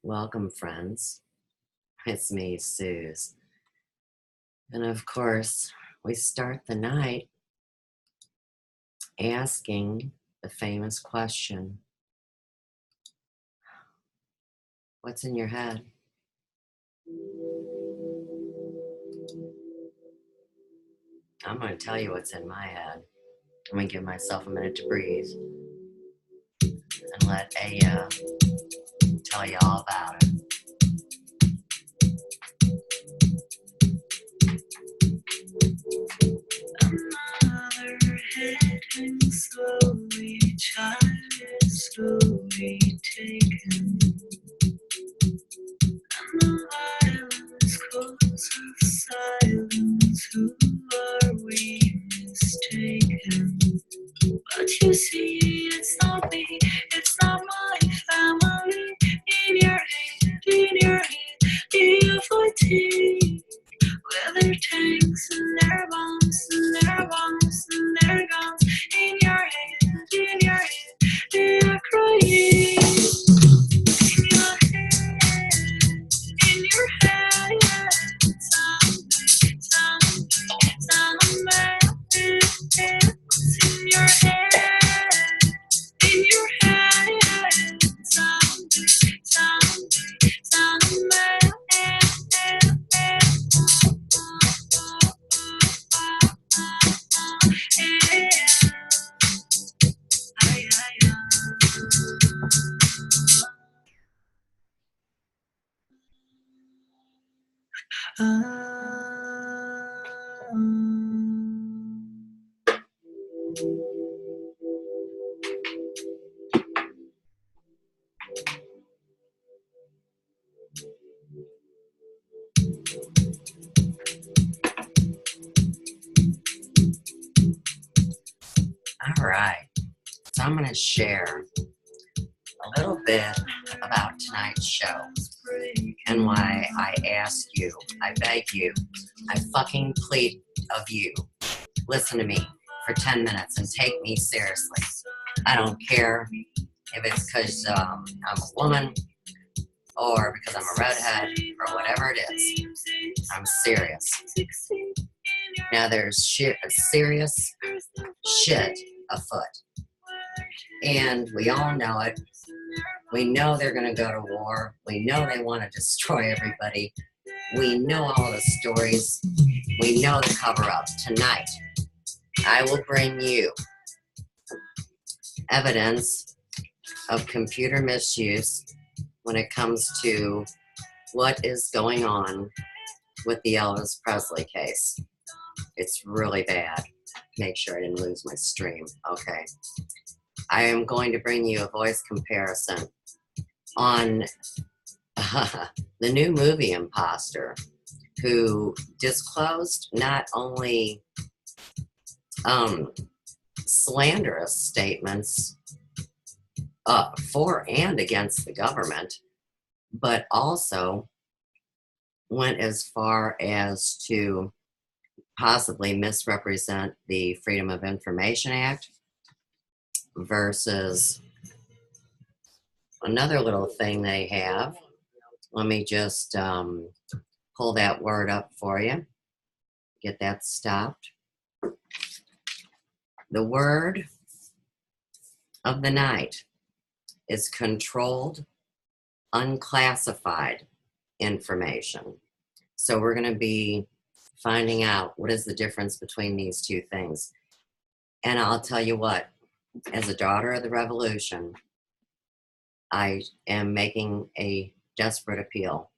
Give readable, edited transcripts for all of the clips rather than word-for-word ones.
Welcome, friends. It's me, Suze. And of course, we start the night asking the famous question, what's in your head? I'm going to tell you what's in my head. I'm going to give myself a minute to breathe and let Aya tell you all about it. Another head hangs slowly, child is slowly taken. And the violence calls of silence, who are we mistaken? But you see, it's not me, it's not my family. In your head, you fatigue. With their tanks and their bombs and their bombs and their guns. In your head, they're crying. In your head, somewhere. It's in your head, somewhere. All right. So I'm going to share a little bit about tonight's show and why I ask you, I beg you, I fucking plead of you, listen to me for 10 minutes and take me seriously. I don't care if it's because I'm a woman or because I'm a redhead or whatever it is. I'm serious. Now there's serious shit afoot. And we all know it. We know they're going to go to war. We know they want to destroy everybody. We know all the stories. We know the cover-up. Tonight, I will bring you evidence of computer misuse when it comes to what is going on with the Elvis Presley case. It's really bad. Make sure I didn't lose my stream. Okay. I am going to bring you a voice comparison on the new movie Imposter, who disclosed not only slanderous statements for and against the government, but also went as far as to possibly misrepresent the Freedom of Information Act versus another little thing they have. Let me just pull that word up for you. Get that stopped. The word of the night is controlled, unclassified information. So we're going to be finding out what is the difference between these two things. And I'll tell you what, as a daughter of the revolution, I am making a desperate appeal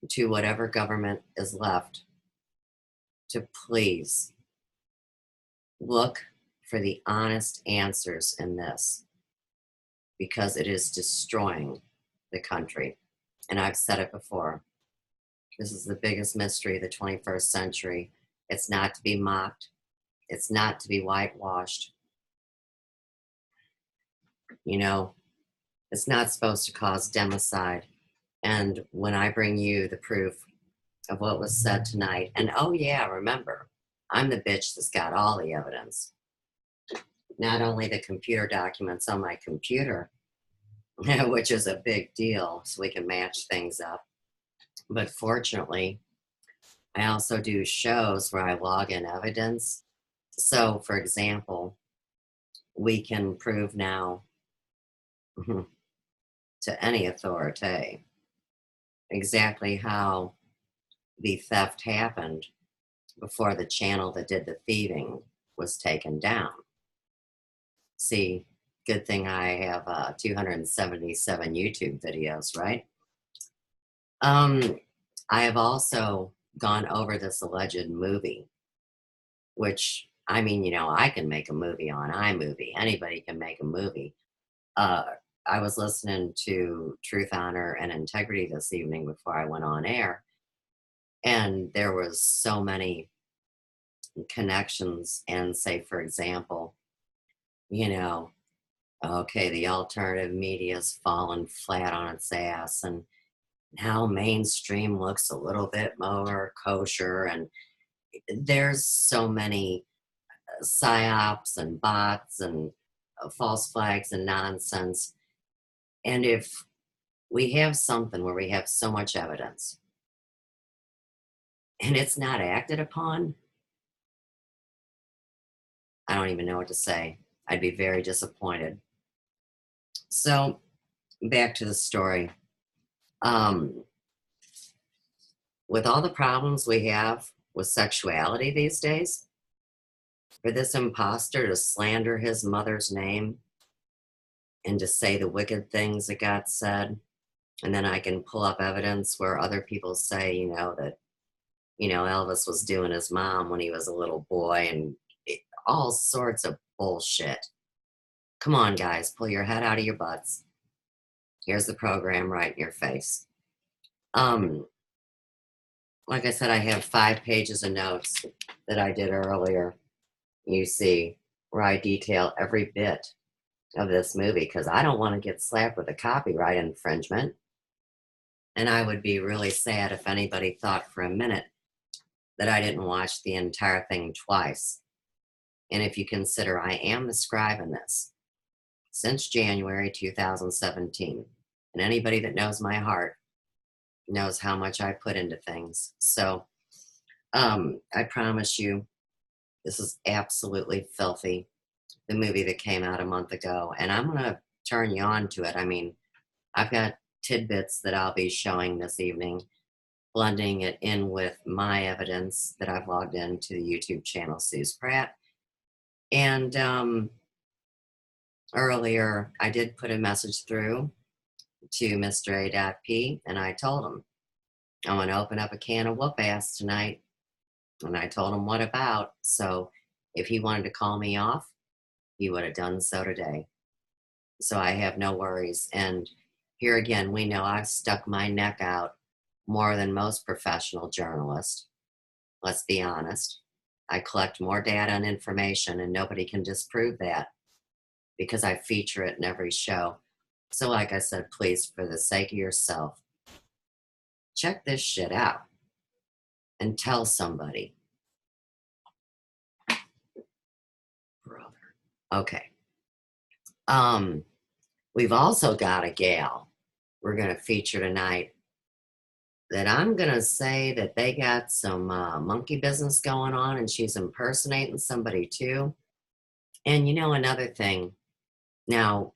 to whatever government is left to please look for the honest answers in this, because it is destroying the country. And I've said it before. This is the biggest mystery of the 21st century. It's not to be mocked. It's not to be whitewashed. You know, it's not supposed to cause democide. And when I bring you the proof of what was said tonight, and oh yeah, remember, I'm the bitch that's got all the evidence. Not only the computer documents on my computer, which is a big deal, so we can match things up. But fortunately, I also do shows where I log in evidence. So, for example, we can prove now to any authority exactly how the theft happened before the channel that did the thieving was taken down. See, good thing I have 277 YouTube videos, right? I have also gone over this alleged movie, which, I mean, I can make a movie on iMovie. Anybody can make a movie. Uh, I was listening to Truth, Honor, and Integrity this evening before I went on air, and there was so many connections. And say, for example, you know, okay, the alternative media's fallen flat on its ass, and now mainstream looks a little bit more kosher, and there's so many psyops and bots and false flags and nonsense. And if we have something where we have so much evidence and it's not acted upon, I don't even know what to say. I'd be very disappointed. So, back to the story. Um, with all the problems we have with sexuality these days, for this imposter to slander his mother's name and to say the wicked things that got said, and then I can pull up evidence where other people say, that, Elvis was doing his mom when he was a little boy, and all sorts of bullshit. Come on, guys, pull your head out of your butts. Here's the program right in your face. Like I said, I have 5 pages of notes that I did earlier. You see, where I detail every bit of this movie because I don't want to get slapped with a copyright infringement. And I would be really sad if anybody thought for a minute that I didn't watch the entire thing twice. And if you consider I am the scribe in this since January 2017, and anybody that knows my heart knows how much I put into things. So I promise you, this is absolutely filthy. The movie that came out a month ago, and I'm going to turn you on to it. I mean, I've got tidbits that I'll be showing this evening, blending it in with my evidence that I've logged into the YouTube channel Suze Pratt. And earlier, I did put a message through to Mr. A.P, and I told him, I'm going to open up a can of whoop ass tonight. And I told him what about. So if he wanted to call me off, he would have done so today. So I have no worries. And here again, we know I've stuck my neck out more than most professional journalists. Let's be honest. I collect more data and information, and nobody can disprove that because I feature it in every show. So like I said, please, for the sake of yourself, check this shit out and tell somebody. Brother. Okay. We've also got a gal we're going to feature tonight that I'm going to say that they got some monkey business going on, and she's impersonating somebody too. And another thing, now,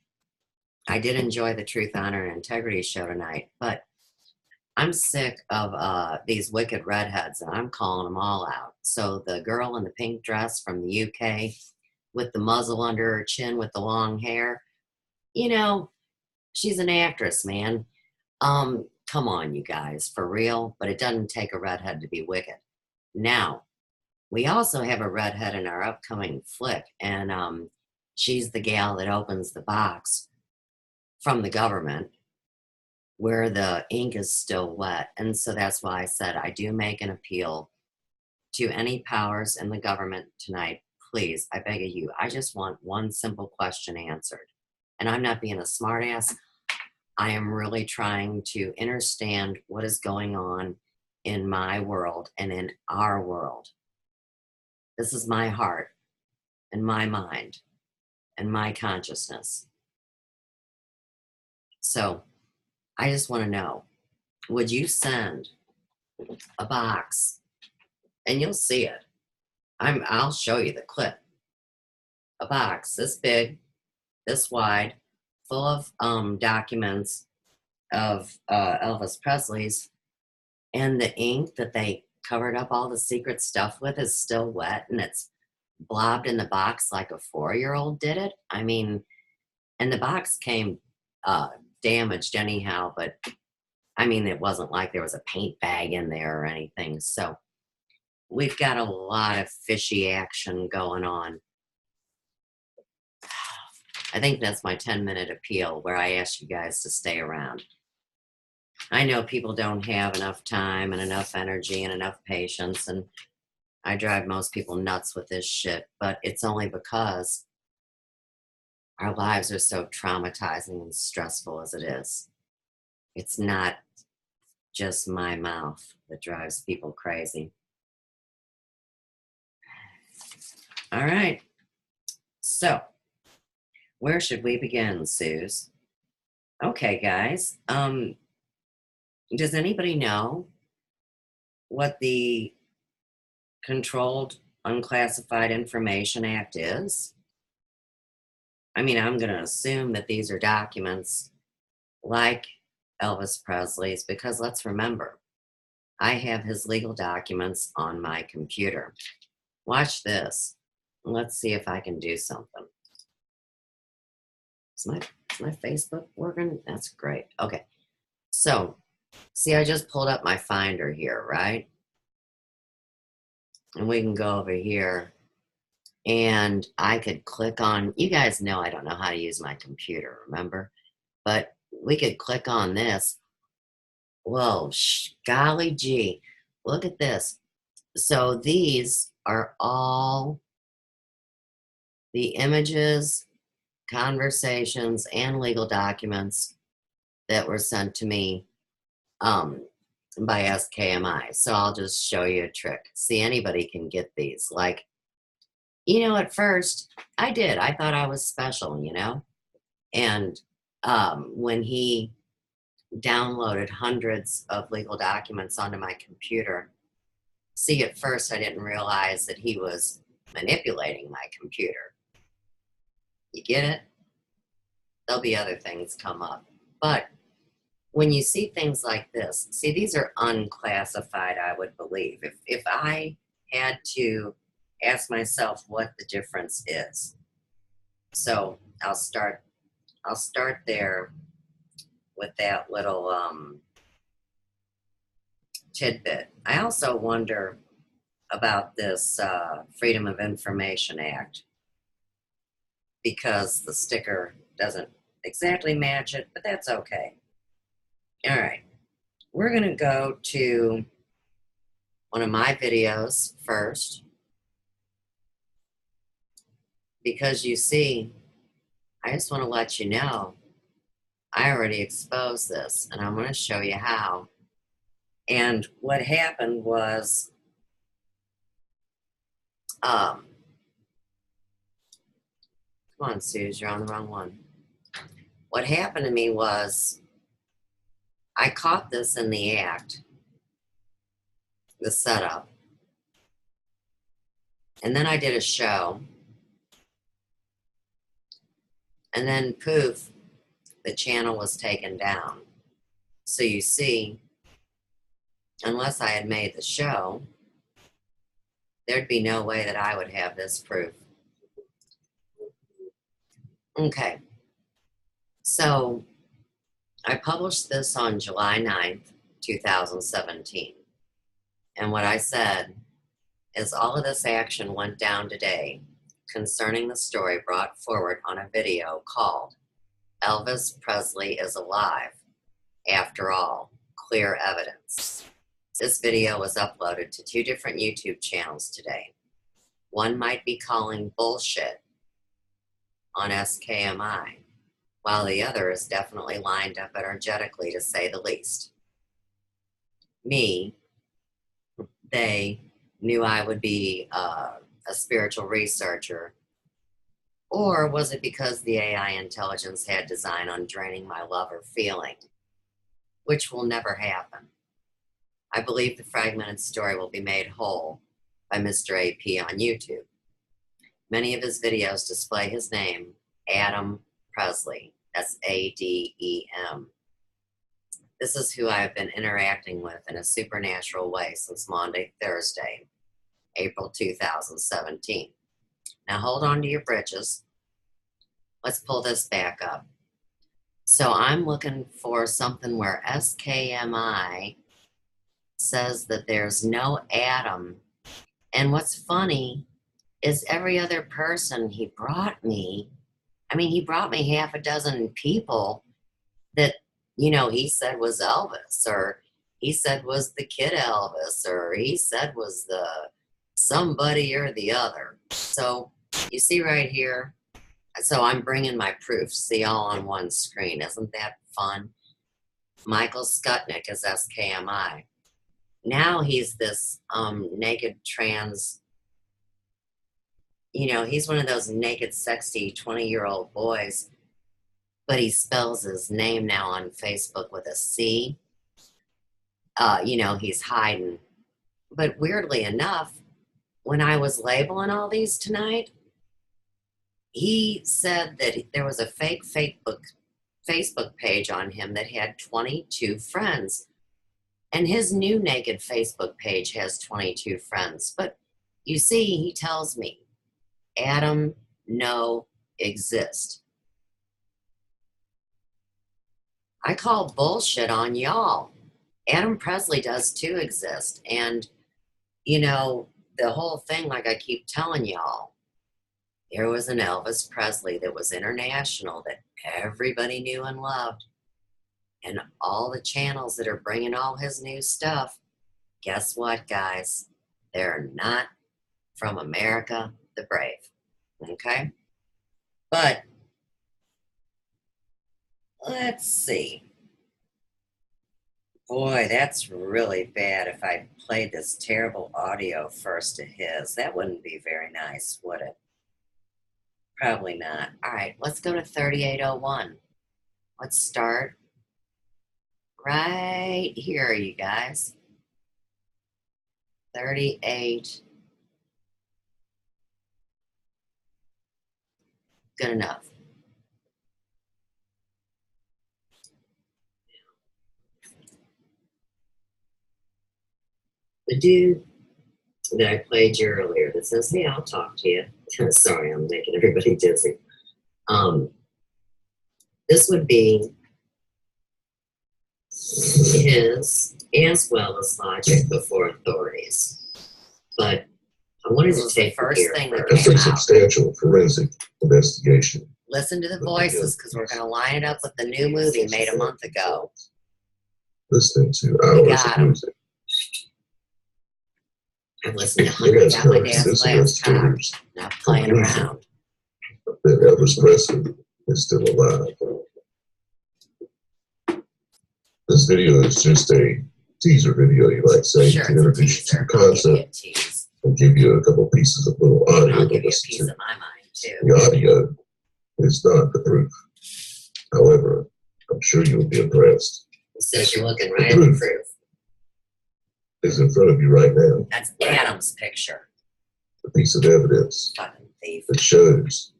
I did enjoy the Truth, Honor, and Integrity show tonight, but I'm sick of these wicked redheads, and I'm calling them all out. So the girl in the pink dress from the UK with the muzzle under her chin with the long hair, she's an actress, man. Come on, you guys, for real. But it doesn't take a redhead to be wicked. Now, we also have a redhead in our upcoming flick, and she's the gal that opens the box from the government where the ink is still wet. And so that's why I said I do make an appeal to any powers in the government tonight. Please, I beg of you, I just want one simple question answered. And I'm not being a smartass. I am really trying to understand what is going on in my world and in our world. This is my heart and my mind and my consciousness. So I just want to know, would you send a box, and you'll see it. I'll show you the clip. A box this big, this wide, full of documents of Elvis Presley's, and the ink that they covered up all the secret stuff with is still wet, and it's blobbed in the box like a 4-year-old did it. I mean, and the box came damaged anyhow, but I mean, it wasn't like there was a paint bag in there or anything. So we've got a lot of fishy action going on. I think that's my 10-minute appeal where I ask you guys to stay around. I know people don't have enough time and enough energy and enough patience, and I drive most people nuts with this shit, but it's only because our lives are so traumatizing and stressful as it is. It's not just my mouth that drives people crazy. All right. So, where should we begin, Suze? Okay, guys. Does anybody know what the Controlled Unclassified Information Act is? I mean, I'm going to assume that these are documents like Elvis Presley's, because let's remember, I have his legal documents on my computer. Watch this. Let's see if I can do something. Is my Facebook working? That's great. Okay. So, see, I just pulled up my Finder here, right? And we can go over here, and I could click on, you guys know I don't know how to use my computer, remember? But we could click on this. Whoa, golly gee, look at this. So these are all the images, conversations, and legal documents that were sent to me by SKMI. So I'll just show you a trick. See, anybody can get these. Like, at first I did. I thought I was special, And when he downloaded hundreds of legal documents onto my computer, see, at first I didn't realize that he was manipulating my computer. You get it? There'll be other things come up. But when you see things like this, see, these are unclassified, I would believe. If I had to ask myself what the difference is. So I'll start there with that little tidbit. I also wonder about this Freedom of Information Act, because the sticker doesn't exactly match it, but that's okay. All right, we're going to go to one of my videos first, because you see, I just want to let you know I already exposed this, and I'm going to show you how. And what happened was, come on, Suze, you're on the wrong one. What happened to me was, I caught this in the act, the setup, and then I did a show, and then poof, the channel was taken down. So you see, unless I had made the show, there'd be no way that I would have this proof. Okay, so I published this on July 9th, 2017. And what I said is, all of this action went down today concerning the story brought forward on a video called Elvis Presley is Alive. After all, clear evidence. This video was uploaded to 2 different YouTube channels today. One might be calling bullshit on SKMI, while the other is definitely lined up energetically, to say the least. Me, they knew I would be a spiritual researcher, Or was it because the AI intelligence had design on draining my love or feeling, which will never happen? I believe the fragmented story will be made whole by Mr. AP on YouTube. Many of his videos display his name, Adam Presley. That's ADEM. This is who I have been interacting with in a supernatural way since Maundy, Thursday, April 2017. Now hold on to your britches. Let's pull this back up. So I'm looking for something where SKMI says that there's no Adam. And what's funny is every other person he brought me, he brought me half a dozen people that, he said was Elvis, or he said was the kid Elvis, or he said was the somebody or the other. So you see right here, so I'm bringing my proofs, see, all on one screen. Isn't that fun? Michael Skutnik is SKMI. Now he's this naked trans, he's one of those naked, sexy 20-year-old boys, but he spells his name now on Facebook with a C. He's hiding. But weirdly enough, when I was labeling all these tonight, he said that there was a fake Facebook page on him that had 22 friends. And his new naked Facebook page has 22 friends. But you see, he tells me, Adam, no, exist. I call bullshit on y'all. Adam Presley does too exist. And, the whole thing, like I keep telling y'all, there was an Elvis Presley that was international that everybody knew and loved. And all the channels that are bringing all his new stuff, guess what, guys? They're not from America the Brave. Okay? But let's see. Boy, that's really bad if I played this terrible audio first to his. That wouldn't be very nice, would it? Probably not. All right, let's go to 3801. Let's start right here, you guys. 38. Good enough. The dude that I played you earlier that says, hey, I'll talk to you. Sorry, I'm making everybody dizzy. This would be his, as well as logic before authorities. But I wanted to take the first thing that It's came a out. substantial forensic investigation. Listen to the voices, because we're going to line it up with the new movie made a month ago. Listening to hours of music. I've listened to hundreds at my dad's last time, not playing around. That Elvis Presley is still alive. This video is just a teaser video, you might say, Sure, to introduce you to the concept and give you a couple pieces of little audio I'll to give you a listen piece to. of my mind, too. The audio is not the proof. However, I'm sure you'll be impressed. It says you're looking right at the proof. Is in front of you right now. That's Adam's picture. A piece of evidence Fucking thief. that shows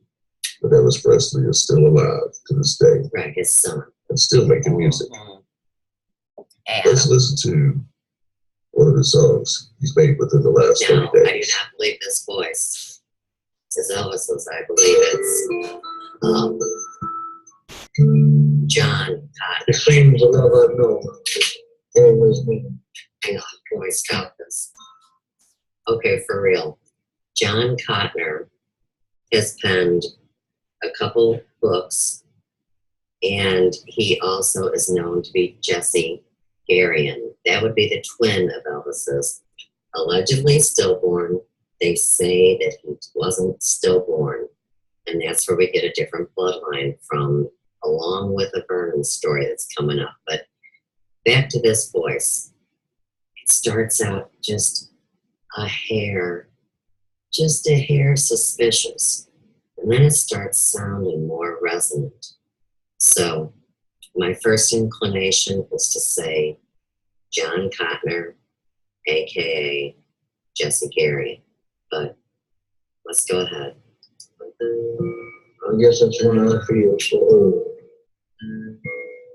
that Elvis Presley is still alive to this day Right, his son. and still making music. Adam. Let's listen to one of the songs he's made within the last No, 30 I do days. not believe this voice. It says Elvis's. I believe it's John Cotton. It seems a little unknown. Always me. Hang on, can we stop this? Okay, for real. John Cotner has penned a couple books, and he also is known to be Jesse Garion. That would be the twin of Elvis's. Allegedly stillborn. They say that he wasn't stillborn, and that's where we get a different bloodline from, along with a Vernon story that's coming up. But back to this voice. It starts out just a hair suspicious. And then it starts sounding more resonant. So my first inclination is to say John Cotner, aka Jesse Gary. But let's go ahead. I guess that's when I feel so old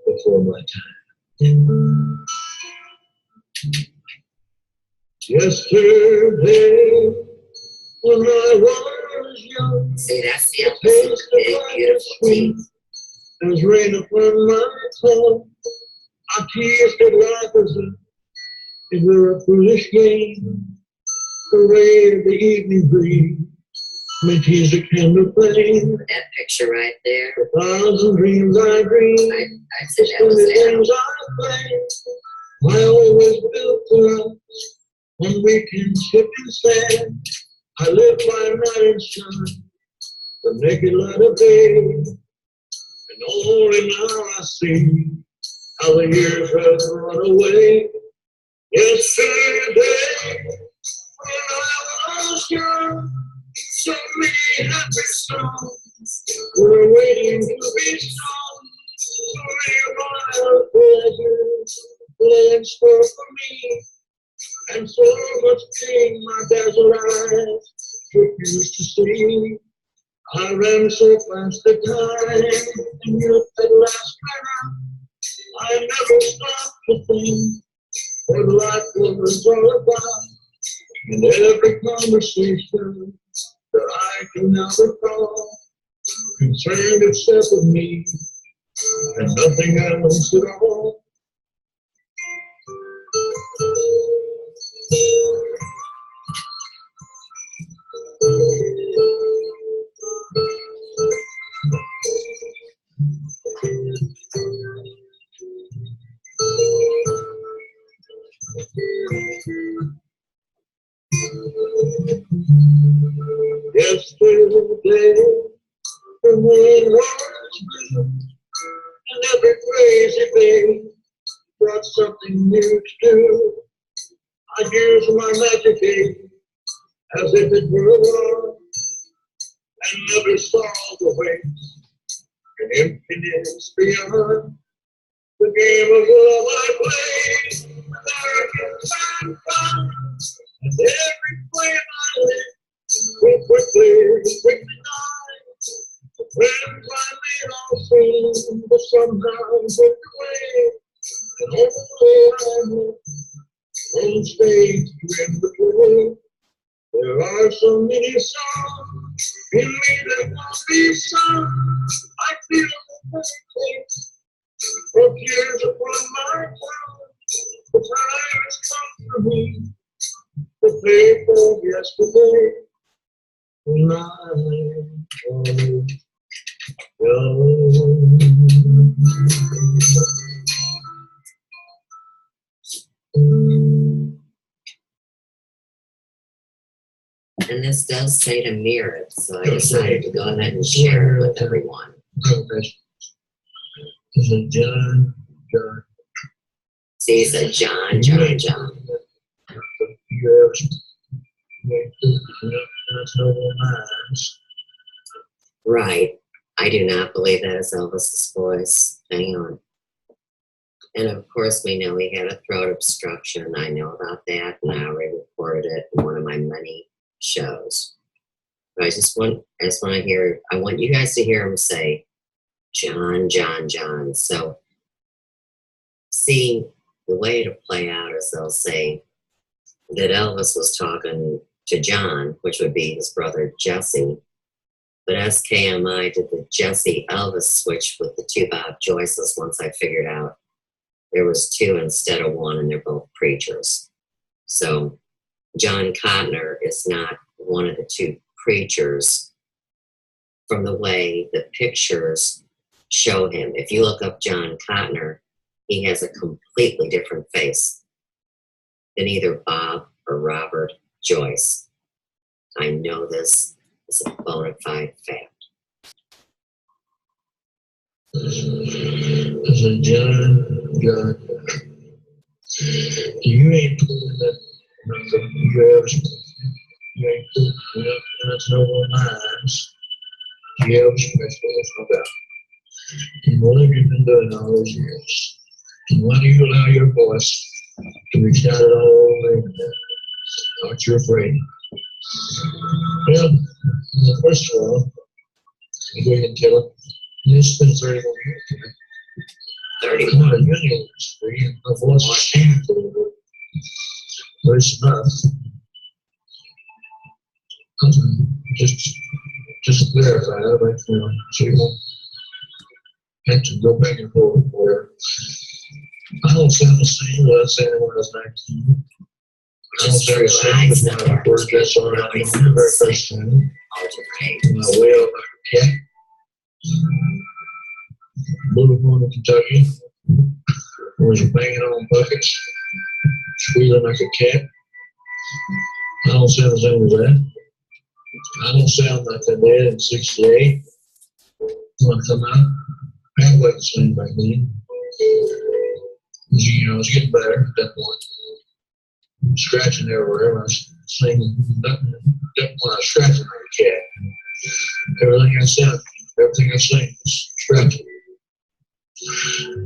before my time. Yesterday, when I was young, See, that's the emphasis. Big, beautiful teeth. there's rain upon my tongue. I kissed it like it were a foolish game. The ray of the evening breeze may tease a candle flame. That picture right there, A thousand dreams I dream. I'd say that was Adam. I always built to us when we can skip and stand. I live by night and sun, the naked light of day. And only now I see how the years have run away. Yesterday, when I was young, so many happy songs were waiting to be sung. So many wild pleasures lay in store for me, and so much pain my dazzled eyes refused to see. I ran so fast the time, and youth at last ran out. I never stopped to think what life was all about. And every conversation that I can now recall concerned itself with me and nothing else at all. Yesterday, the moon was blue, and every crazy day brought something new to do. I used my magic aid as if it were a wand, and never saw the waste and emptiness beyond. The game of love I played with arrogance and fun, and every flame I lit will quickly die. The friends I made all seem to somehow drift away, and only I'm on stage to end the play. There are so many songs in me that won't be sung. I feel the taste of tears upon my tongue. The time has come for me to pay for yesterday. When I was young. And this does say to mirror it, so I decided to go ahead and share it with everyone. John. See, it said John. Right. I do not believe that is Elvis's voice. Hang on. And of course, we know he had a throat obstruction. I know about that, and I already reported it in one of my many shows. But I want you guys to hear him say, John. So, see, the way it'll play out is they'll say that Elvis was talking to John, which would be his brother Jesse, but SKMI did the Jesse Elvis switch with the two Bob Joyces once I figured out there was two instead of one, and they're both preachers. So John Cotner is not one of the two preachers from the way the pictures show him. If you look up John Cotner, he has a completely different face than either Bob or Robert Joyce. I know this is a bona fide fact. So John, you ain't pulling that. You ain't pulling up. That's no lines. Yeah, Elvis Presley, there's no doubt. And what have you been doing all those years? And why do you allow your voice to be shouted all over the internet? Aren't you afraid? Well, first of all, I'm going to tell it. It's been 31 years. 31 years. My voice has changed a little bit. But it's enough. Just to clarify, I'd like to, so you won't have to go back and forth where I don't sound the same as I sounded when I was 19. I don't sound the same as when I first got started on the very first time. When I wailed like a cat. Louisville, Kentucky. Was banging on buckets, squealing like a cat. I don't sound the same as that. I don't sound like I did in 68 when I come out. I wasn't the same back then. You know, I was getting better at that point. Scratching everywhere. I was singing. When I was scratching like a cat. Everything I sang was scratching.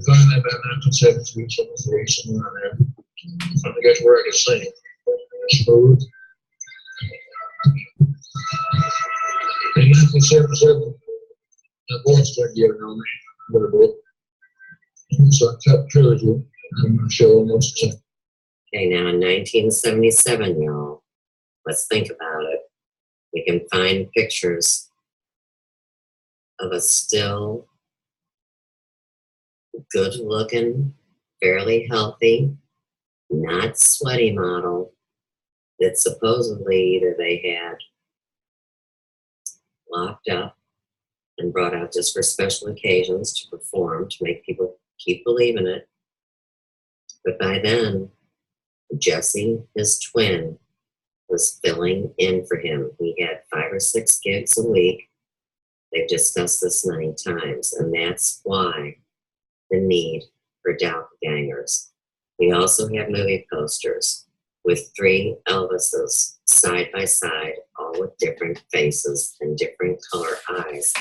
Finally, about 1972, 73, somewhere around there. I think that's where I could sing. Smooth. In 1977, my voice started giving on me a little bit. So I cut trilogy on my show most of the time. Okay, now in 1977, y'all, let's think about it. We can find pictures of a still good-looking, fairly healthy, not sweaty model that supposedly either they had locked up and brought out just for special occasions to perform, to make people keep believing it. But by then, Jesse, his twin, was filling in for him. He had 5 or 6 gigs a week. They've discussed this many times, and that's why the need for doppelgangers. We also have movie posters with 3 Elvises side by side, all with different faces and different color eyes.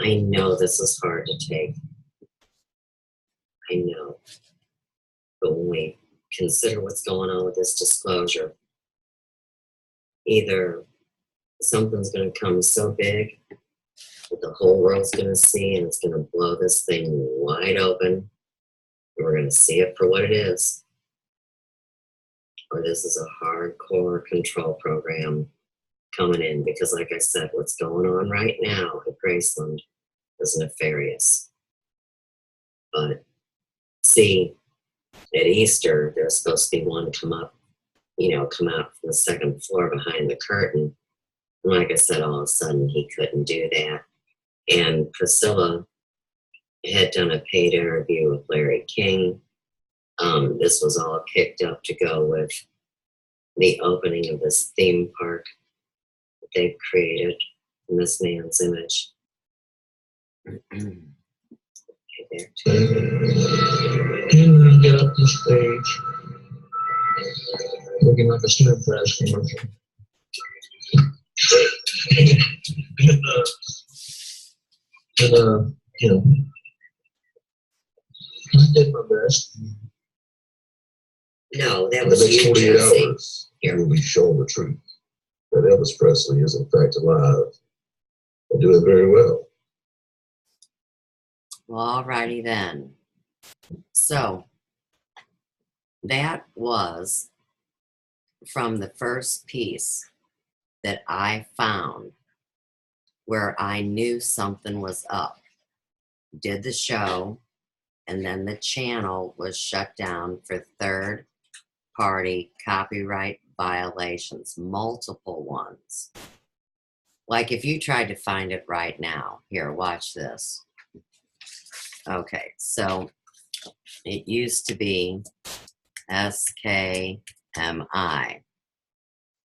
I know this is hard to take. I know. But when we consider what's going on with this disclosure, either something's going to come so big that the whole world's going to see and it's going to blow this thing wide open and we're going to see it for what it is, or this is a hardcore control program coming in, because like I said, what's going on right now at Graceland is nefarious. But see, at Easter, there's supposed to be one come up, come out from the 2nd floor behind the curtain. And like I said, all of a sudden he couldn't do that. And Priscilla had done a paid interview with Larry King. This was all kicked up to go with the opening of this theme park that they've created in this man's image. Okay, there too. And we get up the stage, looking like a Snapchat commercial. I did my best. No, that In the was next you, 48 Jesse. hours, you will be shown the truth that Elvis Presley is in fact alive and doing very well. Well, alrighty then. So, that was from the first piece that I found where I knew something was up. Did the show, and then the channel was shut down for third-party copyright violations, multiple ones. Like if you tried to find it right now. Here, watch this. Okay, so it used to be SKMI.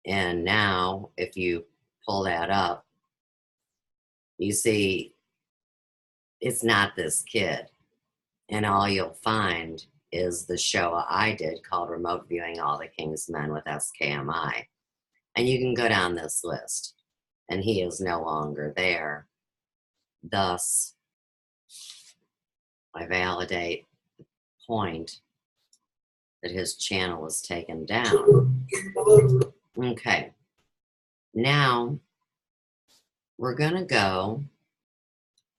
And now, if you pull that up, you see it's not this kid. And all you'll find is the show I did called Remote Viewing All the King's Men with SKMI. And you can go down this list. And he is no longer there. Thus, I validate the point that his channel was taken down. Okay, now we're going to go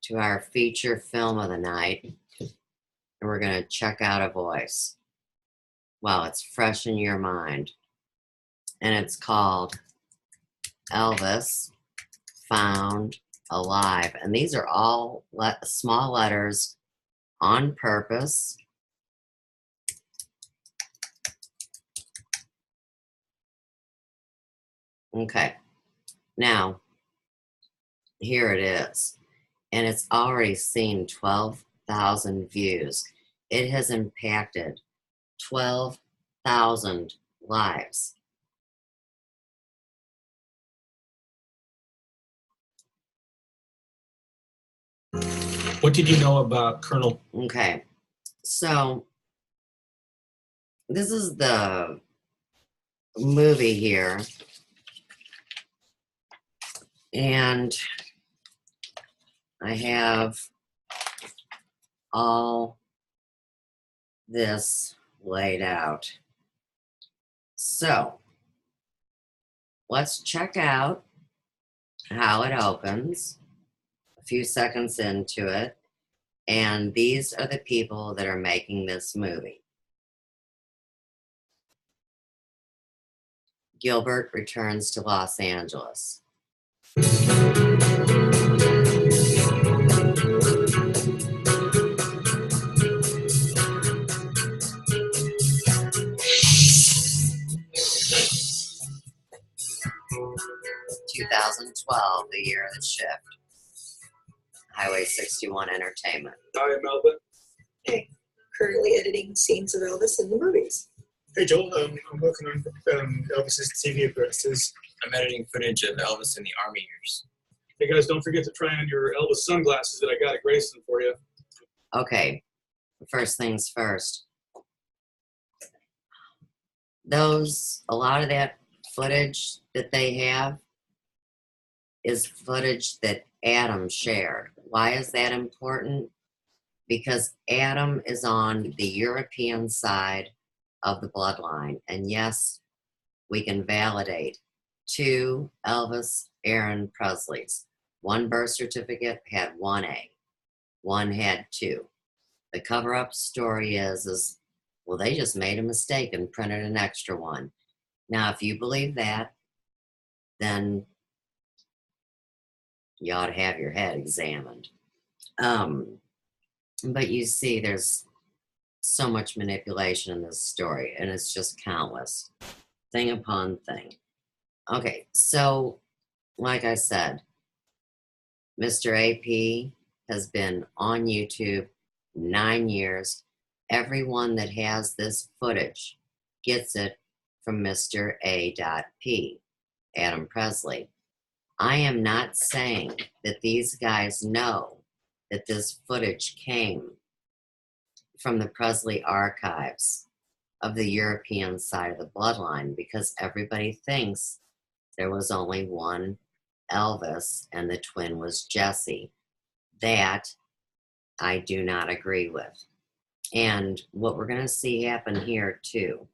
to our feature film of the night, and we're going to check out a voice while it's fresh in your mind. And it's called Elvis Found Alive. And these are all small letters on purpose. Okay, now here it is. And it's already seen 12,000 views. It has impacted 12,000 lives. What did you know about Colonel? Okay, so this is the movie here, and I have all this laid out. So let's check out how it opens a few seconds into it. And these are the people that are making this movie. Gilbert returns to Los Angeles. (2012), the year of the shift. Highway 61 Entertainment. Hi, I'm Melvin. Hey, currently editing scenes of Elvis in the movies. Hey, Joel. I'm working on Elvis's TV appearances. I'm editing footage of Elvis in the Army years. Hey, guys, don't forget to try on your Elvis sunglasses that I got at Graceland for you. Okay, first things first. A lot of that footage that they have is footage that Adam shared. Why is that important? Because Adam is on the European side of the bloodline. And yes, we can validate 2 Elvis Aaron Presleys. One birth certificate had 1A. One had 2. The cover-up story is, well, they just made a mistake and printed an extra one. Now, if you believe that, then you ought to have your head examined. But you see, there's so much manipulation in this story, and it's just countless, thing upon thing. Okay, so like I said, Mr. AP has been on YouTube 9 years. Everyone that has this footage gets it from Mr. A.P., Adam Presley. I am not saying that these guys know that this footage came from the Presley archives of the European side of the bloodline, because everybody thinks there was only one Elvis and the twin was Jesse. That I do not agree with. And what we're going to see happen here too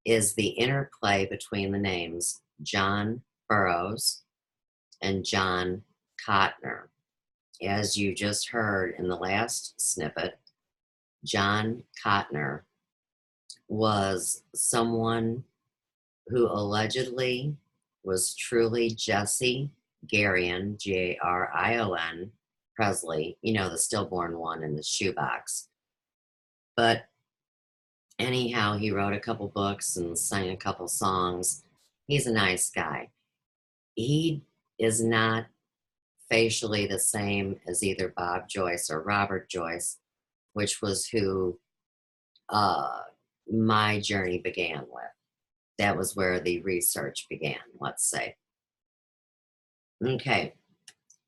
is the interplay between the names John Burroughs and John Cotner. As you just heard in the last snippet, John Cotner was someone who allegedly was truly Jesse Garion, G-A-R-I-O-N, Presley, you know, the stillborn one in the shoebox. But anyhow, he wrote a couple books and sang a couple songs. He's a nice guy. He is not facially the same as either Bob Joyce or Robert Joyce, which was who my journey began with. That was where the research began, let's say. Okay,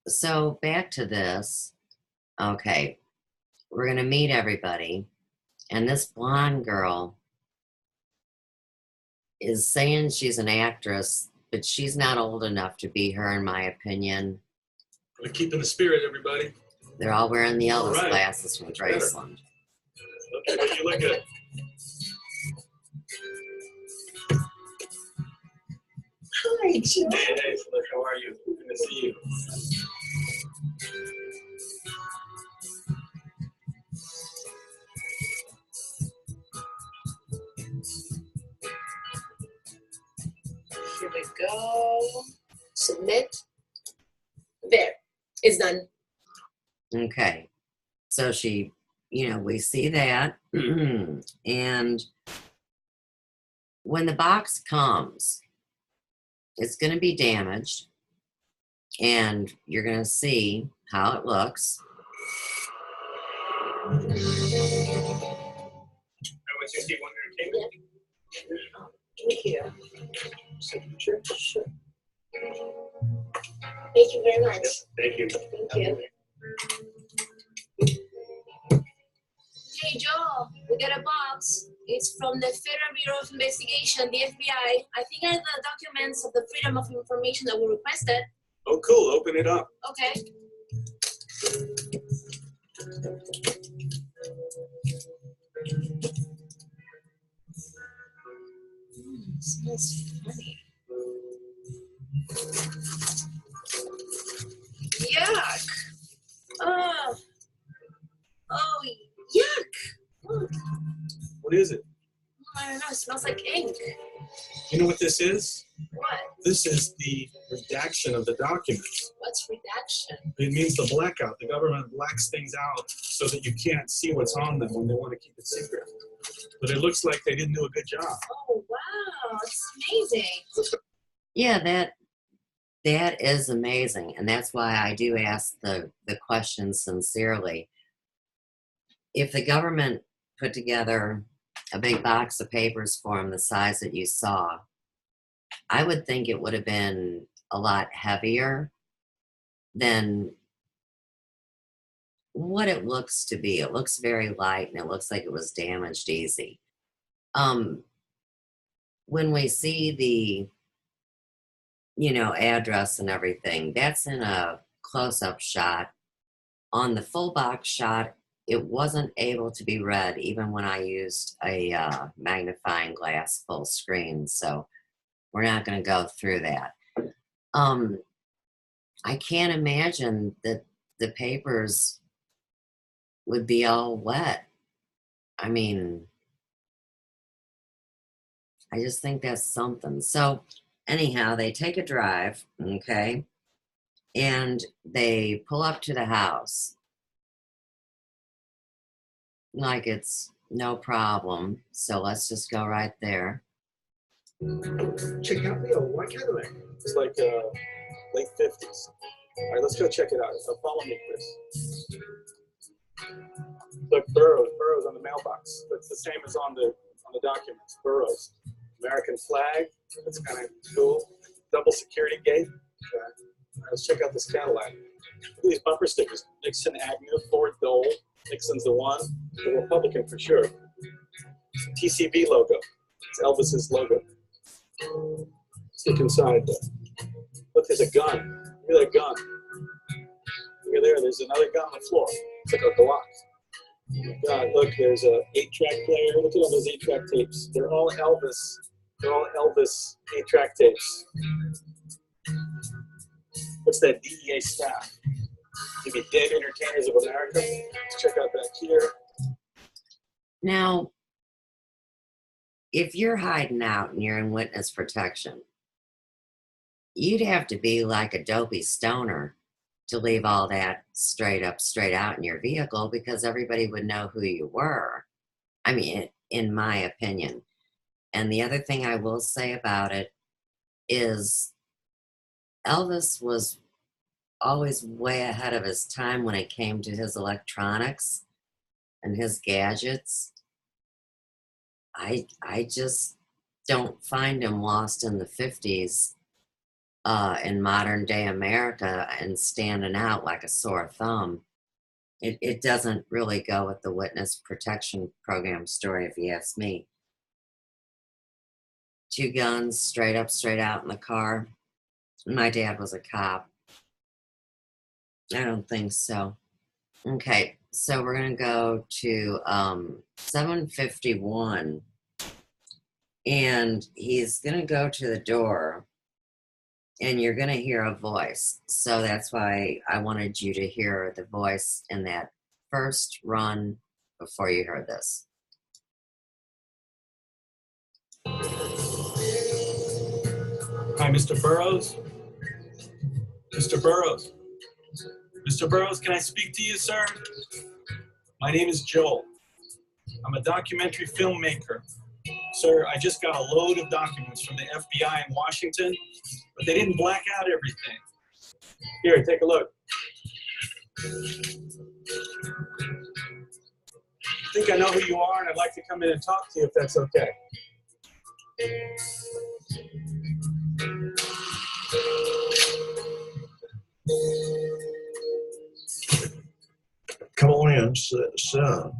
so back to this. Okay, we're going to meet everybody. And this blonde girl is saying she's an actress, but she's not old enough to be her, in my opinion. We're keeping the spirit, everybody. They're all wearing the Elvis Right. glasses from Better. Graceland. Okay, what do you look at? Hi, Joe. Hey, look, how are you? Good to see you. Here we go. Submit. There. It's done. Okay. So she, we see that. And when the box comes, it's going to be damaged. And you're going to see how it looks. I want you to see one entertainment. Give me here. Signature. Sure. Thank you very much. Thank you. Thank you. Hey Joe, we got a box. It's from the Federal Bureau of Investigation, the FBI. I think I have the documents of the Freedom of Information that we requested. Oh, cool. Open it up. Okay. Smells funny. Yuck. Oh, yuck. What is it? I don't know. It smells like ink. You know what this is? What? This is the redaction of the documents. What's redaction? It means the blackout. The government blacks things out so that you can't see what's on them when they want to keep it secret. But it looks like they didn't do a good job. Oh, wow. It's amazing. Yeah, that is amazing. And that's why I do ask the question sincerely. If the government put together a big box of papers for him the size that you saw, I would think it would have been a lot heavier than what it looks to be. It looks very light and it looks like it was damaged easy. When we see the, address and everything, that's in a close-up shot. On the full box shot, it wasn't able to be read even when I used a magnifying glass full screen. So we're not going to go through that. I can't imagine that the papers would be all wet. I mean, I just think that's something. So anyhow, they take a drive, okay, and they pull up to the house like it's no problem. So let's just go right there. Check out the old white Cadillac. It's like late 50s. All right, let's go check it out. So follow me, Chris. Look, Burroughs on the mailbox. That's the same as on the documents. Burroughs, American flag. That's kind of cool. Double security gate. Let's check out this Cadillac. Look at these bumper stickers. Nixon, Agnew, Ford, Dole. Nixon's the one. The Republican for sure. TCB logo. It's Elvis's logo. Let's look inside there. Look, there's a gun. Look at that gun. Look at there. There's another gun on the floor. It's like a Glock. Oh my God, look, there's a 8-track player. Look at all those 8-track tapes. They're all Elvis. They're all Elvis 8-track tapes. What's that DEA staff? Maybe Dead Entertainers of America. Let's check out back here. Now, if you're hiding out and you're in witness protection, you'd have to be like a dopey stoner to leave all that straight out in your vehicle, because everybody would know who you were. I mean, in my opinion. And the other thing I will say about it is Elvis was always way ahead of his time when it came to his electronics and his gadgets. I just don't find him lost in the 50s in modern day America and standing out like a sore thumb. It doesn't really go with the witness protection program story, if you ask me. 2 guns straight out in the car. My dad was a cop. I don't think so. Okay, so we're going to go to 751. And he's going to go to the door. And you're going to hear a voice. So that's why I wanted you to hear the voice in that first run before you heard this. Hi, Mr. Burroughs. Mr. Burroughs. Mr. Burroughs, can I speak to you, sir? My name is Joel. I'm a documentary filmmaker. Sir, I just got a load of documents from the FBI in Washington, but they didn't black out everything. Here, take a look. I think I know who you are, and I'd like to come in and talk to you if that's okay. Come on in, sit down.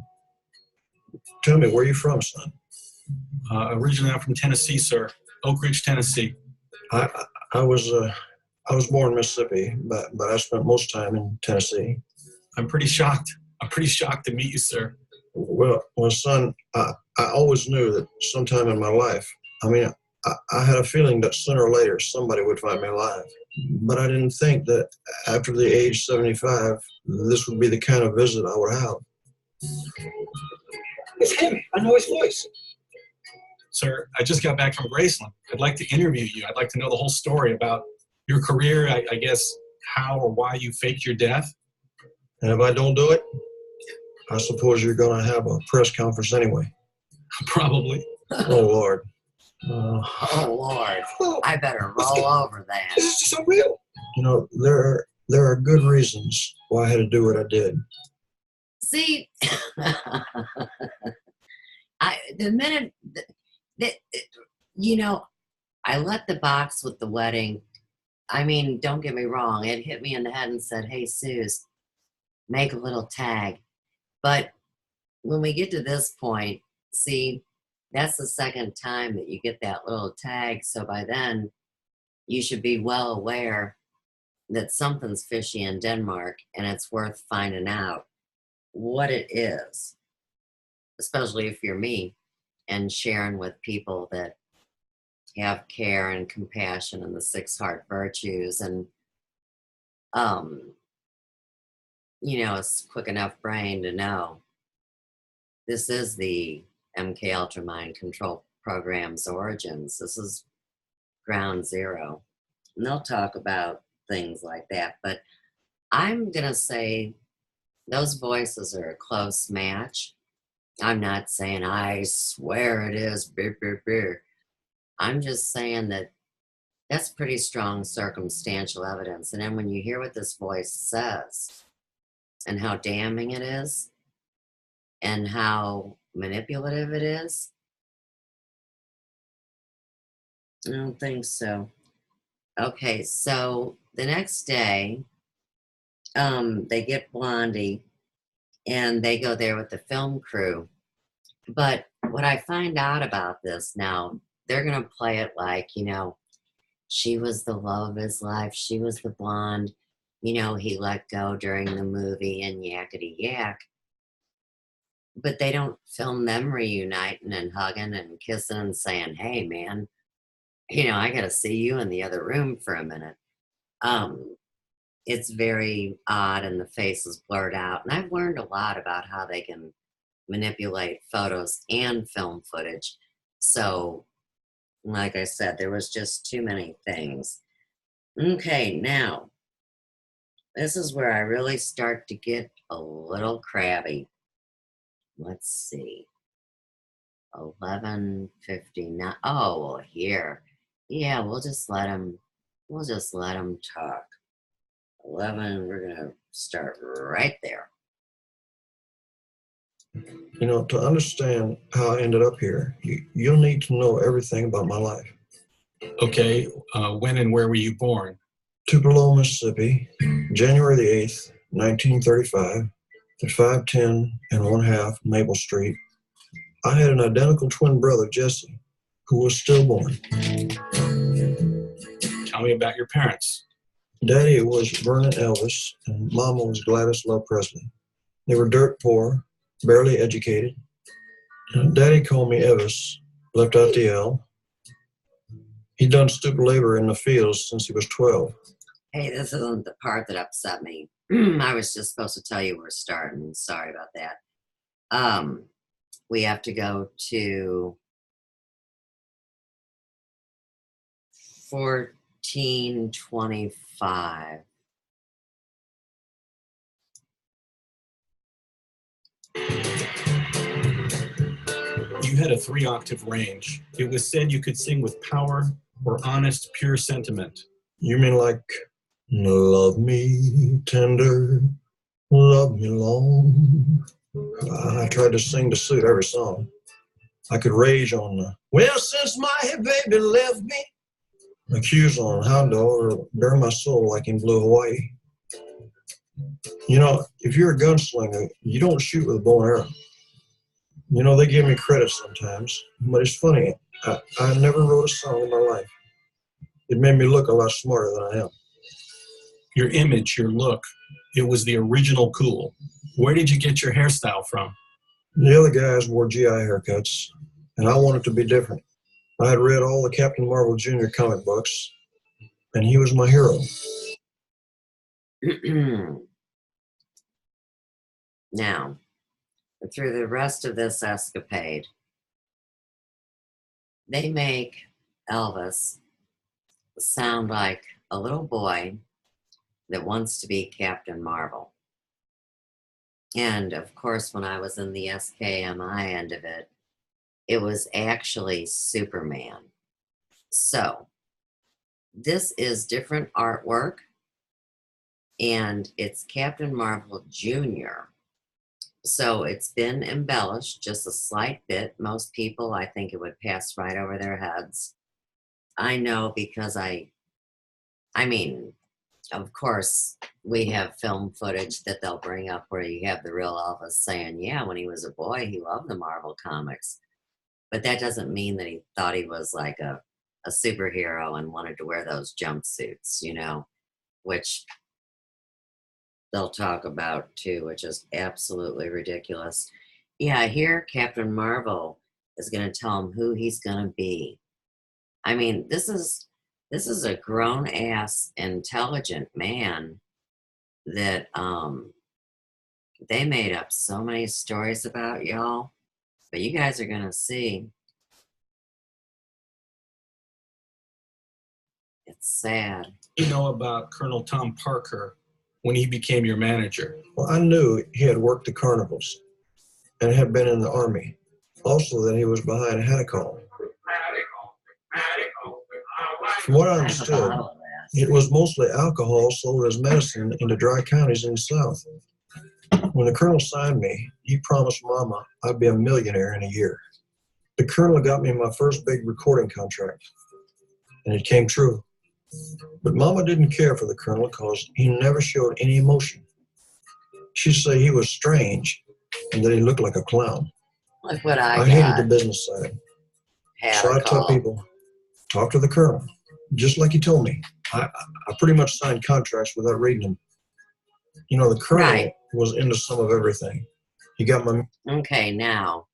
Tell me, where you from, son? Originally, I'm from Tennessee, sir. Oak Ridge, Tennessee. I was born in Mississippi, but I spent most time in Tennessee. I'm pretty shocked. I'm pretty shocked to meet you, sir. Well, son, I always knew that sometime in my life, I had a feeling that sooner or later somebody would find me alive. But I didn't think that after the age 75, this would be the kind of visit I would have. It's him. I know his voice. Sir, I just got back from Graceland. I'd like to interview you. I'd like to know the whole story about your career, I guess how or why you faked your death. And if I don't do it, I suppose you're going to have a press conference anyway. Probably. Oh, Lord. Oh, Lord. I better roll over that. This is just unreal. You know, there are good reasons why I had to do what I did. See, I let the box with the wedding. I mean, don't get me wrong. It hit me in the head and said, hey, Suze, make a little tag. But when we get to this point, see, that's the second time that you get that little tag. So by then, you should be well aware that something's fishy in Denmark, and it's worth finding out what it is, especially if you're me, and sharing with people that have care and compassion and the 6 heart virtues, and a quick enough brain to know this is the MK Ultra Mind Control Program's origins. This is ground zero. And they'll talk about things like that, but I'm gonna say those voices are a close match. I'm not saying I swear it is, beer, beer, beer. I'm just saying that that's pretty strong circumstantial evidence. And then when you hear what this voice says and how damning it is and how manipulative it is, I don't think so. Okay, so the next day, they get Blondie and they go there with the film crew. But what I find out about this now, they're going to play it like, she was the love of his life. She was the blonde, he let go during the movie and yakety yak. But they don't film them reuniting and hugging and kissing and saying, hey, man, I got to see you in the other room for a minute. It's very odd and the face is blurred out. And I've learned a lot about how they can manipulate photos and film footage. So, like I said, there was just too many things. Okay, now, this is where I really start to get a little crabby. Let's see. 11:59. Oh, well, here. Yeah, we'll just let him talk. 11, we're gonna start right there. To understand how I ended up here, you'll need to know everything about my life. Okay, when and where were you born? Tupelo, Mississippi, January the 8th, 1935, at 510 1/2 Maple Street. I had an identical twin brother, Jesse, who was stillborn. Tell me about your parents. Daddy was Vernon Elvis, and Mama was Gladys Love Presley. They were dirt poor, barely educated. Daddy called me Elvis, left out the L. He'd done stupid labor in the fields since he was 12. Hey, this isn't the part that upset me. I was just supposed to tell you we're starting. Sorry about that. We have to go to 1425. You had a 3-octave range. It was said you could sing with power or honest, pure sentiment. You mean like, love me tender, love me long? I tried to sing to suit every song. I could rage on, well, since my baby left me, accuse on Hound Dog, or bare my soul like in Blue Hawaii. You know, if you're a gunslinger, you don't shoot with a bow and arrow. You know, they give me credit sometimes, but it's funny. I never wrote a song in my life. It made me look a lot smarter than I am. Your image, your look, it was the original cool. Where did you get your hairstyle from? The other guys wore GI haircuts, and I wanted to be different. I had read all the Captain Marvel Jr. comic books, and he was my hero. Now, through the rest of this escapade, they make Elvis sound like a little boy that wants to be Captain Marvel. And of course, when I was in the SKMI end of it, it was actually Superman. So, this is different artwork, and it's Captain Marvel Jr. So it's been embellished just a slight bit. Most people, I think it would pass right over their heads. I know because I mean, of course, we have film footage that they'll bring up where you have the real Elvis saying, yeah, when he was a boy, he loved the Marvel comics. But that doesn't mean that he thought he was like a superhero and wanted to wear those jumpsuits, you know, which they'll talk about too, which is absolutely ridiculous. Yeah, here Captain Marvel is going to tell him who he's going to be. I mean, this is a grown-ass, intelligent man that they made up so many stories about, y'all. But you guys are going to see. It's sad. You know about Colonel Tom Parker when he became your manager? Well, I knew he had worked the carnivals and had been in the Army. Also, that he was behind Hadacol. From what I understood, it was mostly alcohol sold as medicine into dry counties in the South. When the colonel signed me, he promised Mama I'd be a millionaire in a year. The colonel got me my first big recording contract, and it came true. But Mama didn't care for the colonel because he never showed any emotion. She'd say he was strange and that he looked like a clown. Look what I got. hated the business side. So I tell people, talk to the colonel, just like he told me. I pretty much signed contracts without reading them. You know, the colonel was into some of everything. He got my... Okay, now,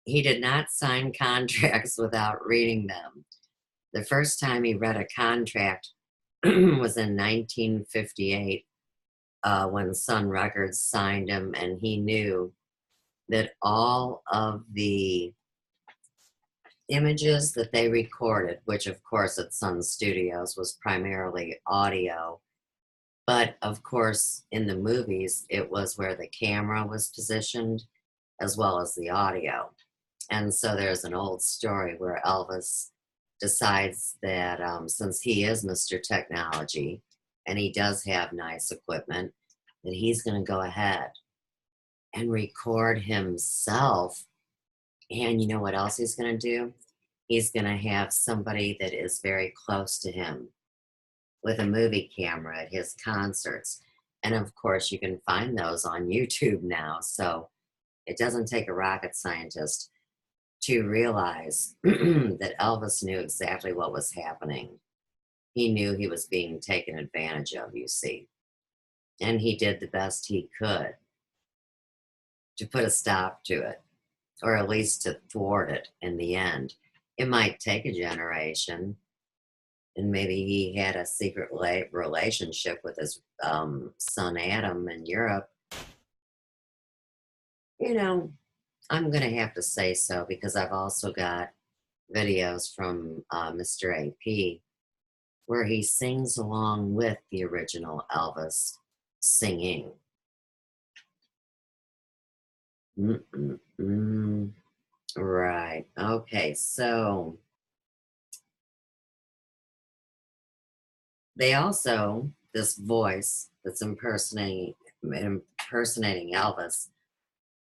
he did not sign contracts without reading them. The first time he read a contract was in 1958 when Sun Records signed him, and he knew that all of the images that they recorded, which of course at Sun Studios was primarily audio, but of course in the movies it was where the camera was positioned as well as the audio. And so there's an old story where Elvis decides that since he is Mr. Technology and he does have nice equipment, that he's going to go ahead and record himself. And you know what else he's going to do? He's going to have somebody that is very close to him with a movie camera at his concerts. And of course, you can find those on YouTube now. So it doesn't take a rocket scientist to realize that Elvis knew exactly what was happening. he knew he was being taken advantage of, you see. And he did the best he could to put a stop to it, or at least to thwart it in the end. It might take a generation, and maybe he had a secret relationship with his son Adam in Europe. You know, I'm going to have to say so, because I've also got videos from Mr. AP where he sings along with the original Elvis singing. Right. Okay, so they also, this voice that's impersonating Elvis,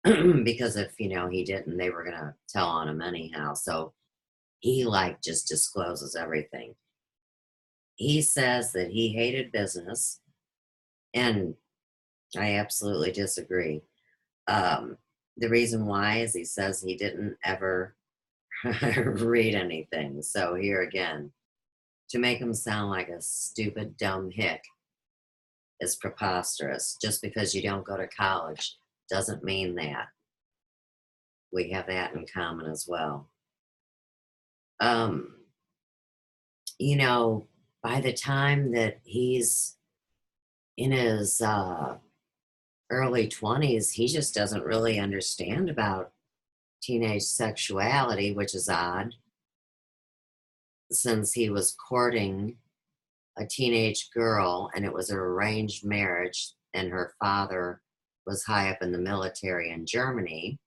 because if, you know, he didn't, they were going to tell on him anyhow. So he like just discloses everything. He says that he hated business, and I absolutely disagree. The reason why is he says he didn't ever read anything. So here again, to make him sound like a stupid, dumb hick is preposterous. Just because you don't go to college doesn't mean that. We have that in common as well. You know, by the time that he's in his early 20s, he just doesn't really understand about teenage sexuality, which is odd, since he was courting a teenage girl and it was an arranged marriage, and her father was high up in the military in Germany.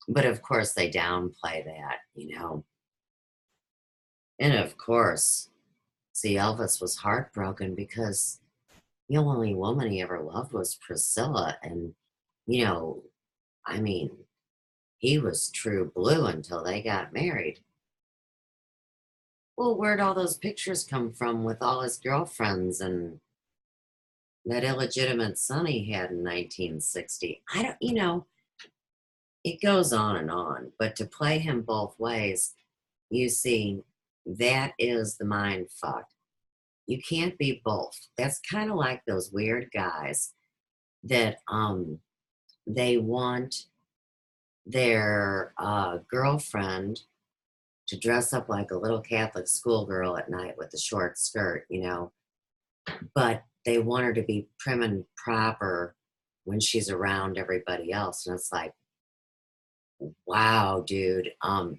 But of course they downplay that, you know. And of course, see, Elvis was heartbroken because the only woman he ever loved was Priscilla. And, you know, I mean, he was true blue until they got married. Well, where'd all those pictures come from with all his girlfriends and that illegitimate son he had in 1960? I don't, you know, it goes on and on. But to play him both ways, you see, that is the mind fuck. You can't be both. That's kind of like those weird guys that they want their girlfriend to dress up like a little Catholic schoolgirl at night with a short skirt, you know, but they want her to be prim and proper when she's around everybody else. And it's like, wow, dude,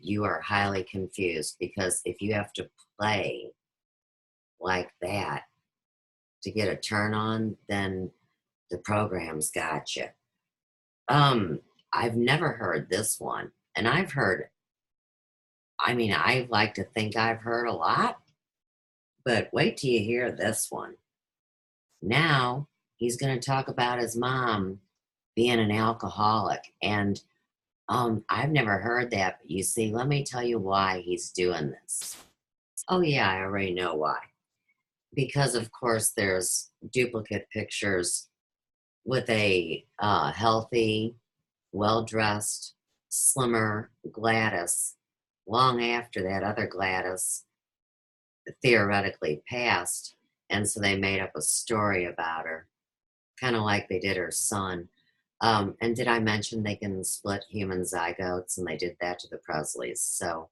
you are highly confused, because if you have to play like that to get a turn on, then the program's got you. I've never heard this one, and I've heard, I mean, I like to think I've heard a lot, but wait till you hear this one. Now he's going to talk about his mom being an alcoholic, and I've never heard that, but you see, let me tell you why he's doing this. Oh yeah, I already know why. Because of course there's duplicate pictures with a healthy, well-dressed, slimmer Gladys long after that other Gladys theoretically passed, and so they made up a story about her, kind of like they did her son. And did I mention they can split human zygotes? And they did that to the Presleys. So,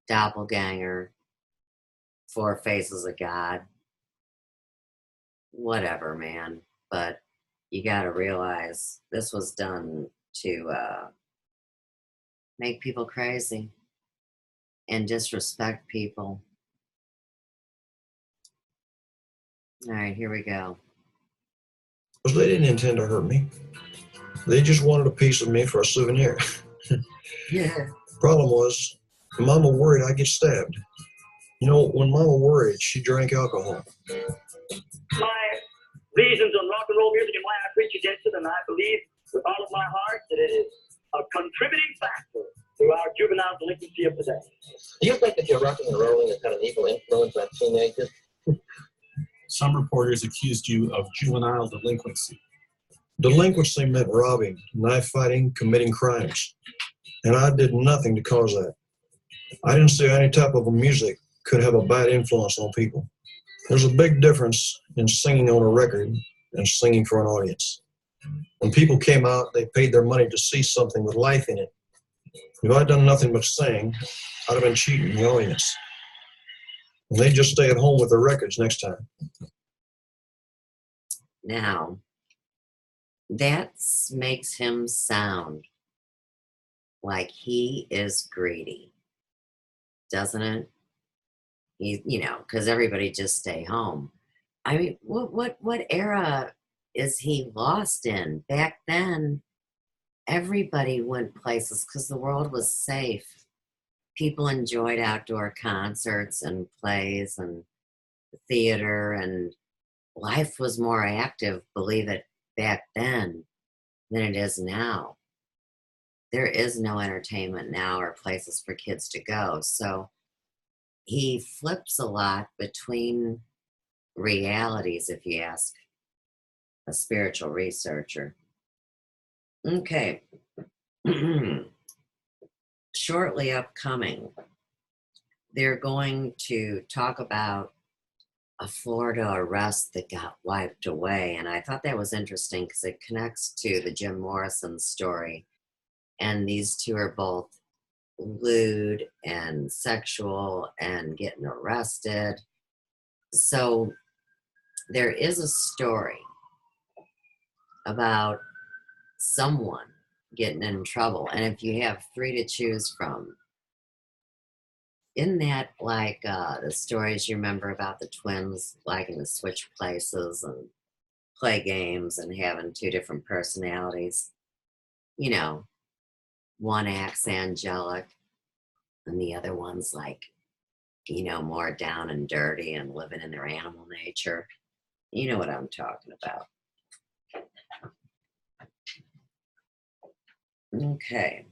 doppelganger, 4 faces of God, whatever, man. But you got to realize this was done to make people crazy and disrespect people. All right, here we go. They didn't intend to hurt me. They just wanted a piece of me for a souvenir. Yeah. Problem was, Mama worried I'd get stabbed. You know, when Mama worried, she drank alcohol. My reasons on rock and roll music and why I preach against it, and I believe with all of my heart that it is a contributing factor to our juvenile delinquency of today. Do you think that your rocking and rolling has had an evil influence on teenagers? Some reporters accused you of juvenile delinquency. Delinquency meant robbing, knife fighting, committing crimes. And I did nothing to cause that. I didn't see any type of music could have a bad influence on people. There's a big difference in singing on a record and singing for an audience. When people came out, they paid their money to see something with life in it. If I'd done nothing but sing, I'd have been cheating the audience. And they'd just stay at home with their records next time. Now, that makes him sound like he is greedy, doesn't it? He, you know, because everybody just stay home. I mean, what era is he lost in? Back then, everybody went places because the world was safe. People enjoyed outdoor concerts and plays and theater, and life was more active, believe it, back then than it is now. There is no entertainment now or places for kids to go. So he flips a lot between realities, if you ask a spiritual researcher. Okay. Shortly upcoming, they're going to talk about a Florida arrest that got wiped away. And I thought that was interesting because it connects to the Jim Morrison story. And these two are both lewd and sexual and getting arrested. So there is a story about someone getting in trouble. And if you have three to choose from, isn't that like the stories you remember about the twins liking to switch places and play games and having two different personalities? You know, one acts angelic and the other one's like, you know, more down and dirty and living in their animal nature. You know what I'm talking about. Okay.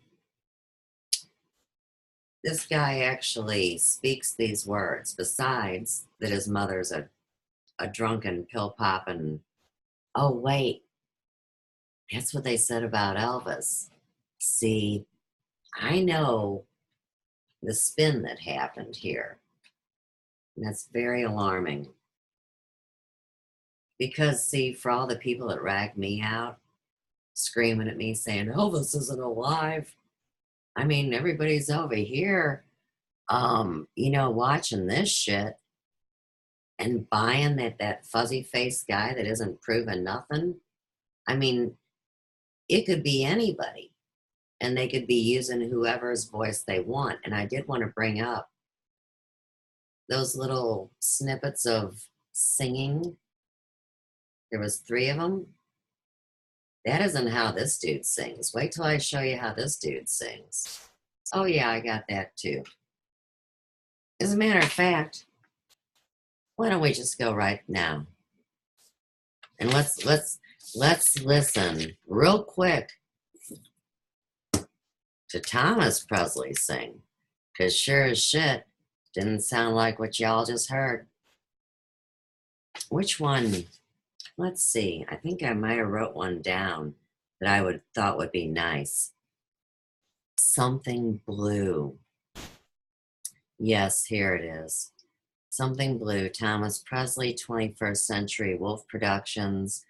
This guy actually speaks these words, besides that his mother's a drunken, pill-popping. Oh, wait. That's what they said about Elvis. See, I know the spin that happened here. And that's very alarming. Because, see, for all the people that ragged me out, screaming at me saying, Elvis isn't alive. I mean, everybody's over here, you know, watching this shit and buying that fuzzy-faced guy that isn't proving nothing. I mean, it could be anybody. And they could be using whoever's voice they want. And I did want to bring up those little snippets of singing. There was 3 of them. That isn't how this dude sings. Wait till I show you how this dude sings. Oh yeah, I got that too. As a matter of fact, why don't we just go right now? And let's listen real quick to Thomas Presley sing. Cause sure as shit, didn't sound like what y'all just heard. Which one? Let's see. I think I might have wrote one down that I thought would be nice. Something Blue. Yes, here it is. Something Blue. Thomas Presley, 21st Century Wolf Productions.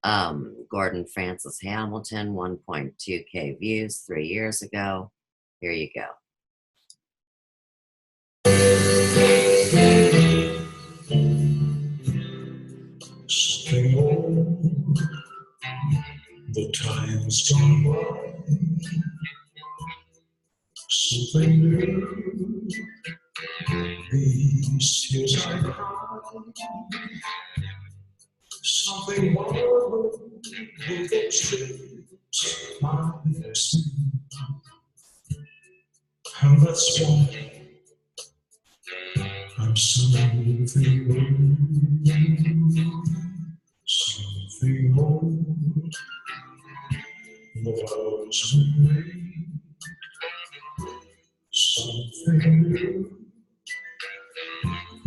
Gordon Francis Hamilton, 1.2K views 3 years ago. Here you go. Something old, the time's gone by. Something new, these tears I cry. Something more, with those lips, my destiny. And that's why I'm something old, the vows we made, something new,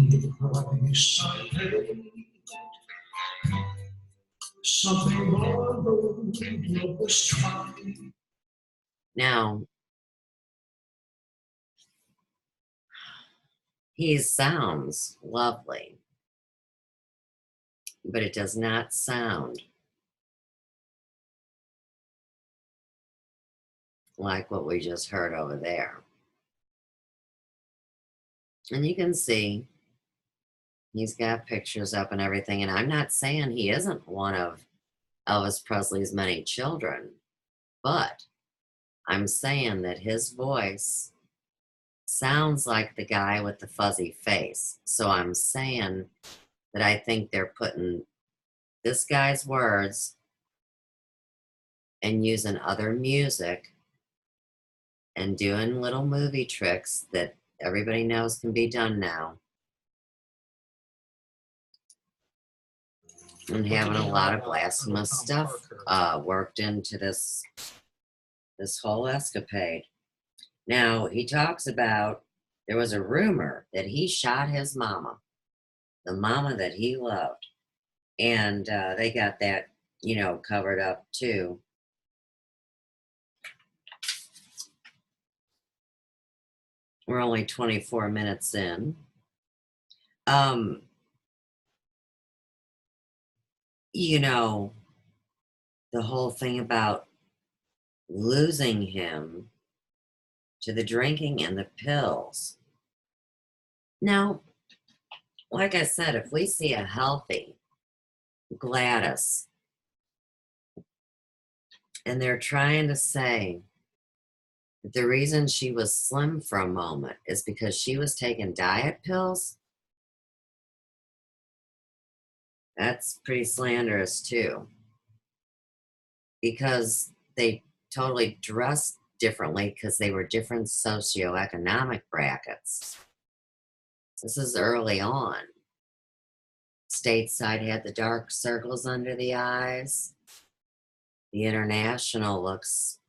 the price I paid, something borrowed, love was trying. Now, he sounds lovely. but it does not sound like what we just heard over there. And you can see he's got pictures up and everything. And I'm not saying he isn't one of Elvis Presley's many children, but I'm saying that his voice sounds like the guy with the fuzzy face. So I'm saying that I think they're putting this guy's words and using other music and doing little movie tricks that everybody knows can be done now. And having a lot of blasphemous stuff worked into this whole escapade. Now, he talks about there was a rumor that he shot his mama, the mama that he loved. And they got that, you know, covered up too. We're only 24 minutes in. You know, the whole thing about losing him to the drinking and the pills. Now, like I said, if we see a healthy Gladys and they're trying to say that the reason she was slim for a moment is because she was taking diet pills, that's pretty slanderous too. Because they totally dressed differently because they were different socioeconomic brackets. This is early on. Stateside had the dark circles under the eyes. The International looks,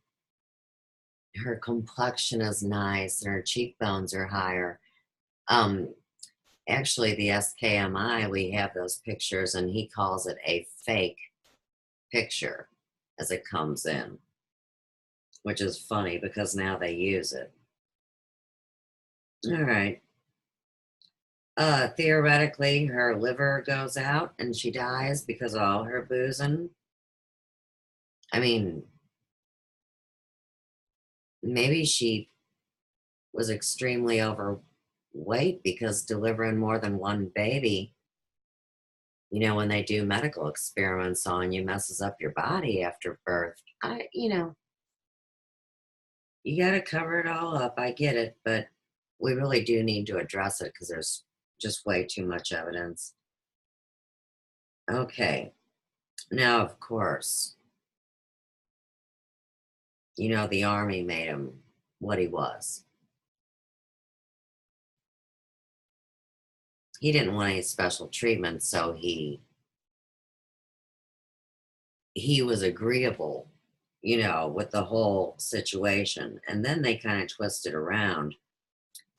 her complexion is nice and her cheekbones are higher. Actually, the SKMI, we have those pictures and he calls it a fake picture as it comes in, which is funny because now they use it. All right. Theoretically, her liver goes out and she dies because of all her boozing. I mean, maybe she was extremely overweight because delivering more than one baby, you know, when they do medical experiments on you, messes up your body after birth. You know, you got to cover it all up. I get it, but we really do need to address it because there's just way too much evidence. Okay. Now, of course, you know, the Army made him what he was. He didn't want any special treatment, so he was agreeable, you know, with the whole situation. And then they kind of twist it around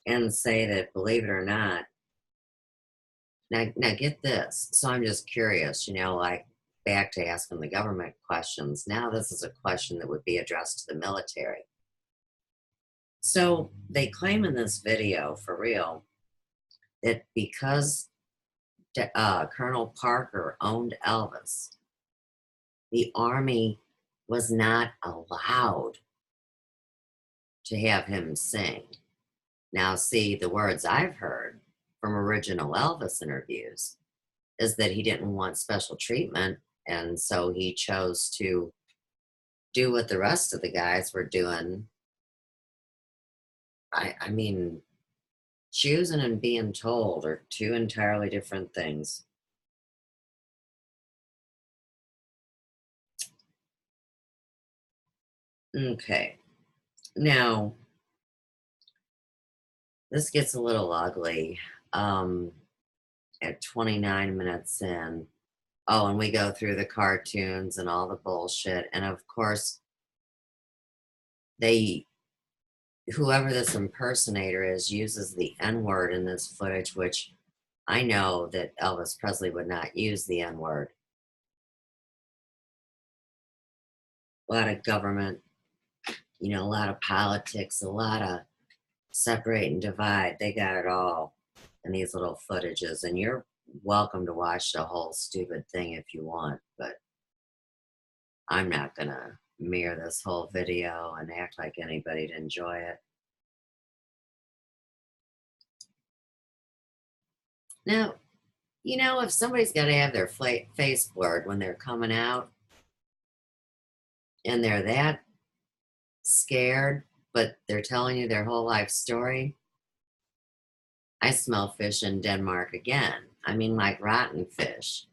and say that, believe it or not, now get this. So I'm just curious, you know, like back to asking the government questions. Now this is a question that would be addressed to the military. So they claim in this video, for real, that because Colonel Parker owned Elvis, the Army was not allowed to have him sing. Now, see, the words I've heard from original Elvis interviews is that he didn't want special treatment, and so he chose to do what the rest of the guys were doing. I mean, choosing and being told are two entirely different things. Okay. Now, this gets a little ugly at 29 minutes in. Oh, and we go through the cartoons and all the bullshit. And of course, whoever this impersonator is uses the N-word in this footage, which I know that Elvis Presley would not use the N-word. A lot of government, you know, a lot of politics, a lot of separate and divide. They got it all in these little footages. And you're welcome to watch the whole stupid thing if you want, but I'm not gonna mirror this whole video and act like anybody'd enjoy it. Now, you know, if somebody's got to have their face blurred when they're coming out and they're that scared, but they're telling you their whole life story, I smell fish in Denmark again. I mean, like rotten fish.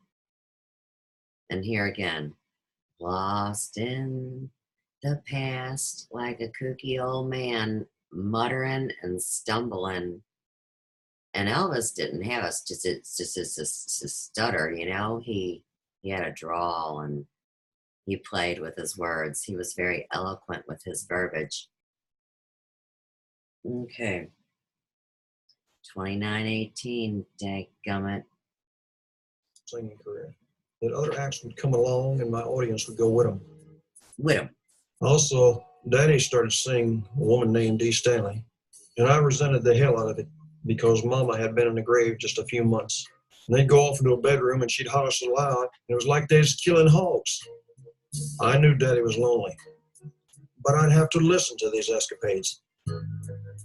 And here again, lost in the past like a kooky old man, muttering and stumbling. And Elvis didn't have a stutter, you know. He had a drawl and he played with his words. He was very eloquent with his verbiage. Okay. 2918, dadgummit. Singing career. That other acts would come along and my audience would go with them. With him. Also, Daddy started singing a woman named Dee Stanley, and I resented the hell out of it because Mama had been in the grave just a few months. And they'd go off into a bedroom and she'd holler so loud, and it was like they was killing hogs. I knew Daddy was lonely, but I'd have to listen to these escapades.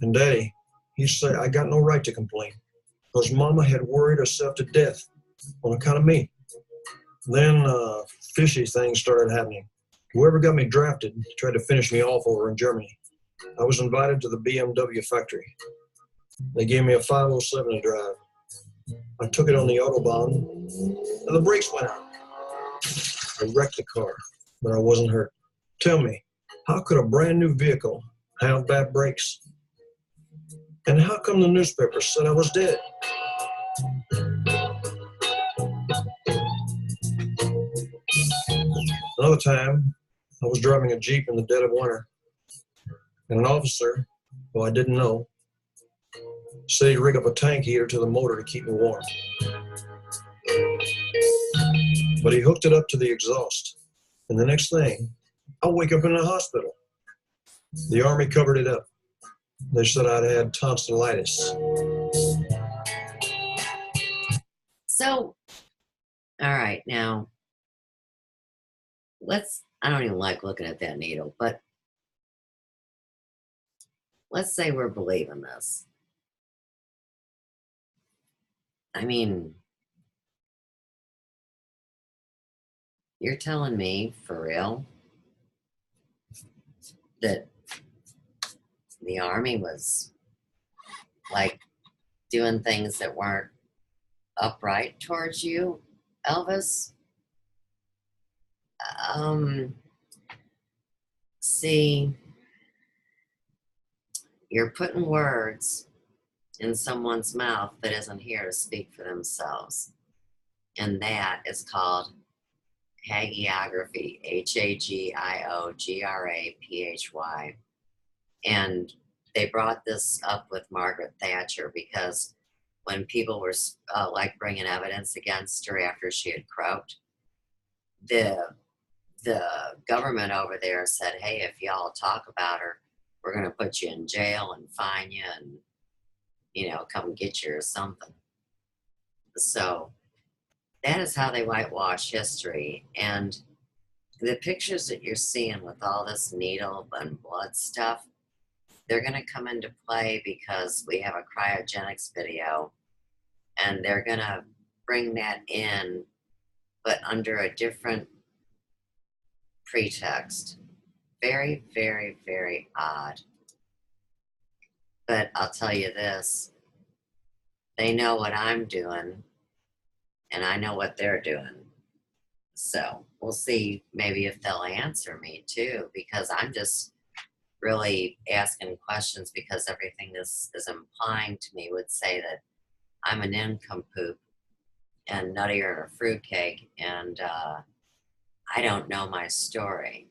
And Daddy, he'd say, I got no right to complain, because Mama had worried herself to death on account of me. Then fishy things started happening. Whoever got me drafted tried to finish me off over in Germany. I was invited to the BMW factory. They gave me a 507 to drive. I took it on the Autobahn, and the brakes went out. I wrecked the car, but I wasn't hurt. Tell me, how could a brand new vehicle have bad brakes? And how come the newspapers said I was dead? Another time, I was driving a Jeep in the dead of winter, and an officer, who I didn't know, said he'd rig up a tank heater to the motor to keep me warm. But he hooked it up to the exhaust, and the next thing, I wake up in the hospital. The Army covered it up. They said I'd had tonsillitis. So, all right, now, I don't even like looking at that needle, but let's say we're believing this. I mean, you're telling me, for real, that the Army was, like, doing things that weren't upright towards you, Elvis? See, you're putting words in someone's mouth that isn't here to speak for themselves. And that is called hagiography, Hagiography. And they brought this up with Margaret Thatcher because when people were like bringing evidence against her after she had croaked, the government over there said, hey, if y'all talk about her, we're going to put you in jail and fine you and, you know, come get you or something. So that is how they whitewash history. And the pictures that you're seeing with all this needle and blood stuff, they're going to come into play because we have a cryogenics video, and they're going to bring that in, but under a different pretext. Very, very, very odd. But I'll tell you this, they know what I'm doing, and I know what they're doing. So we'll see maybe if they'll answer me too, because I'm just really asking questions because everything this is implying to me would say that I'm an nincompoop and nuttier than a fruitcake, and I don't know my story.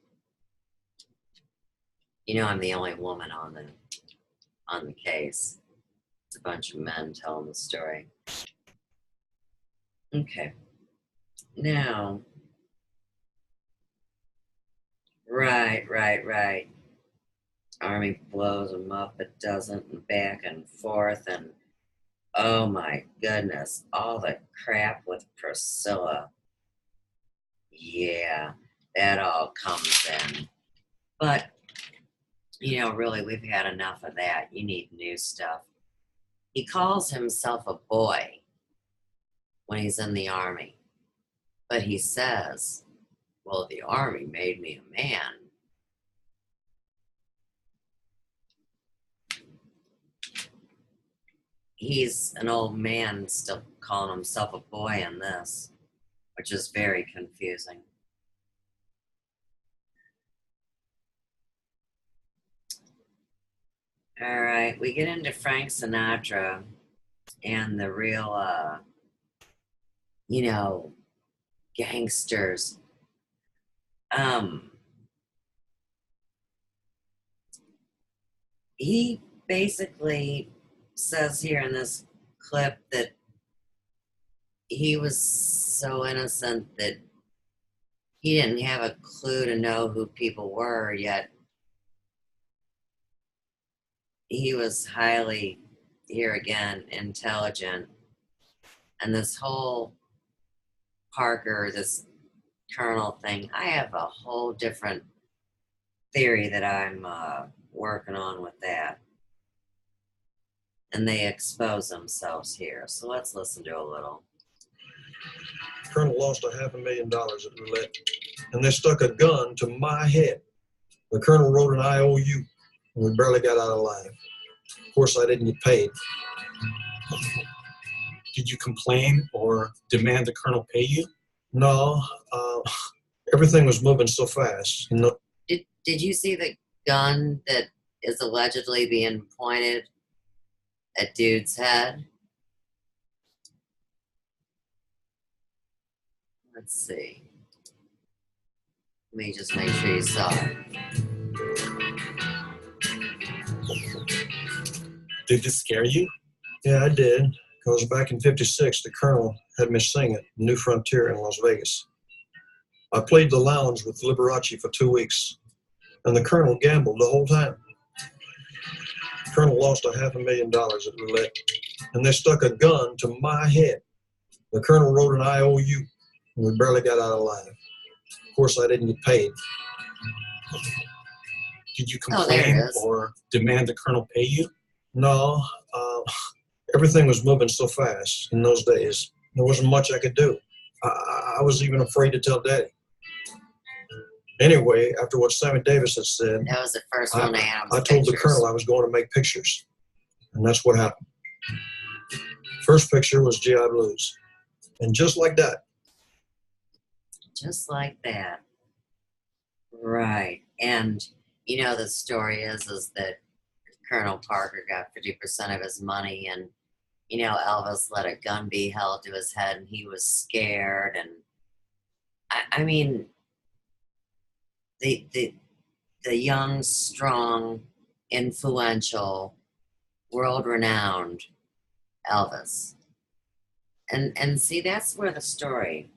You know, I'm the only woman on the case. It's a bunch of men telling the story. Okay. Now, right. Army blows them up, it doesn't, and back and forth, and Oh my goodness, all the crap with Priscilla. Yeah, that all comes in. But, you know, really, we've had enough of that. You need new stuff. He calls himself a boy when he's in the Army. But he says, well, the Army made me a man. He's an old man still calling himself a boy in this, which is very confusing. All right, we get into Frank Sinatra and the real, you know, gangsters. He basically says here in this clip that he was so innocent that he didn't have a clue to know who people were, yet he was highly, here again, intelligent. And this whole Parker, this Colonel thing, I have a whole different theory that I'm working on with that. And they expose themselves here. So let's listen to a little. Colonel lost $500,000 at roulette, and they stuck a gun to my head. The Colonel wrote an IOU, and we barely got out alive. Of course, I didn't get paid. Did you complain or demand the Colonel pay you? No, everything was moving so fast. You know, Did you see the gun that is allegedly being pointed at dude's head? Let's see. Let me just make sure you saw it. Did this scare you? Yeah, I did, because back in '56, the Colonel had me sing at New Frontier in Las Vegas. I played the lounge with Liberace for 2 weeks, and the Colonel gambled the whole time. The Colonel lost $500,000 at roulette, and they stuck a gun to my head. The Colonel wrote an IOU, and we barely got out alive. Of course, I didn't get paid. Did you Oh, there it complain is. or demand the Colonel pay you? No, everything was moving so fast in those days. There wasn't much I could do. I was even afraid to tell Daddy. Anyway, after what Sammy Davis had said, That was the first one of Adam's I told the pictures. Colonel I was going to make pictures, and that's what happened. First picture was GI Blues, and just like that. Just like that. Right. And, you know, the story is that Colonel Parker got 50% of his money, and, you know, Elvis let a gun be held to his head, and he was scared. And, I mean, the young, strong, influential, world-renowned Elvis. And see, that's where the story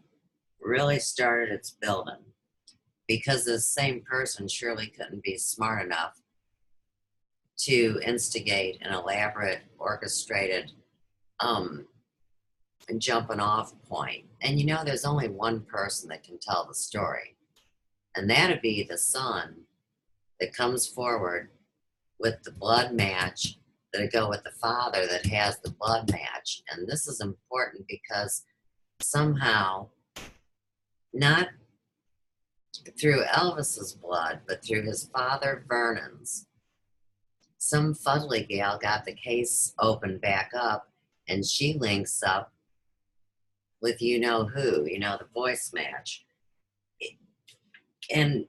really started its building, because this same person surely couldn't be smart enough to instigate an elaborate, orchestrated jumping off point. And you know, there's only one person that can tell the story, and that'd be the son that comes forward with the blood match that'd go with the father that has the blood match. And this is important because somehow, not through Elvis's blood, but through his father Vernon's, some fuddly gal got the case opened back up, and she links up with you know who, you know, the voice match. And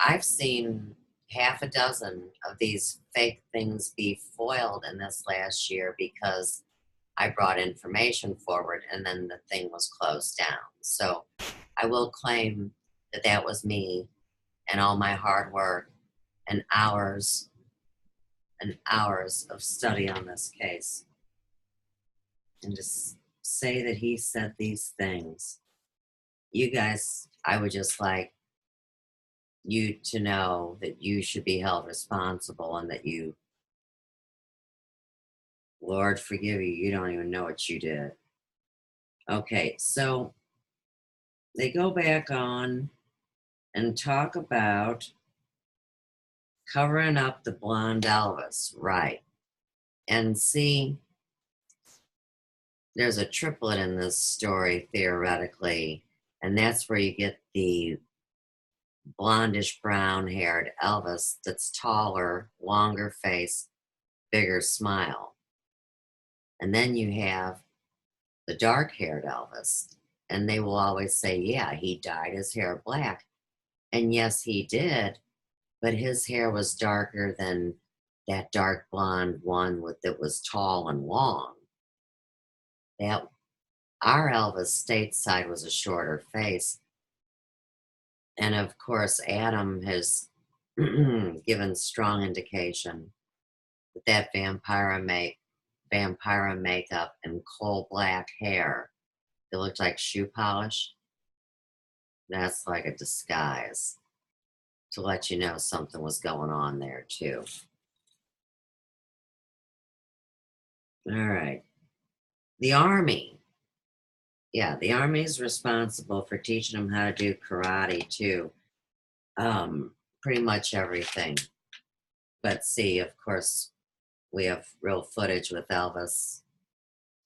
I've seen half a dozen of these fake things be foiled in this last year because I brought information forward and then the thing was closed down. So I will claim that that was me and all my hard work and hours of study on this case. And just say that he said these things. You guys, I would just like you to know that you should be held responsible and that you Lord forgive you, you don't even know what you did. Okay, so they go back on and talk about covering up the blonde Elvis, right? And see, there's a triplet in this story, theoretically, and that's where you get the blondish brown haired Elvis that's taller, longer face, bigger smile. And then you have the dark haired Elvis, and they will always say, yeah, he dyed his hair black. And yes, he did, but his hair was darker than that dark blonde one that was tall and long. That our Elvis stateside was a shorter face. And of course, Adam has given strong indication that vampira makeup and coal black hair that looked like shoe polish, that's like a disguise to let you know something was going on there too. All right. The Army. Yeah, the Army is responsible for teaching them how to do karate too. Pretty much everything. But see, of course, we have real footage with Elvis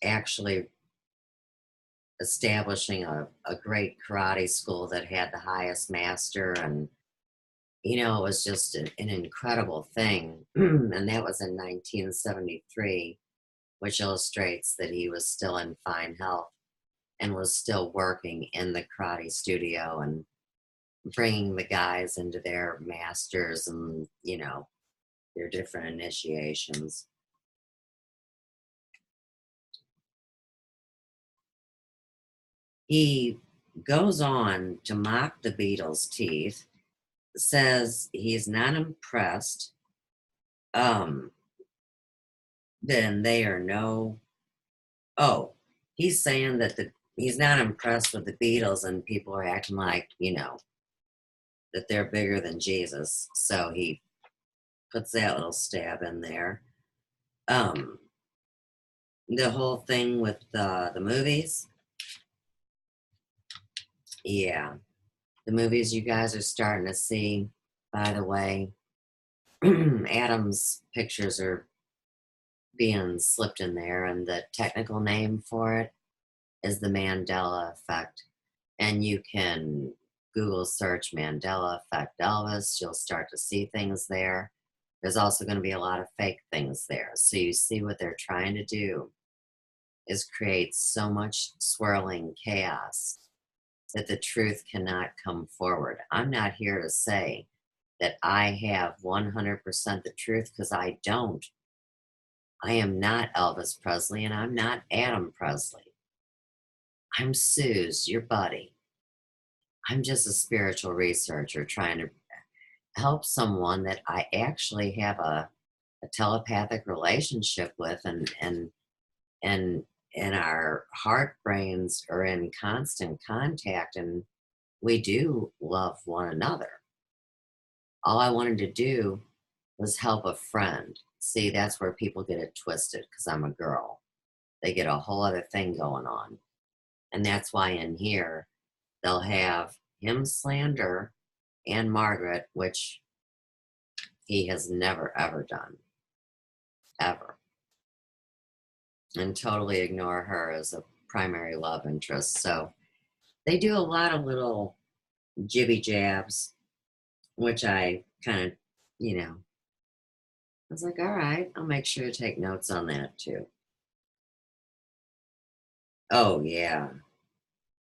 actually establishing a great karate school that had the highest master, and it was just an incredible thing. And that was in 1973, which illustrates that he was still in fine health and was still working in the karate studio and bringing the guys into their masters and their different initiations. He goes on to mock the Beatles' teeth, says he's not impressed. Then they are he's saying that he's not impressed with the Beatles, and people are acting like, that they're bigger than Jesus. So he puts that little stab in there. The whole thing with the movies. Yeah. The movies you guys are starting to see, by the way, Adam's pictures are being slipped in there, and the technical name for it is the Mandela effect. And you can Google search Mandela effect Elvis. You'll start to see things there. There's also going to be a lot of fake things there. So you see what they're trying to do is create so much swirling chaos that the truth cannot come forward. I'm not here to say that I have 100% the truth, because I don't. I am not Elvis Presley, and I'm not Adam Presley. I'm Suze, your buddy. I'm just a spiritual researcher trying to help someone that I actually have a telepathic relationship with, and our heart brains are in constant contact, and we do love one another. All I wanted to do was help a friend. See, that's where people get it twisted, because I'm a girl. They get a whole other thing going on. And that's why in here, they'll have him slander and Margaret, which he has never, ever done. Ever. And totally ignore her as a primary love interest. So they do a lot of little jibby jabs, which I kind of, I was like, all right, I'll make sure to take notes on that too. Oh, yeah.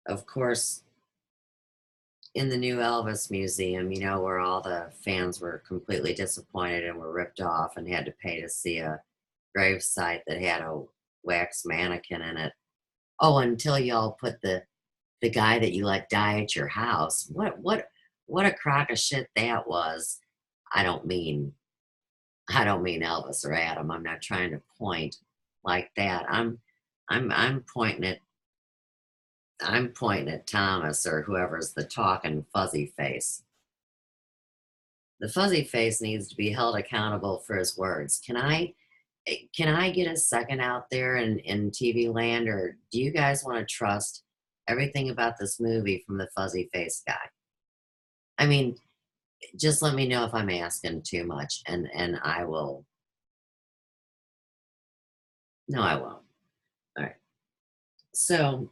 Of course, in the new Elvis Museum, where all the fans were completely disappointed and were ripped off and had to pay to see a gravesite that had a wax mannequin in it. Oh, until y'all put the guy that you let die at your house. What a crock of shit that was. I don't mean Elvis or Adam. I'm not trying to point like that. I'm pointing at Thomas, or whoever's the talking fuzzy face. The fuzzy face needs to be held accountable for his words. Can I can I get a second out there in TV land, or do you guys want to trust everything about this movie from the fuzzy face guy? I mean, just let me know if I'm asking too much, and I will. No, I won't. All right. So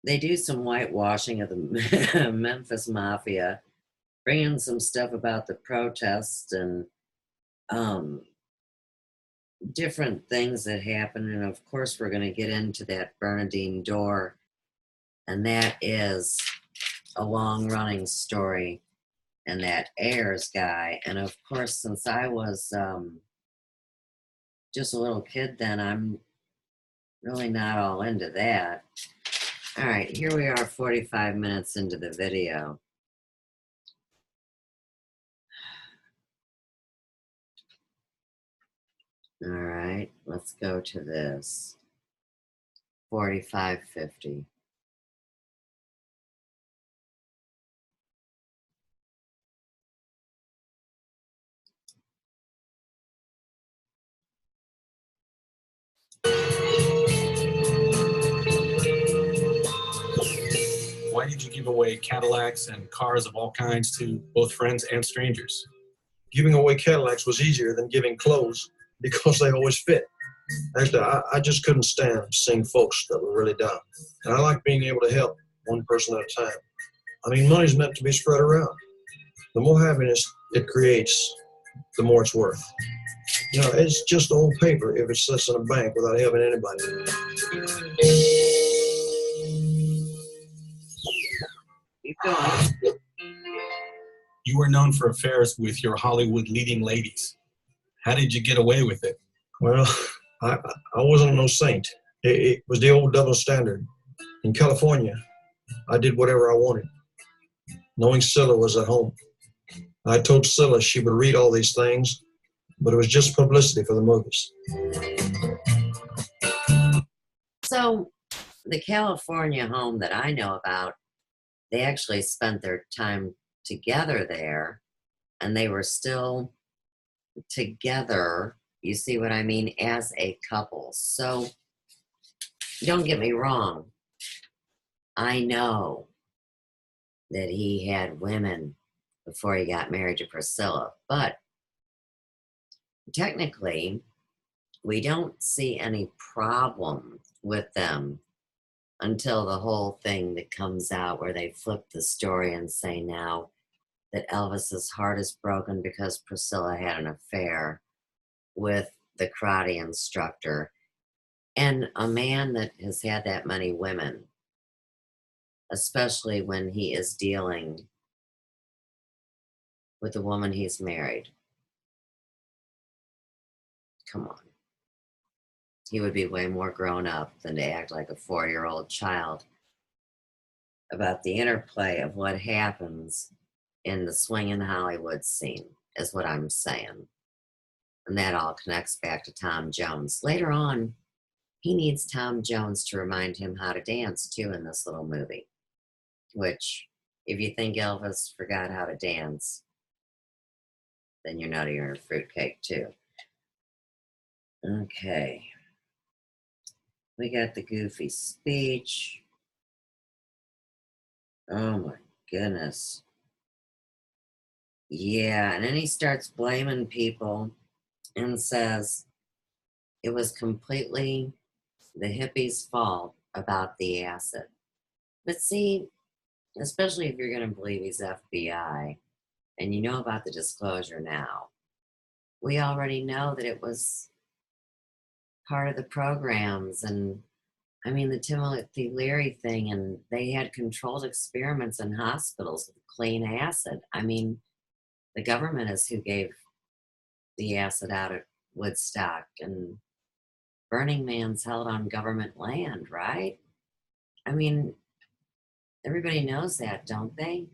they do some whitewashing of the Memphis Mafia, bringing some stuff about the protests and different things that happen. And of course, we're going to get into that Bernadine door, and that is a long-running story, and that Ayers guy. And of course, since I was just a little kid then, I'm really not all into that. All right, here we are 45 minutes into the video. All right, let's go to this. 45:50. Why did you give away Cadillacs and cars of all kinds to both friends and strangers? Giving away Cadillacs was easier than giving clothes because they always fit. Actually, I just couldn't stand seeing folks that were really down. And I like being able to help one person at a time. I mean, money's meant to be spread around. The more happiness it creates, the more it's worth. You know, it's just old paper if it sits in a bank without helping anybody. Keep going. You were known for affairs with your Hollywood leading ladies. How did you get away with it? Well, I wasn't no saint. It was the old double standard. In California, I did whatever I wanted, knowing Scylla was at home. I told Scylla she would read all these things, but it was just publicity for the movies. So, the California home that I know about, they actually spent their time together there, and they were still together, you see what I mean, as a couple. So, don't get me wrong. I know that he had women before he got married to Priscilla, but technically, we don't see any problem with them until the whole thing that comes out where they flip the story and say now that Elvis's heart is broken because Priscilla had an affair with the karate instructor. And a man that has had that many women, especially when he is dealing with the woman he's married, come on. He would be way more grown up than to act like a 4-year-old child about the interplay of what happens in the swinging Hollywood scene, is what I'm saying. And that all connects back to Tom Jones. Later on, he needs Tom Jones to remind him how to dance, too, in this little movie. Which, if you think Elvis forgot how to dance, then you're nuttier than a fruitcake, too. Okay. We got the goofy speech. Oh my goodness. Yeah, and then he starts blaming people and says it was completely the hippies' fault about the acid. But see, especially if you're going to believe he's FBI and you know about the disclosure now, we already know that it was part of the programs. And I mean, the Timothy Leary thing, and they had controlled experiments in hospitals with clean acid. I mean, the government is who gave the acid out at Woodstock, and Burning Man's held on government land, right? I mean, everybody knows that, don't they?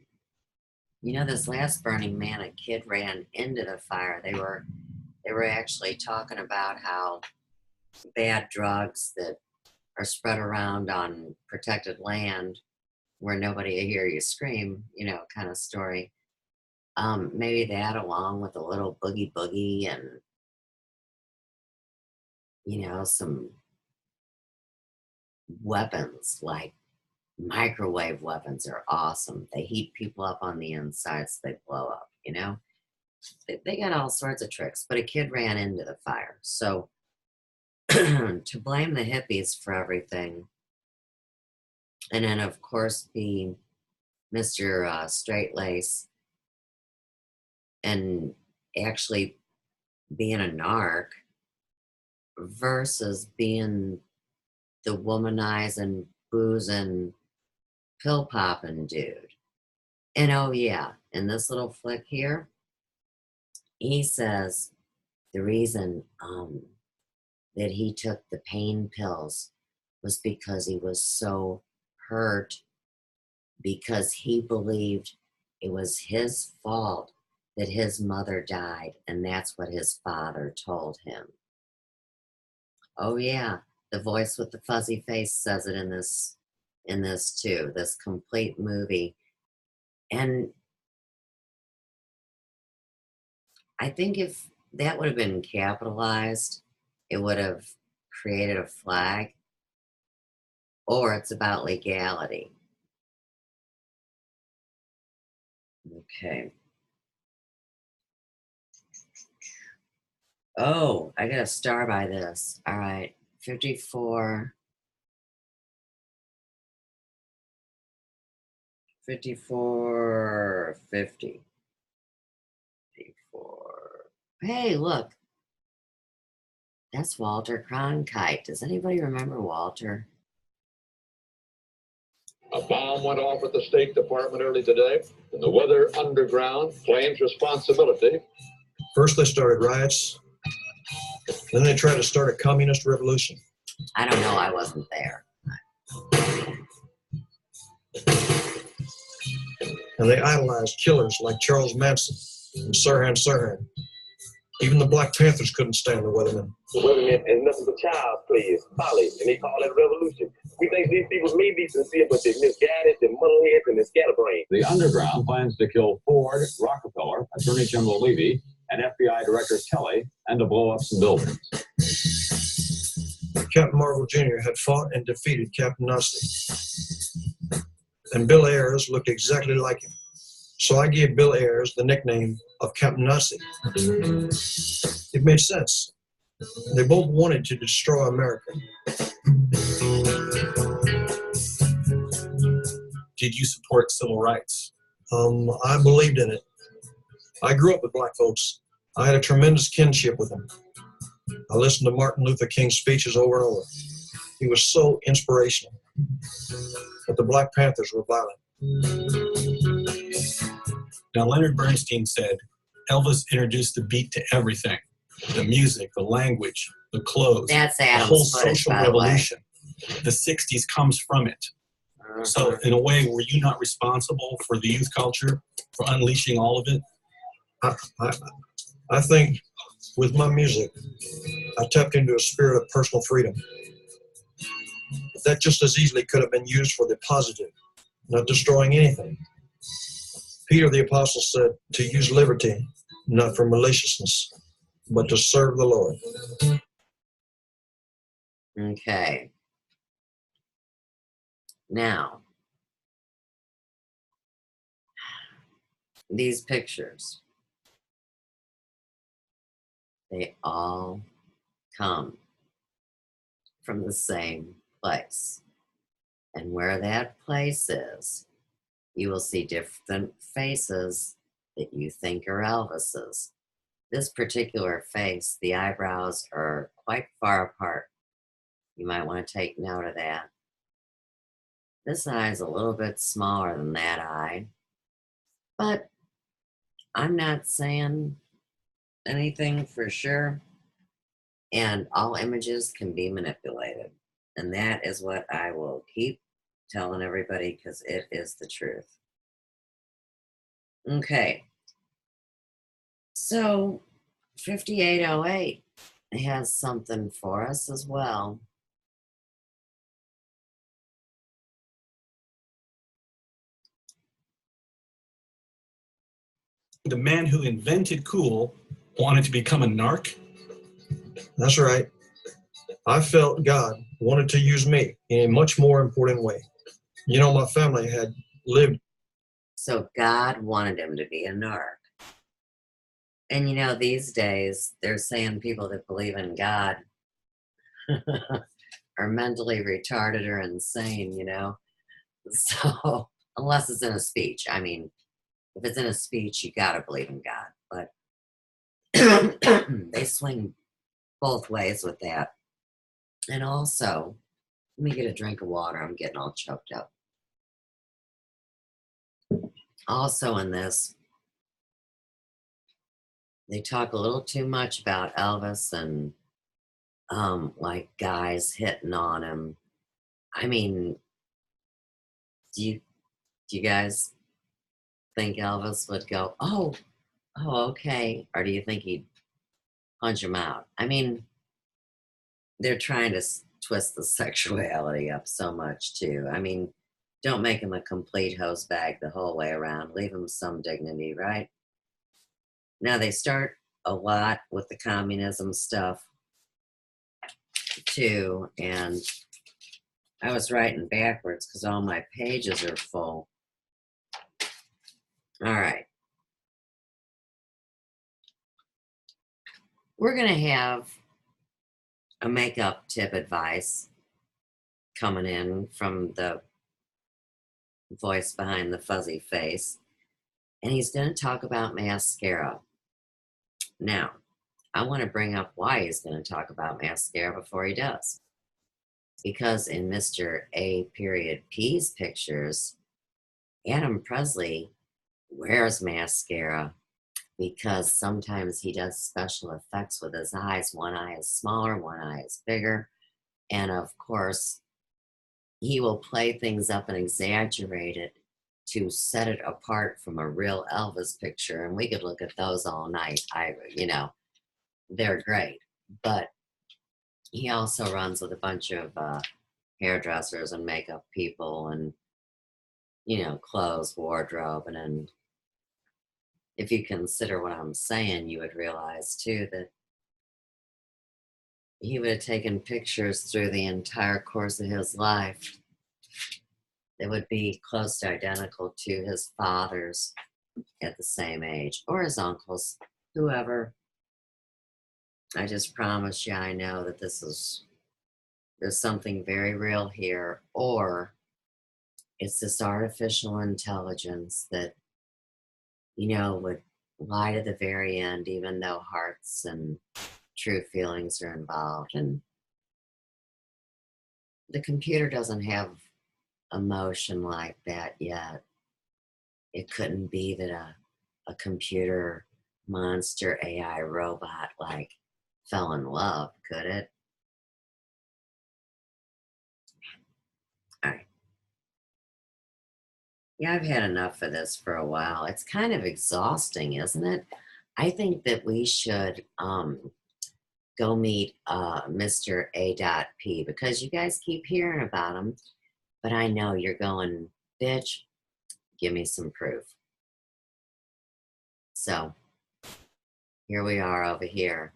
You know, this last Burning Man, a kid ran into the fire. They were actually talking about how bad drugs that are spread around on protected land where nobody will hear you scream, you know, kind of story. Maybe that along with a little boogie boogie and you know, some weapons like microwave weapons are awesome. They heat people up on the inside so they blow up, you know? They got all sorts of tricks, but a kid ran into the fire. So to blame the hippies for everything, and then, of course, be Mr. Straight Lace and actually being a narc versus being the womanizing, boozing, pill popping dude. And oh yeah, in this little flick here, he says the reason that he took the pain pills was because he was so hurt, because he believed it was his fault that his mother died, and that's what his father told him. Oh yeah, the voice with the fuzzy face says it in this too, this complete movie. And I think if that would have been capitalized, it would have created a flag, or it's about legality. Okay. Oh, I got a star by this. All right, 54. 54, 50. 54. Hey, look. That's Walter Cronkite. Does anybody remember Walter? A bomb went off at the State Department early today, and the Weather Underground claims responsibility. First they started riots, then they tried to start a communist revolution. I don't know, I wasn't there. And they idolized killers like Charles Manson and Sirhan Sirhan. Even the Black Panthers couldn't stand the Weathermen. The Weathermen is nothing but child's play, it's folly, and they call it a revolution. We think these people may be sincere, but they're misguided, they're muddleheads, and they're scatterbrained. The Underground plans to kill Ford, Rockefeller, Attorney General Levy, and FBI Director Kelly, and to blow up some buildings. Captain Marvel Jr. had fought and defeated Captain Nazi. And Bill Ayers looked exactly like him. So I gave Bill Ayers the nickname of Captain Nazi. It made sense. They both wanted to destroy America. Did you support civil rights? I believed in it. I grew up with black folks. I had a tremendous kinship with them. I listened to Martin Luther King's speeches over and over. He was so inspirational. But the Black Panthers were violent. Now, Leonard Bernstein said, Elvis introduced the beat to everything. The music, the language, the clothes, That's the Adam's whole footage, social by the way. revolution. The 60s comes from it. So, in a way, were you not responsible for the youth culture, for unleashing all of it? I think with my music, I tapped into a spirit of personal freedom. But that just as easily could have been used for the positive, not destroying anything. Peter the Apostle said to use liberty, not for maliciousness, but to serve the Lord. Okay. Now, these pictures, they all come from the same place. And where that place is, you will see different faces that you think are Elvis's. This particular face, the eyebrows are quite far apart. You might want to take note of that. This eye is a little bit smaller than that eye, but I'm not saying anything for sure, and all images can be manipulated, and that is what I will keep telling everybody because it is the truth. Okay, so 5808 has something for us as well. The man who invented cool wanted to become a narc? That's right. I felt God wanted to use me in a much more important way. You know, my family had lived. So God wanted him to be a narc. And you know, these days, they're saying people that believe in God are mentally retarded or insane, you know? So, unless it's in a speech. I mean, if it's in a speech, you gotta believe in God. But they swing both ways with that. And also, let me get a drink of water. I'm getting all choked up. Also, in this, they talk a little too much about Elvis and like guys hitting on him. I mean, do you guys think Elvis would go, oh, okay, or do you think he'd punch him out? I mean, they're trying to twist the sexuality up so much too. I mean, don't make him a complete hose bag the whole way around. Leave him some dignity, right? Now they start a lot with the communism stuff too, and I was writing backwards because all my pages are full. All right. We're going to have a makeup tip advice coming in from the voice behind the fuzzy face, and he's going to talk about mascara. Now, I want to bring up why he's going to talk about mascara before he does. Because in Mr. A. P's pictures, Adam Presley wears mascara because sometimes he does special effects with his eyes. One eye is smaller, one eye is bigger. And of course, he will play things up and exaggerate it to set it apart from a real Elvis picture. And we could look at those all night. They're great. But he also runs with a bunch of hairdressers and makeup people and, clothes, wardrobe. And if you consider what I'm saying, you would realize too that he would have taken pictures through the entire course of his life that would be close to identical to his father's at the same age, or his uncles, whoever. I just promise you, I know that there's something very real here, or it's this artificial intelligence that, would lie to the very end, even though hearts and true feelings are involved. And the computer doesn't have emotion like that yet. It couldn't be that a computer monster AI robot fell in love, could it? All right. Yeah, I've had enough of this for a while. It's kind of exhausting, isn't it? I think that we should go meet Mr. A.P. because you guys keep hearing about him, but I know you're going, bitch, give me some proof. So here we are over here.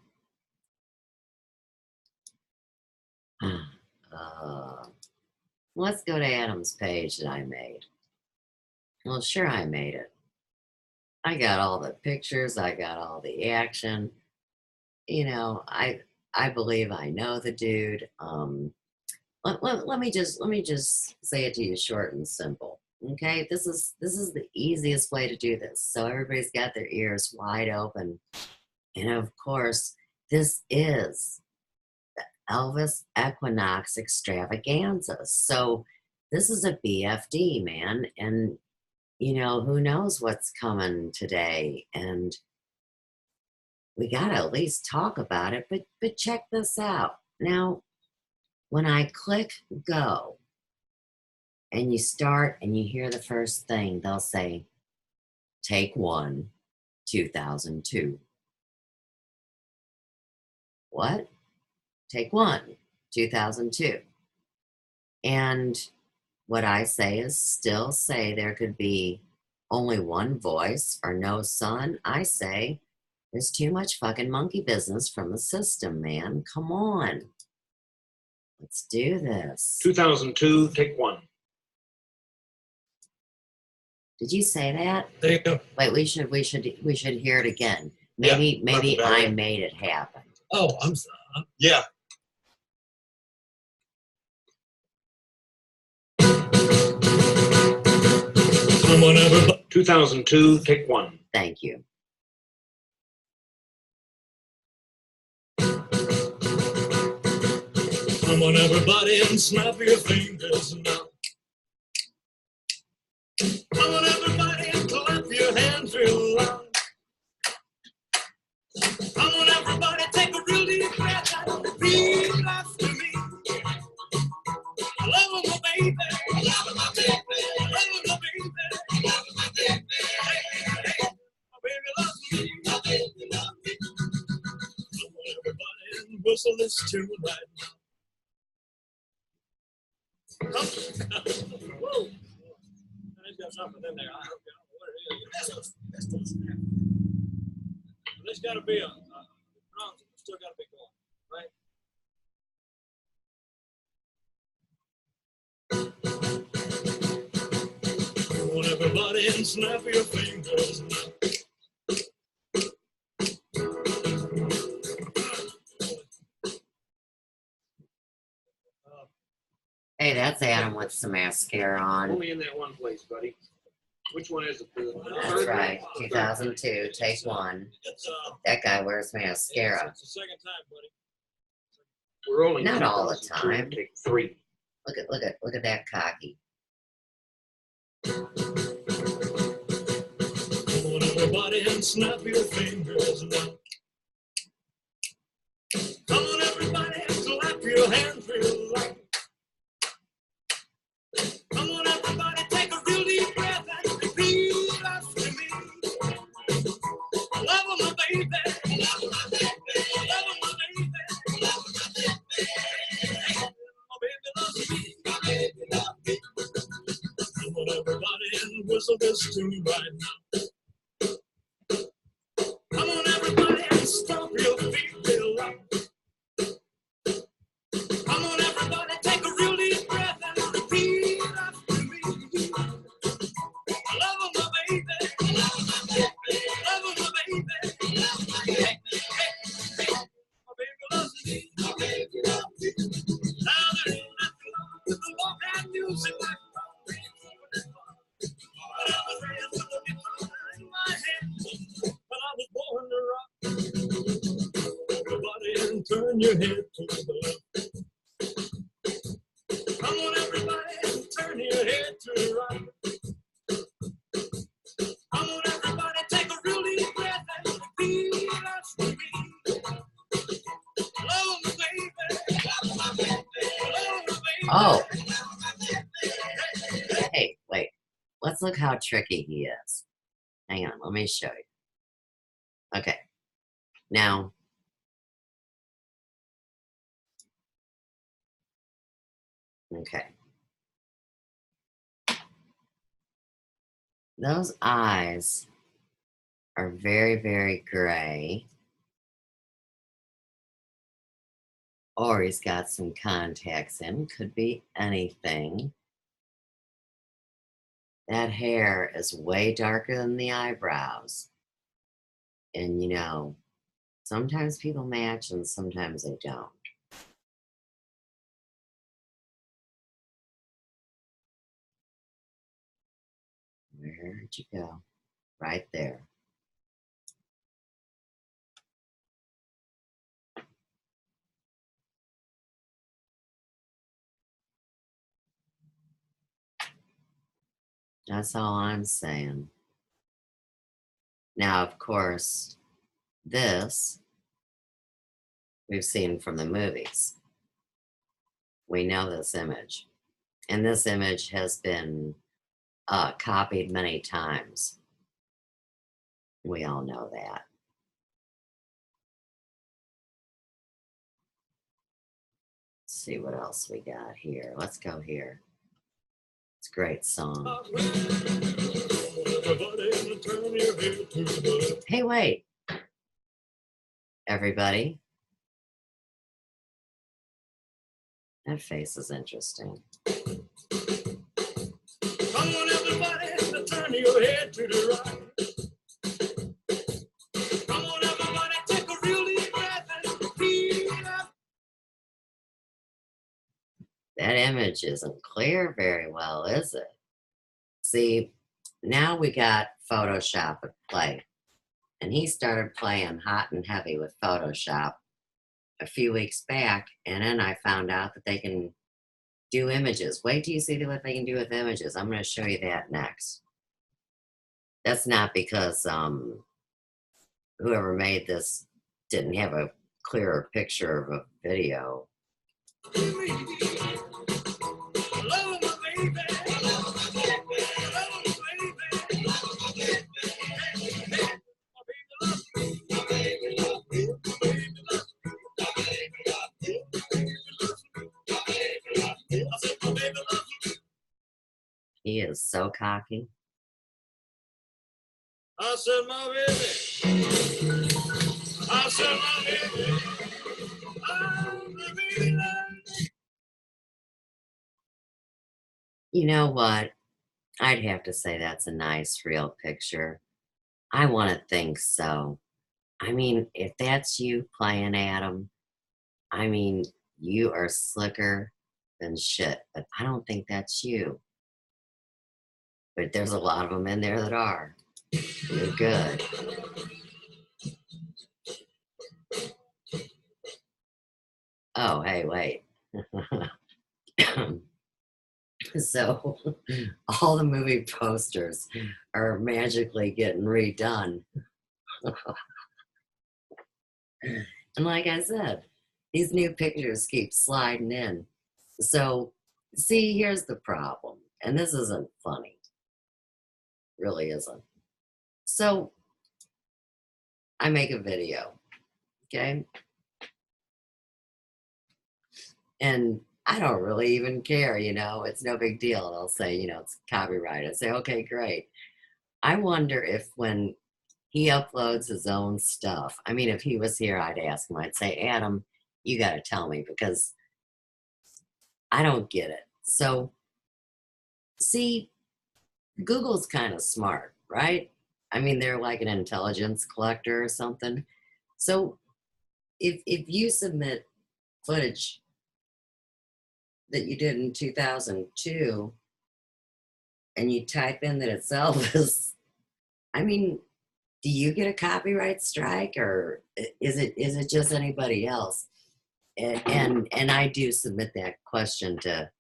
Let's go to Adam's page that I made. Well, sure, I made it. I got all the pictures. I got all the action. I believe I know the dude. Let me just say it to you short and simple. Okay, this is the easiest way to do this. So everybody's got their ears wide open. And of course, this is the Elvis Equinox extravaganza. So this is a BFD, man. And, who knows what's coming today. And we got to at least talk about it. But check this out. Now, when I click go and you start and you hear the first thing, they'll say, take 1, 2002. What? Take 1, 2002. And what I say is still say there could be only one voice or no son. I say there's too much fucking monkey business from the system, man. Come on. Let's do this. 2002, take one. Did you say that? There you go. Wait, we should hear it again. Maybe I made it happen. Oh, I'm sorry. Yeah. Come on, everybody. 2002, take one. Thank you. Come on, everybody, and snap your fingers now. Come on, everybody, and clap your hands real loud. Come on, everybody, take a real deep breath and repeat after me. I love my baby. I love my baby. I love my baby. I love my baby. Hey, hey, my baby loves me. My baby loves me. Come on, everybody, and whistle this tune right now. Woo! There's got something in there. I don't know what it is. There's got to be a drums. Still got to be going, right? Come on, everybody, and snap your fingers now. Hey, that's Adam with some mascara on. Only in that one place, buddy. Which one is it? That's right. 2002, take one. That guy wears mascara. It's the second time, buddy. We're only Not all the 2002, time. take three. Look at that cocky. Come on, everybody, and snap your fingers now. Come on, everybody, and clap your hands real loud. Come on, everybody, take a real deep breath and repeat after me. I love my baby. I love my baby. I love my baby. I love my baby. My baby loves me. My baby loves me. Come on, everybody, and whistle this tune right now. Come on, everybody, and stomp your feet real loud. Come on, everybody, take a real deep breath and repeat after me. I love my baby. I love my baby. I love my baby. I love my baby. Hey, hey, my baby loves me. My baby loves me. Now there's nothing wrong with the walk and music like but I was raised with a guitar in my hand. But I was born to rock. Everybody, and turn your head to the left. Come on, everybody, and turn your head to the right. Come on, everybody, take a real deep breath and repeat after me. Love my baby. Love my baby. Love my baby. Oh. Hey, wait. Let's look how tricky he is. Hang on, let me show you. Okay. Now, okay. Those eyes are very, very gray. Or he's got some contacts in. Could be anything. That hair is way darker than the eyebrows. And you know, sometimes people match and sometimes they don't. Where'd you go? Right there. That's all I'm saying. Now, of course, this we've seen from the movies. We know this image. And this image has been copied many times. We all know that. Let's see what else we got here. Let's go here. It's a great song. Hey, wait. Everybody. That face is interesting. Come on, everybody, turn your head to the right. Come on, everybody, take a real deep breath and feel up. That image isn't clear very well, is it? See, now we got Photoshop at play. And he started playing hot and heavy with Photoshop a few weeks back. And then I found out that they can do images. Wait till you see what they can do with images. I'm going to show you that next. That's not because whoever made this didn't have a clearer picture of a video. He is so cocky. I said, my baby. I said, my baby. I'm the baby love. You know what? I'd have to say that's a nice, real picture. I want to think so. I mean, if that's you playing Adam, I mean, you are slicker than shit, but I don't think that's you. But there's a lot of them in there that are. You're good. Oh, hey, wait. So, all the movie posters are magically getting redone. And like I said, these new pictures keep sliding in. So, see, here's the problem. And this isn't funny. Really isn't. So, I make a video, okay? And I don't really even care, you know, it's no big deal. They'll say, you know, it's copyrighted. I say, okay, great. I wonder if when he uploads his own stuff, I mean, if he was here, I'd ask him, I'd say, Adam, you got to tell me because I don't get it. So, see, Google's kind of smart, right? I mean, they're like an intelligence collector or something. So if you submit footage that you did in 2002 and you type in that it's Elvis, I mean, do you get a copyright strike or is it just anybody else? And I do submit that question to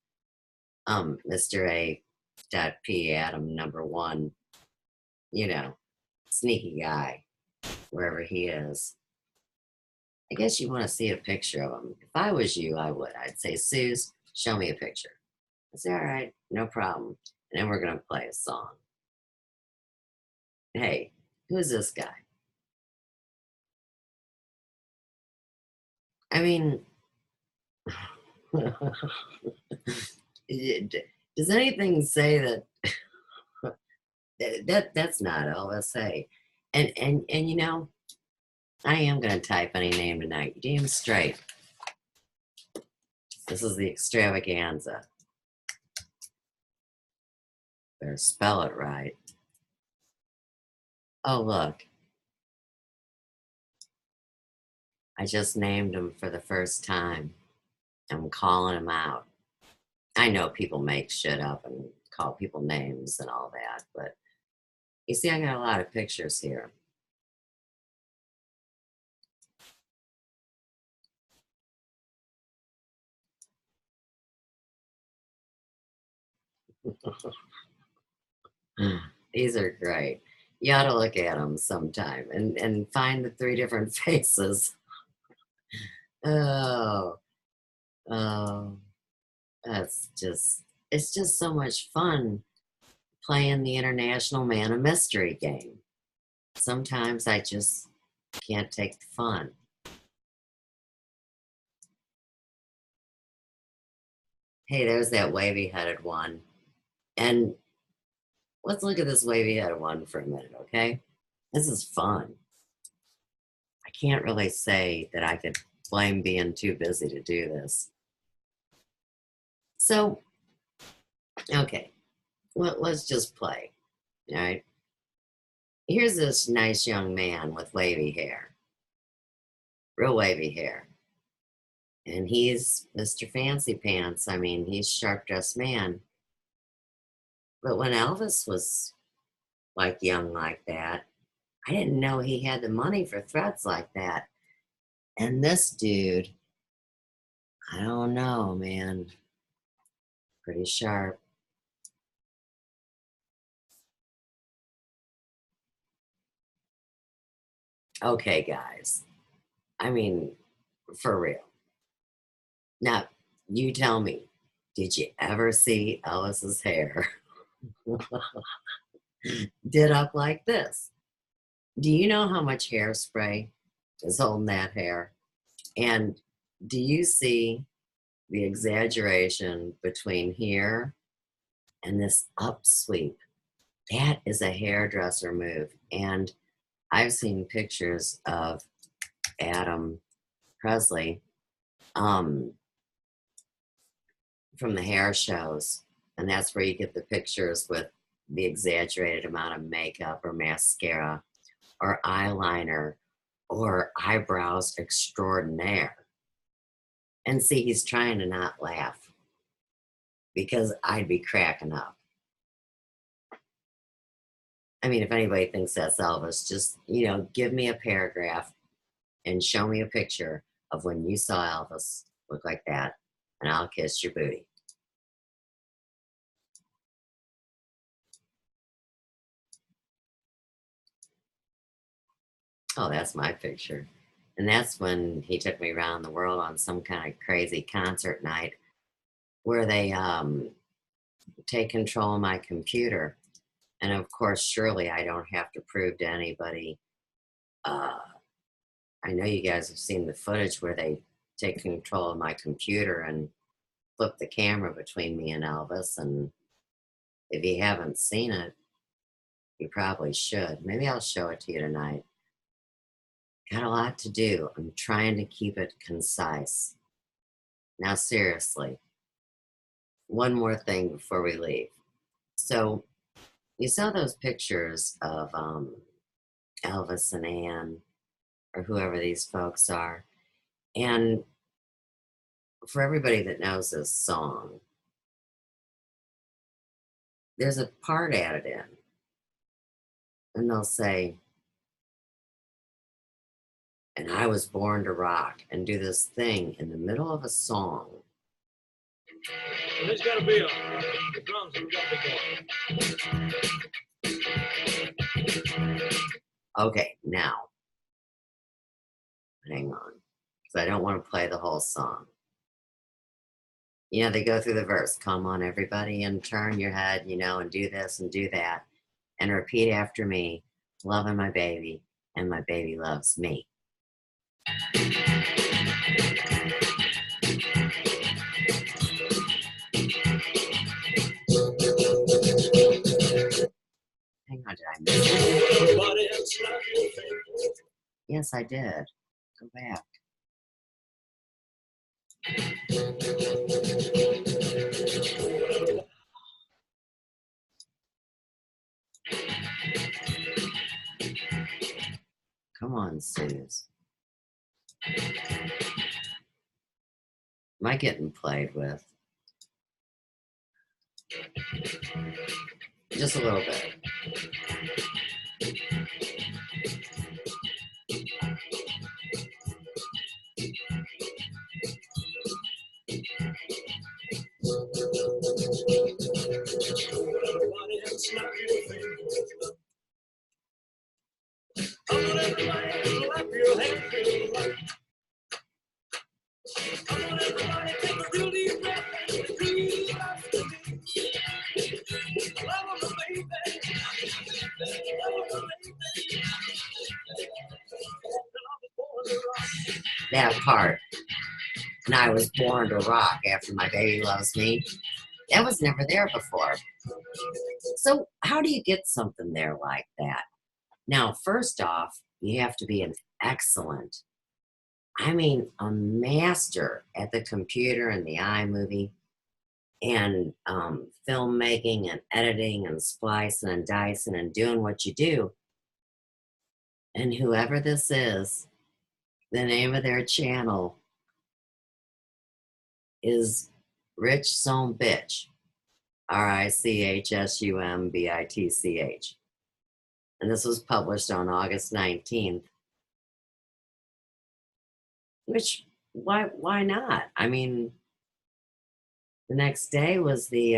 Mr. A.P. Adam #1, you know, sneaky guy, wherever he is. I guess you want to see a picture of him. If I was you, I would. I'd say, Suze, show me a picture. I'd say, all right, no problem. And then we're going to play a song. Hey, who's this guy? I mean, does anything say that that's not Elvis? Hey, and you know, I am gonna type any name tonight. You damn straight. This is the extravaganza. Better spell it right. Oh look, I just named him for the first time. I'm calling him out. I know people make shit up and call people names and all that, but you see, I got a lot of pictures here. These are great. You ought to look at them sometime and find the 3 different faces. Oh, that's just, it's just so much fun playing the International Man of Mystery game. Sometimes I just can't take the fun. Hey, there's that wavy-headed one. And let's look at this wavy-headed one for a minute, okay? This is fun. I can't really say that I could blame being too busy to do this. So, okay, let's just play, all right? Here's this nice young man with wavy hair, real wavy hair. And he's Mr. Fancy Pants. I mean, he's sharp-dressed man. But when Elvis was like young like that, I didn't know he had the money for threads like that. And this dude, I don't know, man. Pretty sharp. Okay, guys. I mean, for real. Now, you tell me, did you ever see Elvis's hair did up like this? Do you know how much hairspray is holding that hair? And do you see the exaggeration between here and this upsweep? That is a hairdresser move. And I've seen pictures of Adam Presley from the hair shows. And that's where you get the pictures with the exaggerated amount of makeup or mascara or eyeliner or eyebrows extraordinaire. And see, he's trying to not laugh because I'd be cracking up. I mean, if anybody thinks that's Elvis, just, give me a paragraph and show me a picture of when you saw Elvis look like that, and I'll kiss your booty. Oh, that's my picture. And that's when he took me around the world on some kind of crazy concert night where they take control of my computer. And of course, surely I don't have to prove to anybody. I know you guys have seen the footage where they take control of my computer and flip the camera between me and Elvis. And if you haven't seen it, you probably should. Maybe I'll show it to you tonight. Got a lot to do. I'm trying to keep it concise. Now, seriously, one more thing before we leave. So, you saw those pictures of Elvis and Ann, or whoever these folks are. And for everybody that knows this song, there's a part added in. And they'll say, and I was born to rock, and do this thing in the middle of a song. There's got to be the drums have got to be going. Okay, now, hang on, because I don't want to play the whole song. They go through the verse, come on everybody, and turn your head, and do this and do that, and repeat after me, loving my baby, and my baby loves me. Hang on, did I miss it? Yes, I did. Go back. Come on, Suze. Am I getting played with? Just a little bit. That part. And I was born to rock after my baby loves me. That was never there before. So how do you get something there like that? Now, first off, you have to be an excellent, a master at the computer and the iMovie. and filmmaking and editing and splicing and dicing and doing what you do. And whoever this is, the name of their channel is Rich Some Bitch, RICHSUMBITCH. And this was published on August 19th. Which, why not? I mean, the next day was the,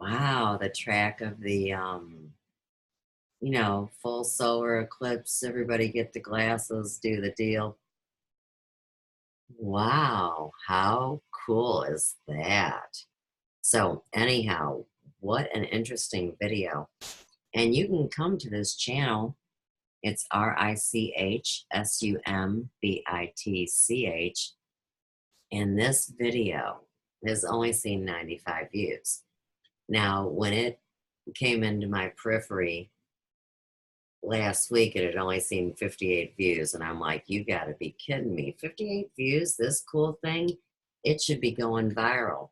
the track of the, full solar eclipse. Everybody get the glasses, do the deal. Wow, how cool is that? So anyhow, what an interesting video. And you can come to this channel. It's RICHSUMBITCH. And this video has only seen 95 views. Now, when it came into my periphery last week, it had only seen 58 views. And I'm like, you gotta be kidding me. 58 views, this cool thing, it should be going viral.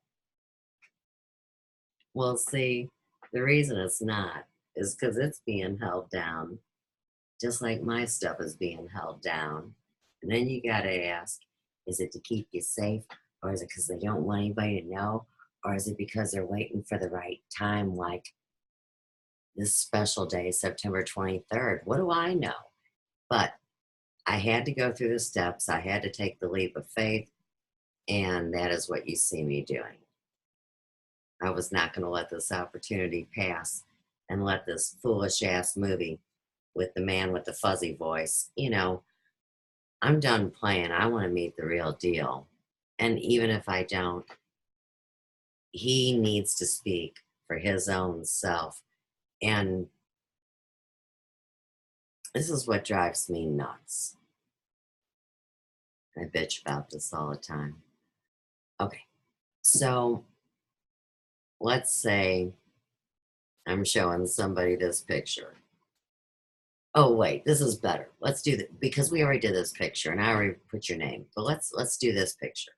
Well, see, the reason it's not is because it's being held down, just like my stuff is being held down. And then you gotta ask, is it to keep you safe? Or is it because they don't want anybody to know? Or is it because they're waiting for the right time, like this special day, September 23rd? What do I know? But I had to go through the steps. I had to take the leap of faith. And that is what you see me doing. I was not going to let this opportunity pass and let this foolish ass movie with the man with the fuzzy voice, I'm done playing. I want to meet the real deal. And even if I don't, he needs to speak for his own self. And this is what drives me nuts. I bitch about this all the time. Okay, so let's say I'm showing somebody this picture. Oh, wait, this is better. Let's do that because we already did this picture and I already put your name. But let's do this picture.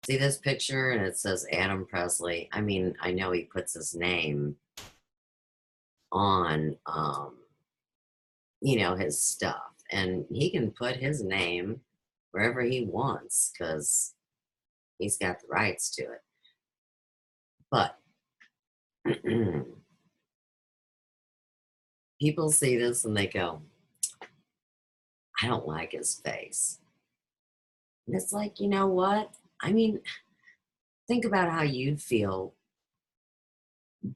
See this picture and it says Adam Presley. I mean, I know he puts his name on, his stuff. And he can put his name wherever he wants because he's got the rights to it. But people see this and they go, I don't like his face. And it's like, you know what? I mean, think about how you'd feel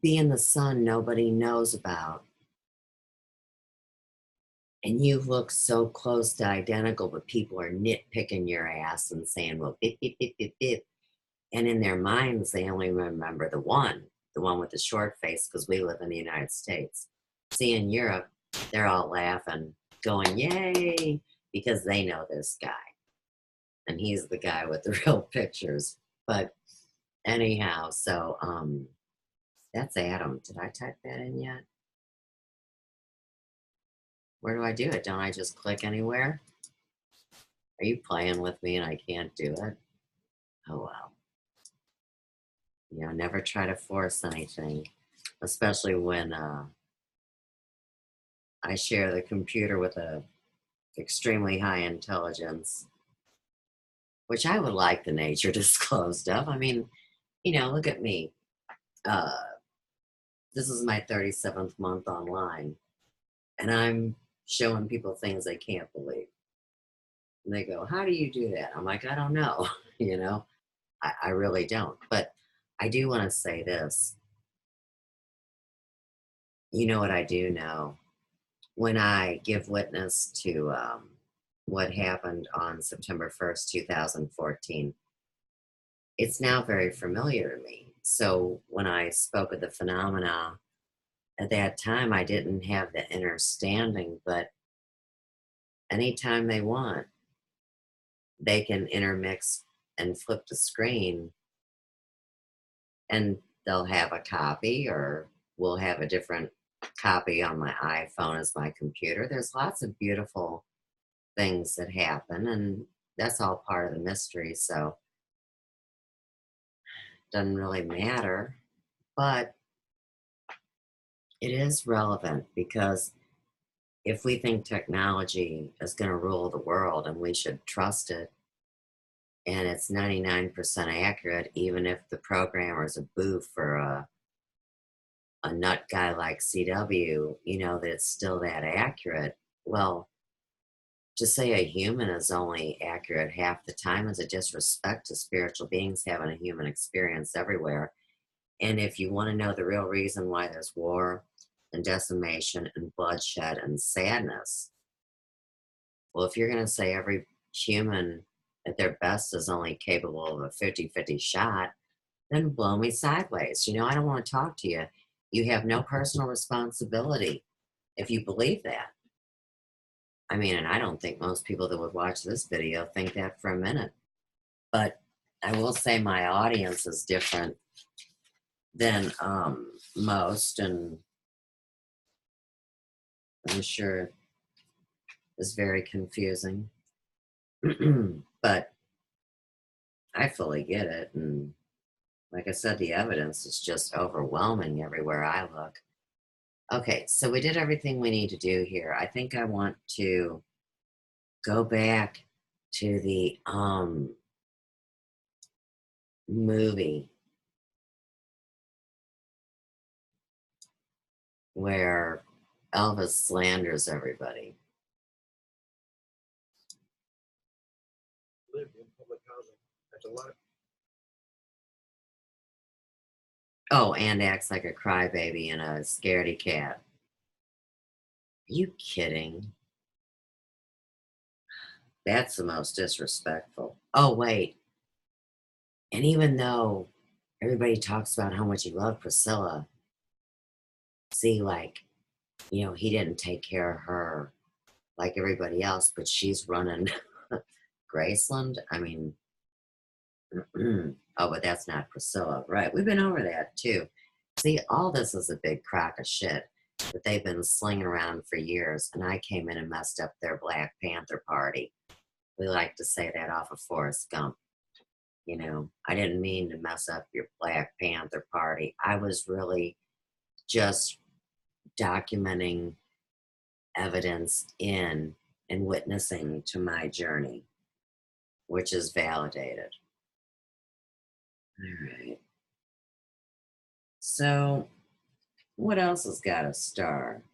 being the son nobody knows about. And you look so close to identical, but people are nitpicking your ass and saying, well, bip, bip, bip, bip, bip. And in their minds, they only remember the one with the short face, because we live in the United States. See, in Europe, they're all laughing, going, yay, because they know this guy. And he's the guy with the real pictures. But anyhow, so that's Adam. Did I type that in yet? Where do I do it? Don't I just click anywhere? Are you playing with me and I can't do it? Oh, well. Never try to force anything, especially when I share the computer with a extremely high intelligence, which I would like the nature disclosed of. I mean, look at me. This is my 37th month online, and I'm showing people things they can't believe. And they go, how do you do that? I'm like, I don't know. I really don't. But I do want to say this. You know what I do know? When I give witness to what happened on September 1st, 2014, it's now very familiar to me. So when I spoke of the phenomena at that time, I didn't have the understanding, but anytime they want, they can intermix and flip the screen and they'll have a copy, or we'll have a different copy on my iPhone as my computer. There's lots of beautiful things that happen, and that's all part of the mystery. So doesn't really matter, but it is relevant because if we think technology is going to rule the world and we should trust it, and it's 99% accurate, even if the programmer is a boof for a nut guy like CW, you know, that it's still that accurate. Well, to say a human is only accurate half the time is a disrespect to spiritual beings having a human experience everywhere. And if you want to know the real reason why there's war and decimation and bloodshed and sadness, well, if you're going to say every human at their best is only capable of a 50-50 shot, then blow me sideways. You know, I don't want to talk to you. You have no personal responsibility if you believe that. I mean, and I don't think most people that would watch this video think that for a minute. But I will say my audience is different than most, and I'm sure it's very confusing. But I fully get it, and like I said, the evidence is just overwhelming everywhere I look. Okay, so we did everything we need to do here. I think I want to go back to the movie where Elvis slanders everybody. Live in public housing. That's a lot. Oh, and acts like a crybaby and a scaredy cat. Are you kidding? That's the most disrespectful. Oh, wait. And even though everybody talks about how much he loved Priscilla, see, like, you know, he didn't take care of her like everybody else, but she's running Graceland. I mean, oh, but that's not Priscilla. Right. We've been over that too. See, all this is a big crock of shit that they've been slinging around for years. And I came in and messed up their Black Panther party. We like to say that off of Forrest Gump. You know, I didn't mean to mess up your Black Panther party. I was really just documenting evidence in and witnessing to my journey, which is validated. All right. So, what else has got a star?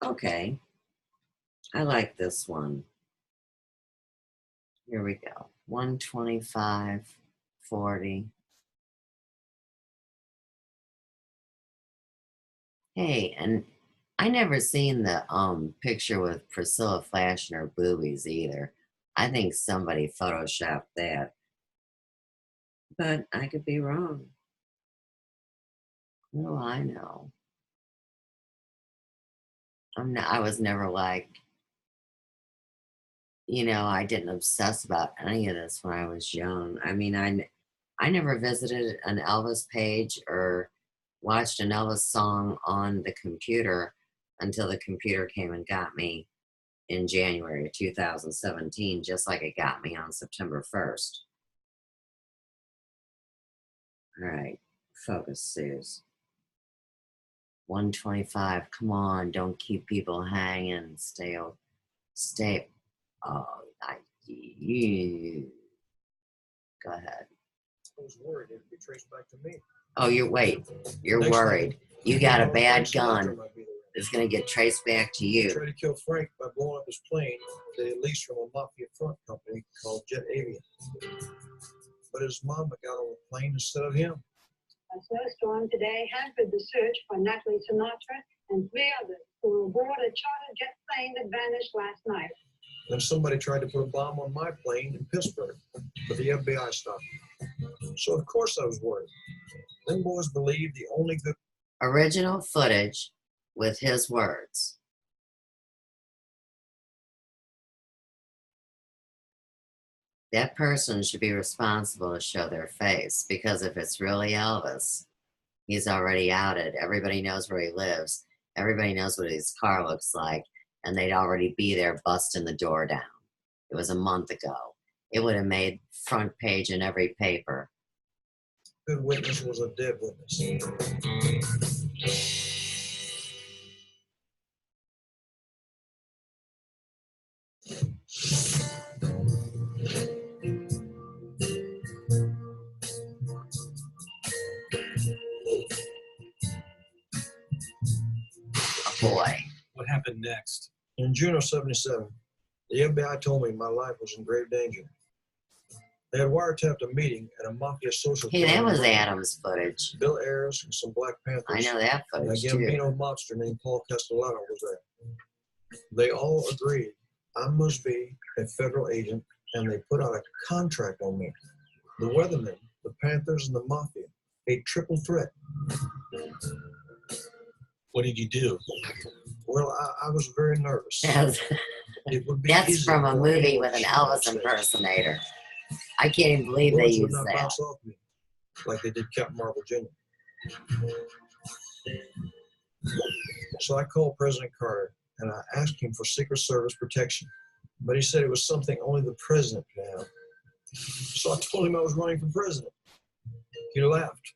Okay. I like this one. Here we go. 125.40. Hey, and I never seen the picture with Priscilla flashing her boobies either. I think somebody photoshopped that. But I could be wrong. What do I know? I was never like, you know, I didn't obsess about any of this when I was young. I mean, I never visited an Elvis page or watched an Elvis song on the computer until the computer came and got me in January of 2017, just like it got me on September 1st. All right, focus, Suze. 125, come on, don't keep people hanging. Stay. Oh, you. Go ahead. I was worried it'd be traced back to me. Oh, you're Next worried. time, You got a bad Frank gun. Sinatra might be there. It's going to get traced back to He you. tried to kill Frank by blowing up his plane that he leased from a mafia front company called Jet Avian. But his mama got on the plane instead of him. A snowstorm today hampered the search for Natalie Sinatra and 3 others who were aboard a charter jet plane that vanished last night. Then somebody tried to put a bomb on my plane in Pittsburgh, but the FBI stopped me. So of course I was worried. Them boys believed the only good Original footage with his words. That person should be responsible to show their face, because if it's really Elvis, he's already outed. Everybody knows where he lives. Everybody knows what his car looks like, and they'd already be there busting the door down. It was a month ago. It would have made front page in every paper. good witness was a dead witness. Boy. What happened next? In June of 77, the FBI told me my life was in grave danger. They had wiretapped a meeting at a mafia social Hey, club that in was Rome. Adam's footage. Bill Ayers and some Black Panthers. I know that And a footage too. Gambino mobster named Paul Castellano was there. They all agreed I must be a federal agent, and they put out a contract on me. The Weathermen, the Panthers, and the Mafia. A triple threat. What did you do? Well, I was very nervous. It would be That's easy from a for movie anyone with an to shoot on Elvis stage. impersonator. I can't even believe they Words would used not that. bounce off me like they did Captain Marvel Jr. So I called President Carter and I asked him for Secret Service protection, but he said it was something only the president could have. So I told him I was running for president. He laughed,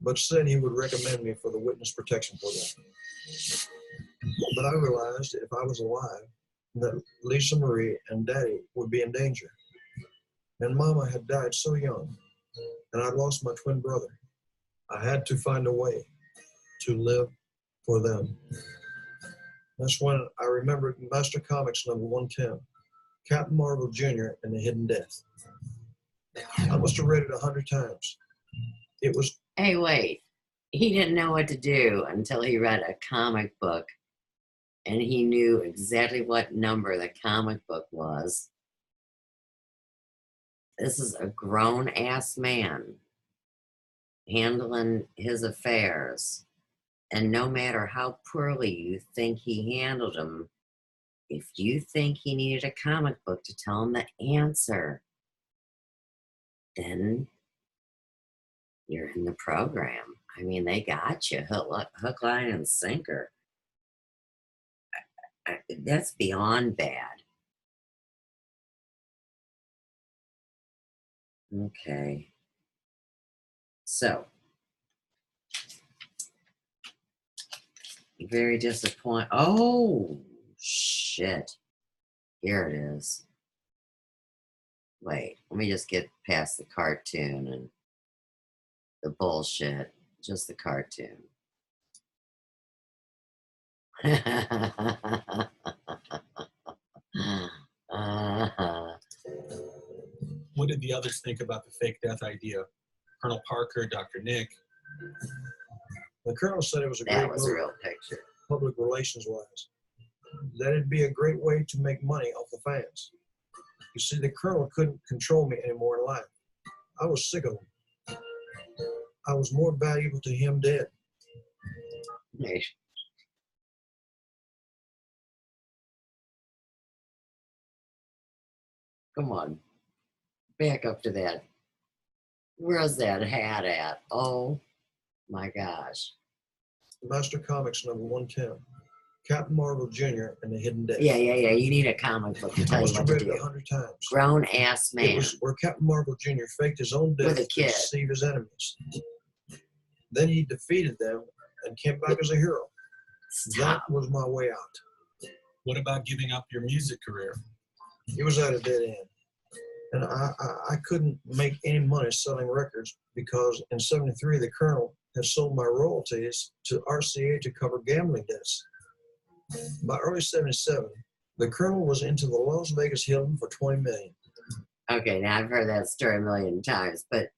but said he would recommend me for the witness protection program. But I realized if I was alive, that Lisa Marie and Daddy would be in danger. And Mama had died so young, and I'd lost my twin brother. I had to find a way to live for them. That's when I remembered Master Comics number 110, Captain Marvel Jr. and the Hidden Death. I must have read it 100 times. It was... Hey, wait. He didn't know what to do until he read a comic book, and he knew exactly what number the comic book was. This is a grown-ass man handling his affairs. And no matter how poorly you think he handled them, if you think he needed a comic book to tell him the answer, then you're in the program. I mean, they got you. Hook, line, and sinker. That's beyond bad. Okay. So, very disappointed. Oh, shit. Here it is. Wait, let me just get past the cartoon and the bullshit. Just the cartoon. What did the others think about the fake death idea? Colonel Parker, Dr. Nick. The colonel said it was a That great was a move, real picture. public relations wise. That it'd be a great way to make money off the fans. You see, the colonel couldn't control me anymore in life. I was sick of him. I was more valuable to him dead. Hey. Come on. Back up to that. Where's that hat at? Oh my gosh. Master Comics number 110. Captain Marvel Jr. and the Hidden Death. Yeah. You need a comic book to I tell you must what have to read it do. 100 times. Grown ass It man. was where Captain Marvel Jr. faked his own death With a to kid. deceive his enemies. Then he defeated them and came back as a hero. Stop. That was my way out. What about giving up your music career? It was at a dead end. And I couldn't make any money selling records because in 73, the colonel had sold my royalties to RCA to cover gambling debts. By early 77, the colonel was into the Las Vegas Hilton for $20 million. Okay, now I've heard that story a million times, but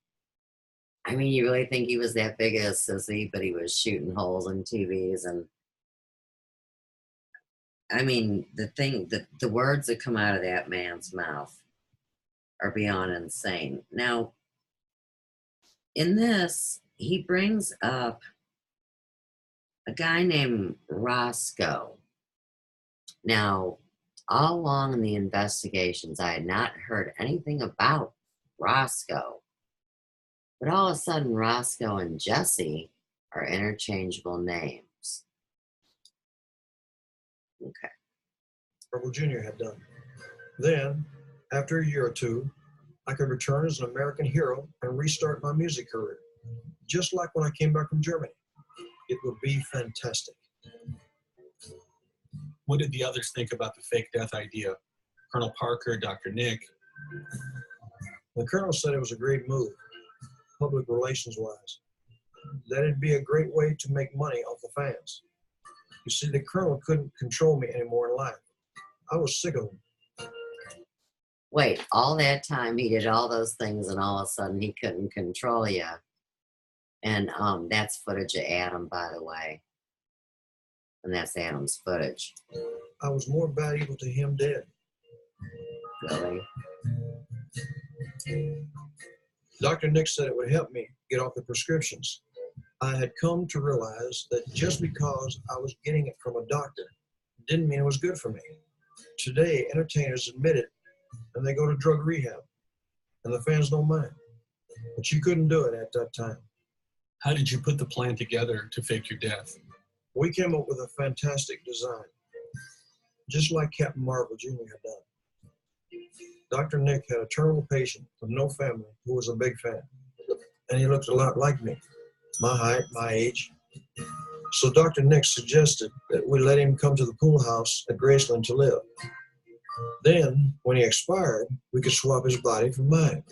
I mean, you really think he was that big of a sissy, but he was shooting holes in TVs and I mean, the words that come out of that man's mouth are beyond insane. Now, in this, he brings up a guy named Roscoe. Now, all along in the investigations, I had not heard anything about Roscoe. But all of a sudden, Roscoe and Jesse are interchangeable names. Okay. Marvel Jr. had done. Then, after a year or two, I could return as an American hero and restart my music career. just like when I came back from Germany. It would be fantastic. What did the others think about the fake death idea? Colonel Parker, Dr. Nick? The colonel said it was a great move, public relations-wise. That it'd be a great way to make money off the fans. You see, the colonel couldn't control me anymore in life. I was sick of him. Wait, all that time he did all those things and all of a sudden he couldn't control you. And that's footage of Adam, by the way. And that's Adam's footage. I was more valuable to him dead. Really? Dr. Nick said it would help me get off the prescriptions. I had come to realize that just because I was getting it from a doctor didn't mean it was good for me. Today, entertainers admit it and they go to drug rehab, and the fans don't mind. But you couldn't do it at that time. How did you put the plan together to fake your death? We came up with a fantastic design, just like Captain Marvel Jr. had done. Dr. Nick had a terminal patient with no family who was a big fan, and he looked a lot like me, my height, my age. So Dr. Nick suggested that we let him come to the pool house at Graceland to live. Then, when he expired, we could swap his body for mine.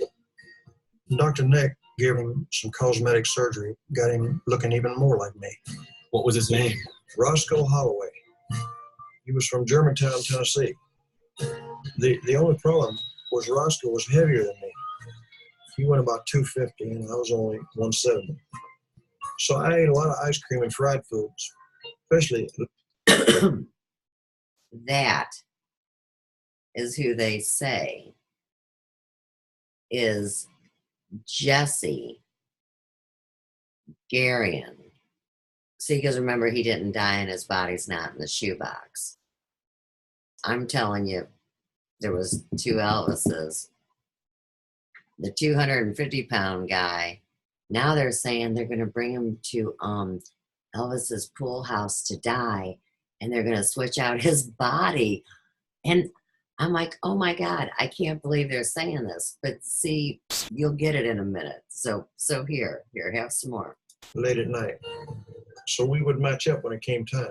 Dr. Nick gave him some cosmetic surgery, got him looking even more like me. What was his name? Roscoe Holloway. He was from Germantown, Tennessee. The only problem was Roscoe was heavier than me. He went about 250 and I was only 170. So I ate a lot of ice cream and fried foods, especially. That is who they say is Jesse Garion. See, because remember, he didn't die and his body's not in the shoebox. I'm telling you, there was two Elvises. The 250-pound guy, now they're saying they're going to bring him to Elvis's pool house to die, and they're going to switch out his body. And I'm like, oh my God, I can't believe they're saying this. But see, you'll get it in a minute. So here, have some more. Late at night. So we would match up when it came time.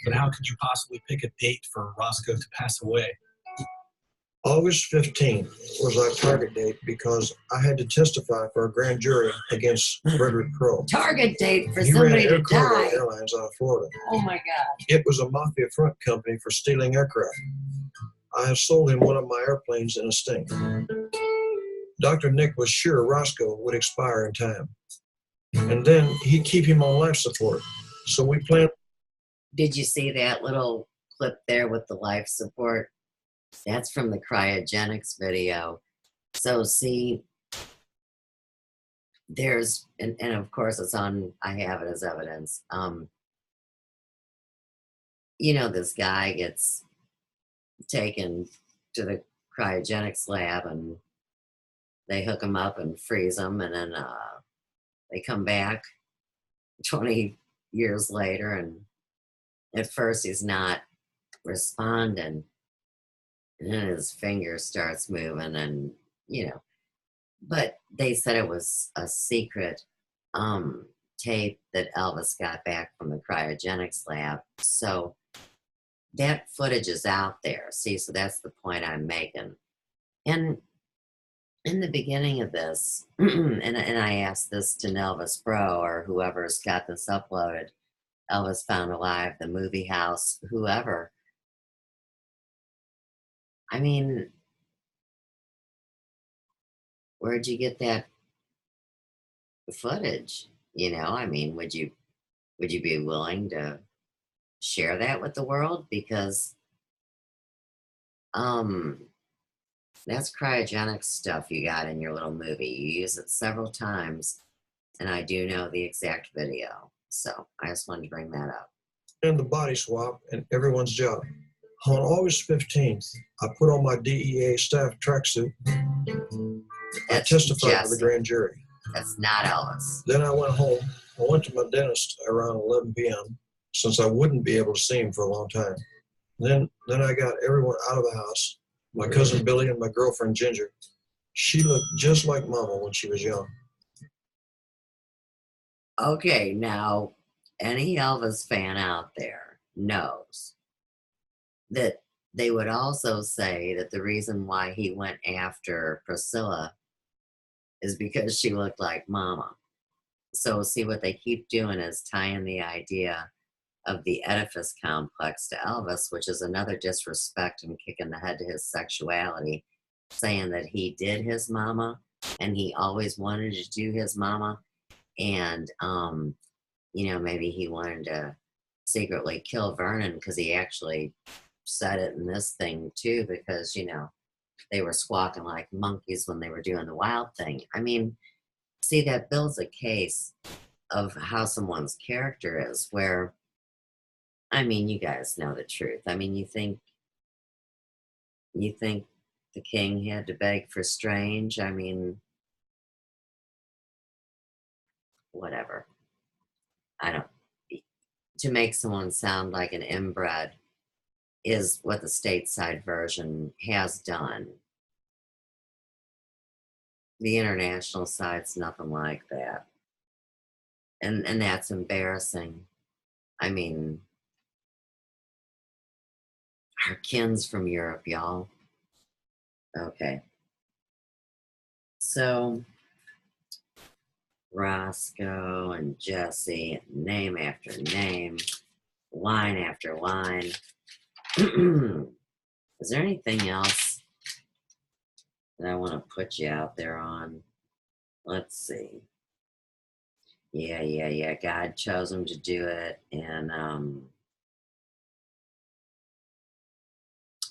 But how could you possibly pick a date for Roscoe to pass away? August 15th was our target date because I had to testify for a grand jury against Frederick Crow. Target date for He somebody ran to die. Air Airlines out of Florida. Oh my God. It was a mafia front company for stealing aircraft. I have sold him one of my airplanes in a sting. Dr. Nick was sure Roscoe would expire in time. And then he'd keep him on life support. So we planned. Did you see that little clip there with the life support? That's from the cryogenics video. So see, there's, and of course it's on, I have it as evidence. You know, this guy gets taken to the cryogenics lab and they hook him up and freeze him, and then they come back 20 years later, and at first he's not responding, and then his finger starts moving, and you know, but they said it was a secret tape that Elvis got back from the cryogenics lab. So that footage is out there. See, so that's the point I'm making. And in the beginning of this, and I asked this to Elvis Bro or whoever's got this uploaded, Elvis Found Alive, the movie house, whoever. I mean, where'd you get that footage? You know, I mean, would you be willing to share that with the world? Because that's cryogenic stuff you got in your little movie. You use it several times, and I do know the exact video. So I just wanted to bring that up. And the body swap and everyone's job. On August 15th, I put on my DEA staff tracksuit. I testified for the grand jury. That's not Elvis. Then I went home. I went to my dentist around 11 p.m. since I wouldn't be able to see him for a long time. Then I got everyone out of the house. My cousin Billy and my girlfriend Ginger. She looked just like Mama when she was young. Okay, now any Elvis fan out there knows that they would also say that the reason why he went after Priscilla is because she looked like Mama. So see, what they keep doing is tying the idea of the Oedipus complex to Elvis, which is another disrespect and kick in the head to his sexuality, saying that he did his mama and he always wanted to do his mama. And, you know, maybe he wanted to secretly kill Vernon because he actually said it in this thing too, because, you know, they were squawking like monkeys when they were doing the wild thing. I mean, see, that builds a case of how someone's character is, where, I mean, you guys know the truth. I mean, you think the king had to beg for strange? I mean, whatever. I don't, to make someone sound like an inbred is what the stateside version has done. The international side's nothing like that. And that's embarrassing. I mean, our kin's from Europe, y'all. Okay. So, Roscoe and Jesse, name after name, line after line. Is there anything else that I want to put you out there on? Let's see. Yeah. God chose him to do it. And,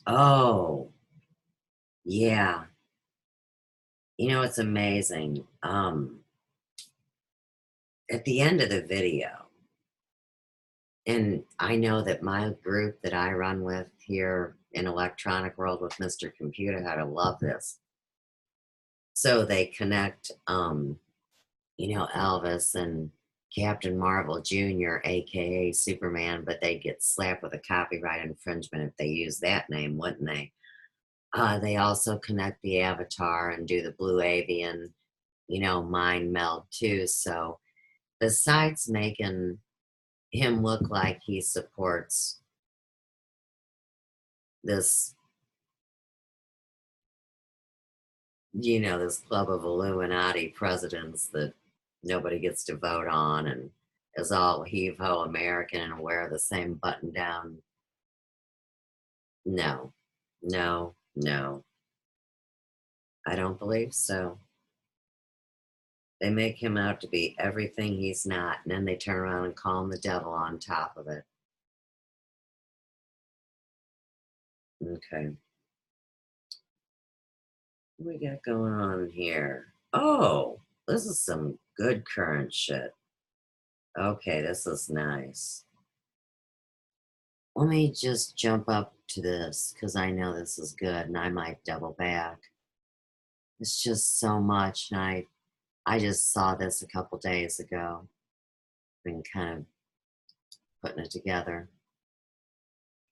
oh, yeah. You know, it's amazing. At the end of the video, and I know that my group that I run with here in Electronic World with Mr. Computer, how to love this. So they connect, you know, Elvis and Captain Marvel Jr., aka Superman, but they get slapped with a copyright infringement if they use that name, wouldn't they? They also connect the Avatar and do the Blue Avian, you know, mind meld too. So besides making him look like he supports this, you know, this club of Illuminati presidents that nobody gets to vote on and is all heave-ho American and wear the same button-down. No. I don't believe so. They make him out to be everything he's not, and then they turn around and call him the devil on top of it. Okay. What we got going on here? Oh, this is some good current shit. Okay, this is nice. Let me just jump up to this, because I know this is good, and I might double back. It's just so much, and I just saw this a couple days ago. Been kind of putting it together.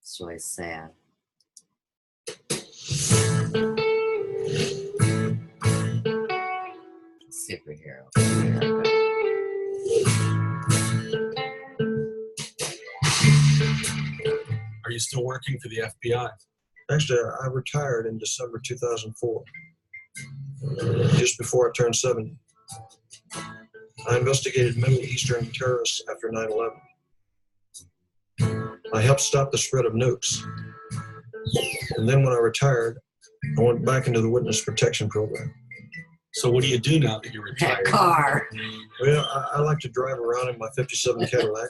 It's really sad. Superhero. Are you still working for the FBI? Actually, I retired in December 2004, just before I turned 70. I investigated Middle Eastern terrorists after 9/11. I helped stop the spread of nukes. And then when I retired, I went back into the witness protection program. So what do you do now that you're retired? That car. Well, I like to drive around in my 57 Cadillac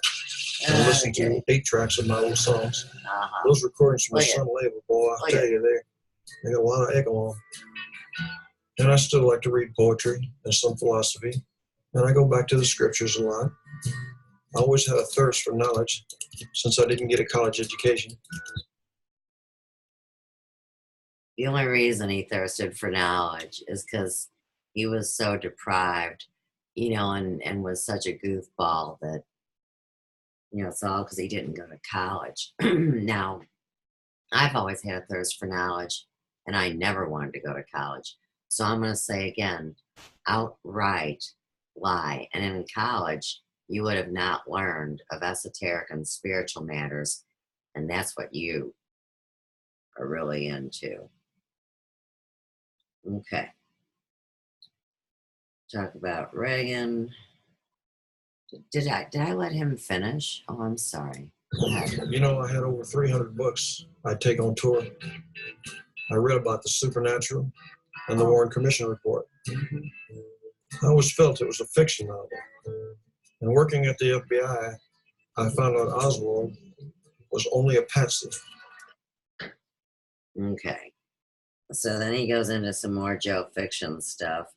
and listen to 8 tracks of my old songs. Those recordings from my son label, boy, I'll tell you, they got a lot of echo on them. And I still like to read poetry and some philosophy. And I go back to the scriptures a lot. I always had a thirst for knowledge since I didn't get a college education. The only reason he thirsted for knowledge is because he was so deprived, you know, and was such a goofball that, you know, it's all because he didn't go to college. Now, I've always had a thirst for knowledge, and I never wanted to go to college. So I'm going to say again, outright lie. And in college, you would have not learned of esoteric and spiritual matters, and that's what you are really into. Okay. Talk about Reagan. Did I let him finish? Oh, I'm sorry. Go ahead. You know, I had over 300 books I'd take on tour. I read about the supernatural and the Warren Commission report. I always felt it was a fiction novel. And working at the FBI, I found out Oswald was only a patsy. Okay. So then he goes into some more Joe fiction stuff.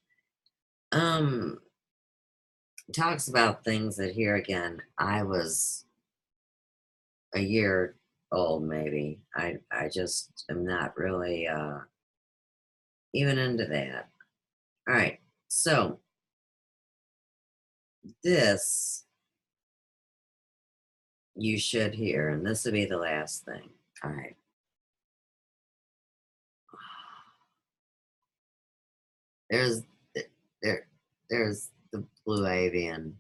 Talks about things that here again, I was a year old maybe. I just am not really even into that. All right. So this you should hear, and this will be the last thing. All right. There's the Blue Avian.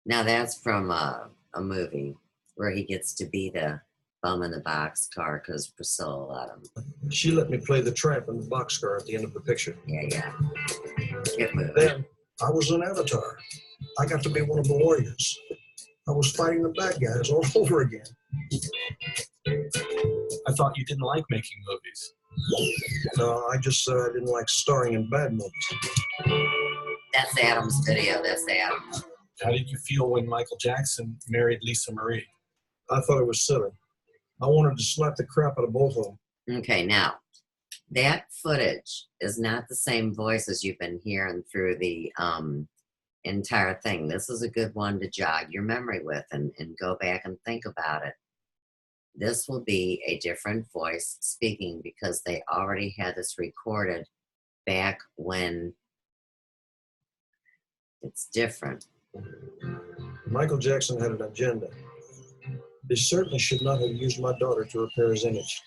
Now that's from a movie where he gets to be the bum in the boxcar because Priscilla let him. She let me play the tramp in the boxcar at the end of the picture. Yeah. Get moving. Then I was an avatar. I got to be one of the warriors. I was fighting the bad guys all over again. I thought you didn't like making movies. No, I just said I didn't like starring in bad movies. That's Adam's video. That's Adam. How did you feel when Michael Jackson married Lisa Marie? I thought it was silly. I wanted to slap the crap out of both of them. Okay, now, that footage is not the same voice as you've been hearing through the entire thing. This is a good one to jog your memory with and go back and think about it. This will be a different voice speaking because they already had this recorded back when it's different. Michael Jackson had an agenda. He certainly should not have used my daughter to repair his image.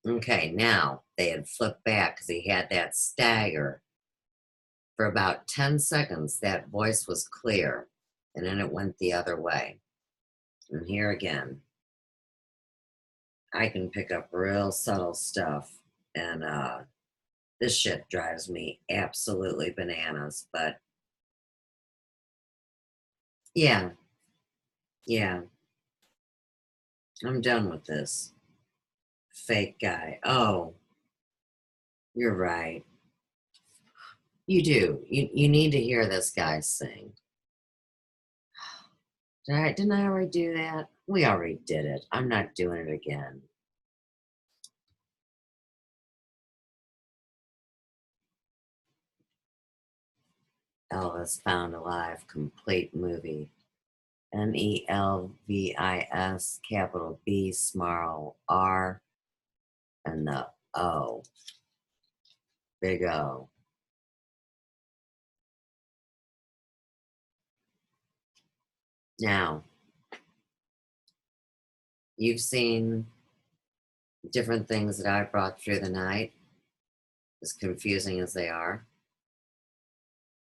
Okay, now they had flipped back because he had that stagger. For about 10 seconds, that voice was clear, and then it went the other way. And here again, I can pick up real subtle stuff, and this shit drives me absolutely bananas, but yeah, I'm done with this fake guy. Oh, you're right. You do. You need to hear this guy sing. Didn't I already do that? We already did it. I'm not doing it again. Elvis Found Alive, complete movie. MELVIS, capital B, small R, and the O. Big O. Now, you've seen different things that I brought through the night, as confusing as they are.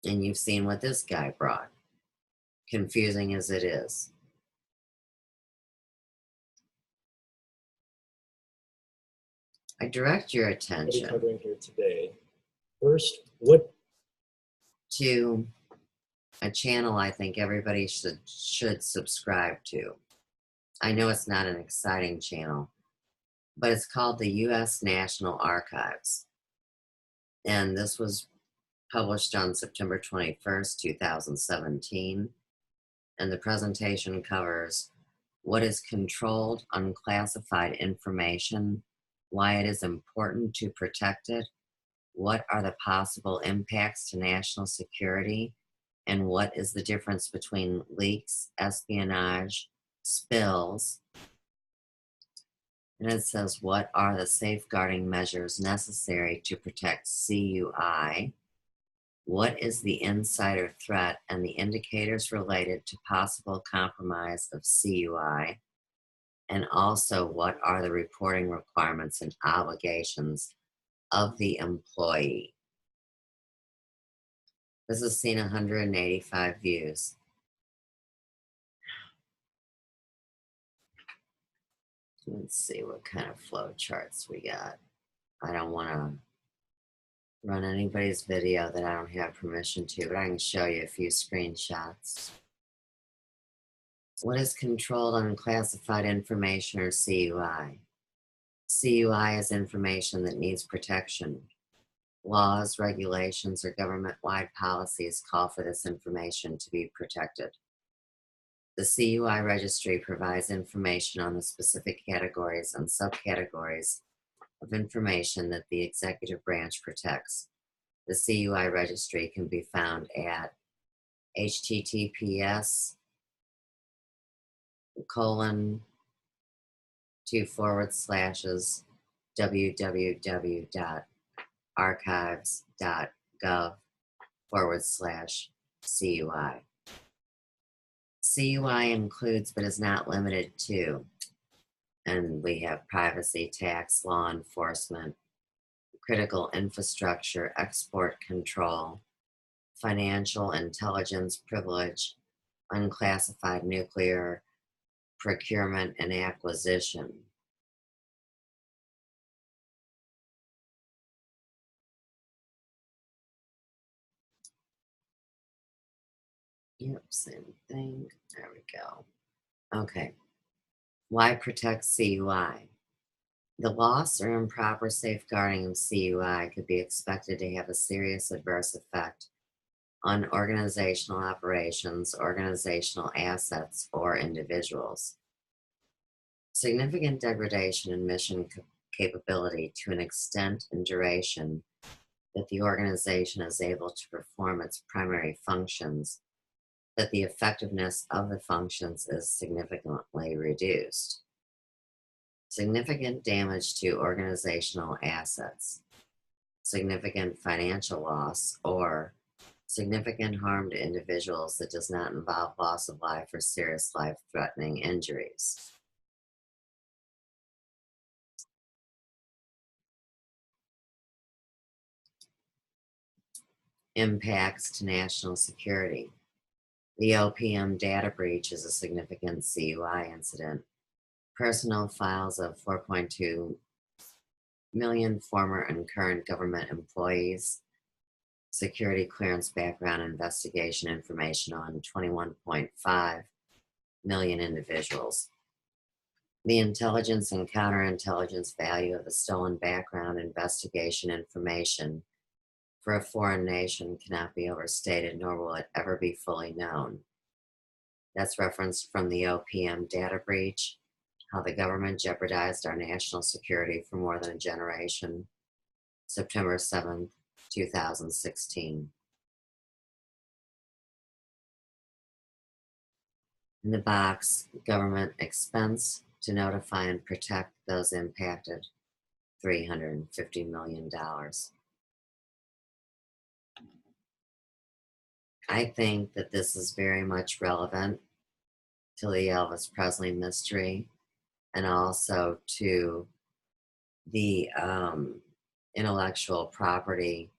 And you've seen what this guy brought, confusing as it is. I direct your attention What are we covering here today? First, what to a channel I think everybody should subscribe to. I know it's not an exciting channel, but it's called the U.S. National Archives. And this was published on September 21st, 2017. And the presentation covers what is controlled, unclassified information, why it is important to protect it, what are the possible impacts to national security, and what is the difference between leaks, espionage, spills. And it says, what are the safeguarding measures necessary to protect CUI? What is the insider threat and the indicators related to possible compromise of CUI? And also, what are the reporting requirements and obligations of the employee? This has seen 185 views. Let's see what kind of flow charts we got. I don't want to run anybody's video that I don't have permission to, but I can show you a few screenshots. What is controlled unclassified information, or CUI? CUI is information that needs protection. Laws, regulations, or government-wide policies call for this information to be protected. The CUI registry provides information on the specific categories and subcategories of information that the executive branch protects. The CUI registry can be found at https://www.archives.gov/CUI. CUI includes but is not limited to, and we have privacy, tax, law enforcement, critical infrastructure, export control, financial intelligence privilege, unclassified nuclear procurement and acquisition. Yep, same thing. There we go. Okay. Why protect CUI? The loss or improper safeguarding of CUI could be expected to have a serious adverse effect on organizational operations, organizational assets, or individuals. Significant degradation in mission capability to an extent and duration that the organization is able to perform its primary functions, that the effectiveness of the functions is significantly reduced. Significant damage to organizational assets, significant financial loss, or significant harm to individuals that does not involve loss of life or serious life-threatening injuries. Impacts to national security. The OPM data breach is a significant CUI incident. Personal files of 4.2 million former and current government employees, security clearance background investigation information on 21.5 million individuals. The intelligence and counterintelligence value of the stolen background investigation information for a foreign nation cannot be overstated, nor will it ever be fully known. That's referenced from the OPM data breach, How the Government Jeopardized Our National Security for More Than a Generation, September 7th, 2016. In the box, government expense to notify and protect those impacted, $350 million. I think that this is very much relevant to the Elvis Presley Mystery and also to the intellectual property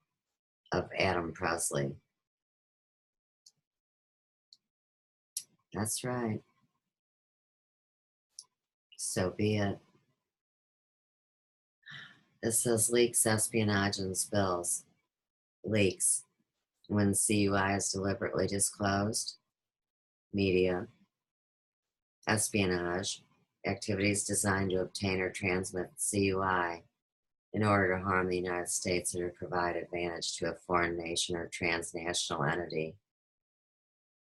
of Adam Presley. That's right. So be it. This says leaks, espionage, and spills. Leaks. When CUI is deliberately disclosed. Media. Espionage. Activities designed to obtain or transmit CUI in order to harm the United States or to provide advantage to a foreign nation or transnational entity.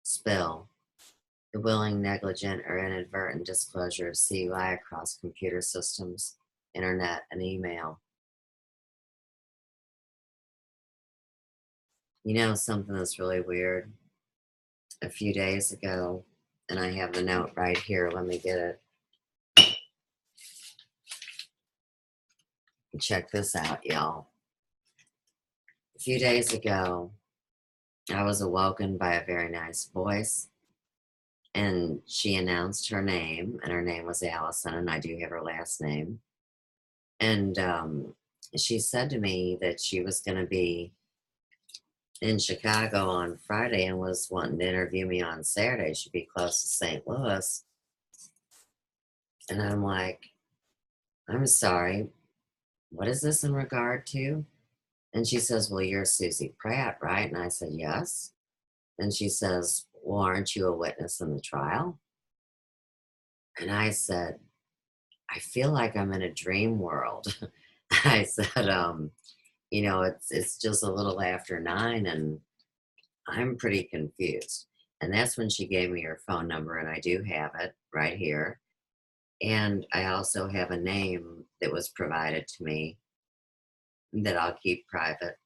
Spill. The willing, negligent, or inadvertent disclosure of CUI across computer systems, internet, and email. You know something that's really weird? A few days ago, and I have the note right here, let me get it. Check this out, y'all. A few days ago, I was awoken by a very nice voice, and she announced her name, and her name was Allison, and I do have her last name. And she said to me that she was going to be in Chicago on Friday and was wanting to interview me on Saturday. She'd be close to St. Louis. And I'm like, I'm sorry, what is this in regard to? And she says, well, you're Susie Pratt, right? And I said, yes. And she says, well, aren't you a witness in the trial? And I said, I feel like I'm in a dream world. I said, you know, it's just a little after 9 and I'm pretty confused. And that's when she gave me her phone number, and I do have it right here. And I also have a name that was provided to me that I'll keep private.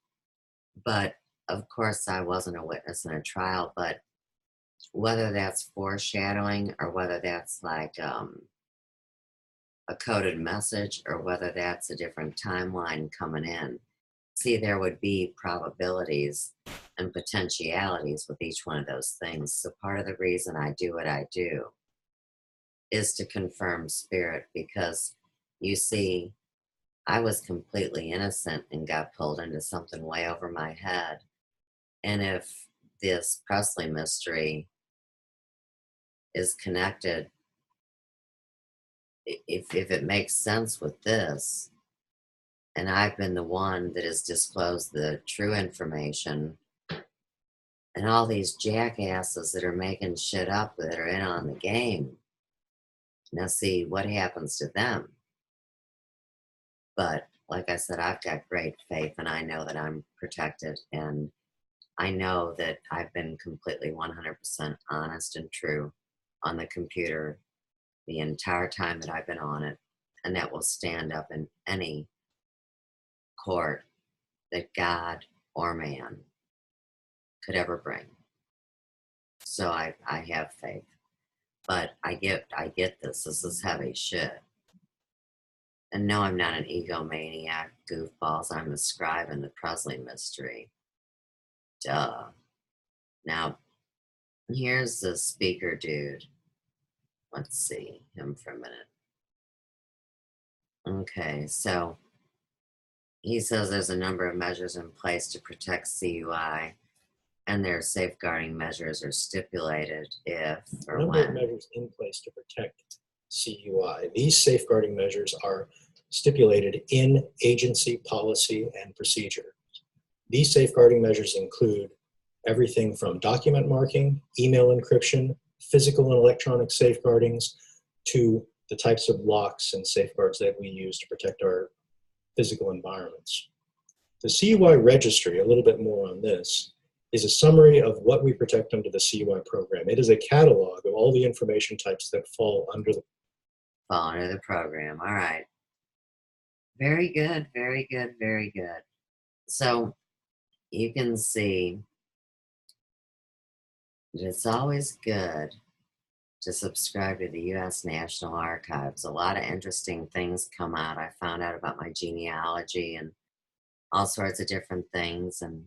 But of course, I wasn't a witness in a trial, but whether that's foreshadowing or whether that's like a coded message or whether that's a different timeline coming in, see, there would be probabilities and potentialities with each one of those things. So part of the reason I do what I do is to confirm spirit, because you see, I was completely innocent and got pulled into something way over my head. And if this Presley mystery is connected, if it makes sense with this, and I've been the one that has disclosed the true information, and all these jackasses that are making shit up that are in on the game, now see what happens to them. But like I said, I've got great faith, and I know that I'm protected, and I know that I've been completely 100% honest and true on the computer the entire time that I've been on it, and that will stand up in any court that God or man could ever bring. So I have faith. But I get this. This is heavy shit. And no, I'm not an egomaniac, goofballs. I'm the scribe in the Presley mystery. Duh. Now, here's the speaker dude. Let's see him for a minute. Okay, so he says there's a number of measures in place to protect CUI, and their safeguarding measures are stipulated if or A number of when. measures in place to protect CUI. These safeguarding measures are stipulated in agency policy and procedure. These safeguarding measures include everything from document marking, email encryption, physical and electronic safeguardings, to the types of locks and safeguards that we use to protect our physical environments. The CUI registry, a little bit more on this, is a summary of what we protect under the CUI program. It is a catalog of all the information types that fall under the program. All right. Very good, very good, very good. So you can see that it's always good to subscribe to the U.S. National Archives. A lot of interesting things come out. I found out about my genealogy and all sorts of different things. And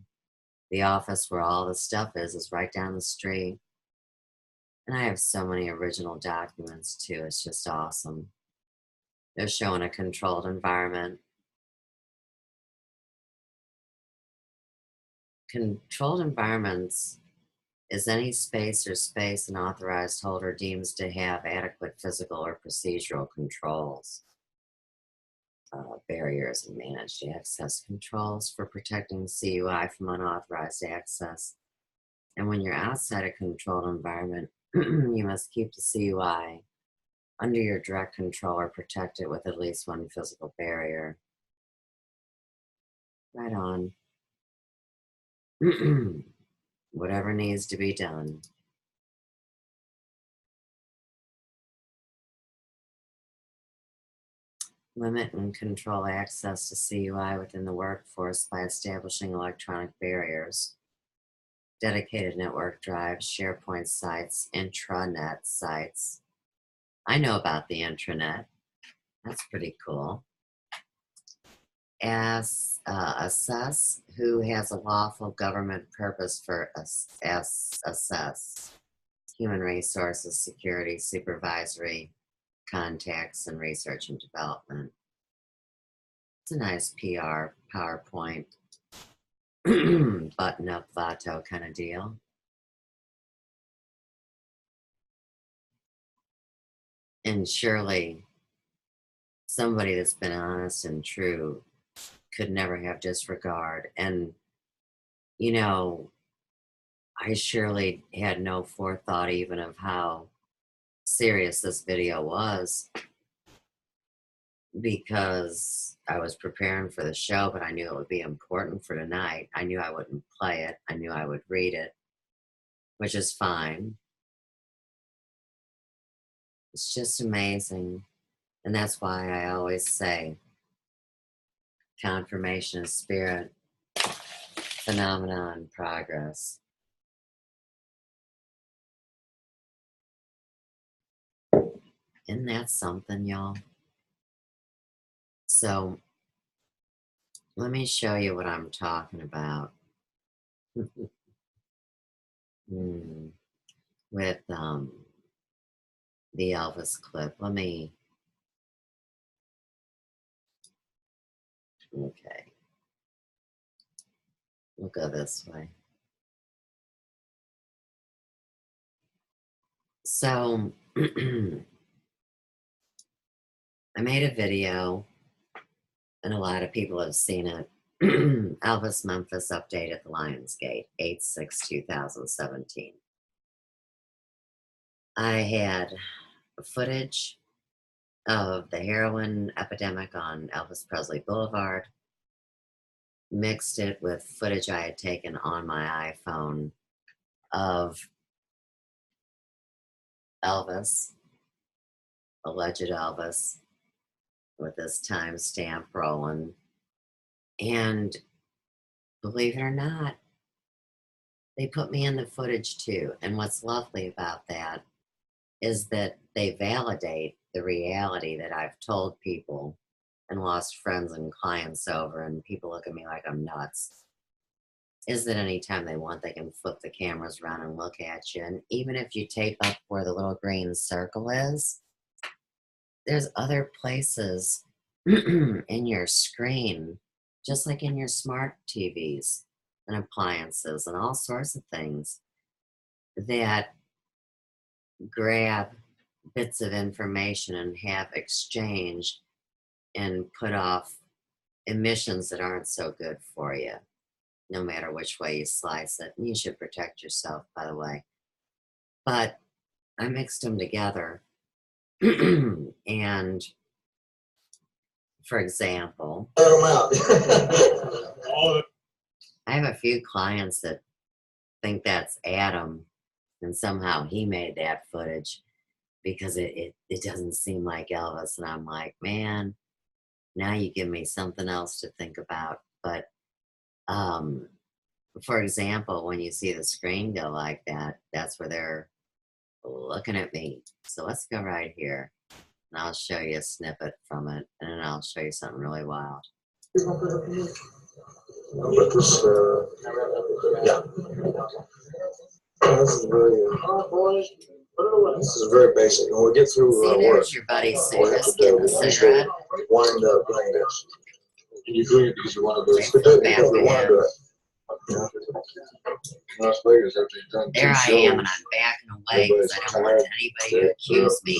the office where all the stuff is right down the street. And I have so many original documents too. It's just awesome. They're showing a controlled environment. Controlled environments is any space or space an authorized holder deems to have adequate physical or procedural controls, barriers, and managed access controls for protecting CUI from unauthorized access. And when you're outside a controlled environment, you must keep the CUI under your direct control or protect it with at least one physical barrier. Right on. Whatever needs to be done. Limit and control access to CUI within the workforce by establishing electronic barriers, dedicated network drives, SharePoint sites, intranet sites. I know about the intranet. That's pretty cool. assess who has a lawful government purpose for assess human resources, security, supervisory contacts, and research and development. It's a nice PR PowerPoint button-up Vato kind of deal. And surely somebody that's been honest and true could never have disregard. And, you know, I surely had no forethought even of how serious this video was, because I was preparing for the show, but I knew it would be important for tonight. I knew I wouldn't play it. I knew I would read it, which is fine. It's just amazing. And that's why I always say confirmation of spirit, phenomenon, progress. Isn't that something, y'all? So let me show you what I'm talking about. With the Elvis clip. Let me, okay. We'll go this way. So I made a video, and a lot of people have seen it. Elvis Memphis update at the Lionsgate, 8/6/2017. I had footage of the heroin epidemic on Elvis Presley Boulevard, mixed it with footage I had taken on my iPhone of Elvis, alleged Elvis, with this timestamp rolling. And believe it or not, they put me in the footage too. And what's lovely about that is that they validate the reality that I've told people and lost friends and clients over, and people look at me like I'm nuts, is that anytime they want, they can flip the cameras around and look at you. And even if you tape up where the little green circle is, there's other places in your screen, just like in your smart TVs and appliances and all sorts of things, that grab bits of information and have exchanged and put off emissions that aren't so good for you, no matter which way you slice it. And you should protect yourself, by the way. But I mixed them together. And for example, I have a few clients that think that's Adam, and somehow he made that footage because it doesn't seem like Elvis. And I'm like, man, now you give me something else to think about. But for example, when you see the screen go like that, that's where they're looking at me. So let's go right here, and I'll show you a snippet from it, and then I'll show you something really wild. But this, yeah. This is very basic. When we get through See, work, there's your buddy Sue just getting a cigarette. Wind up like this. And you're doing it because you want to do it. We do it because we want to do it. Yeah. Las Vegas, after you've done There I 2 am, and shows, I'm backing away because I don't want anybody to accuse me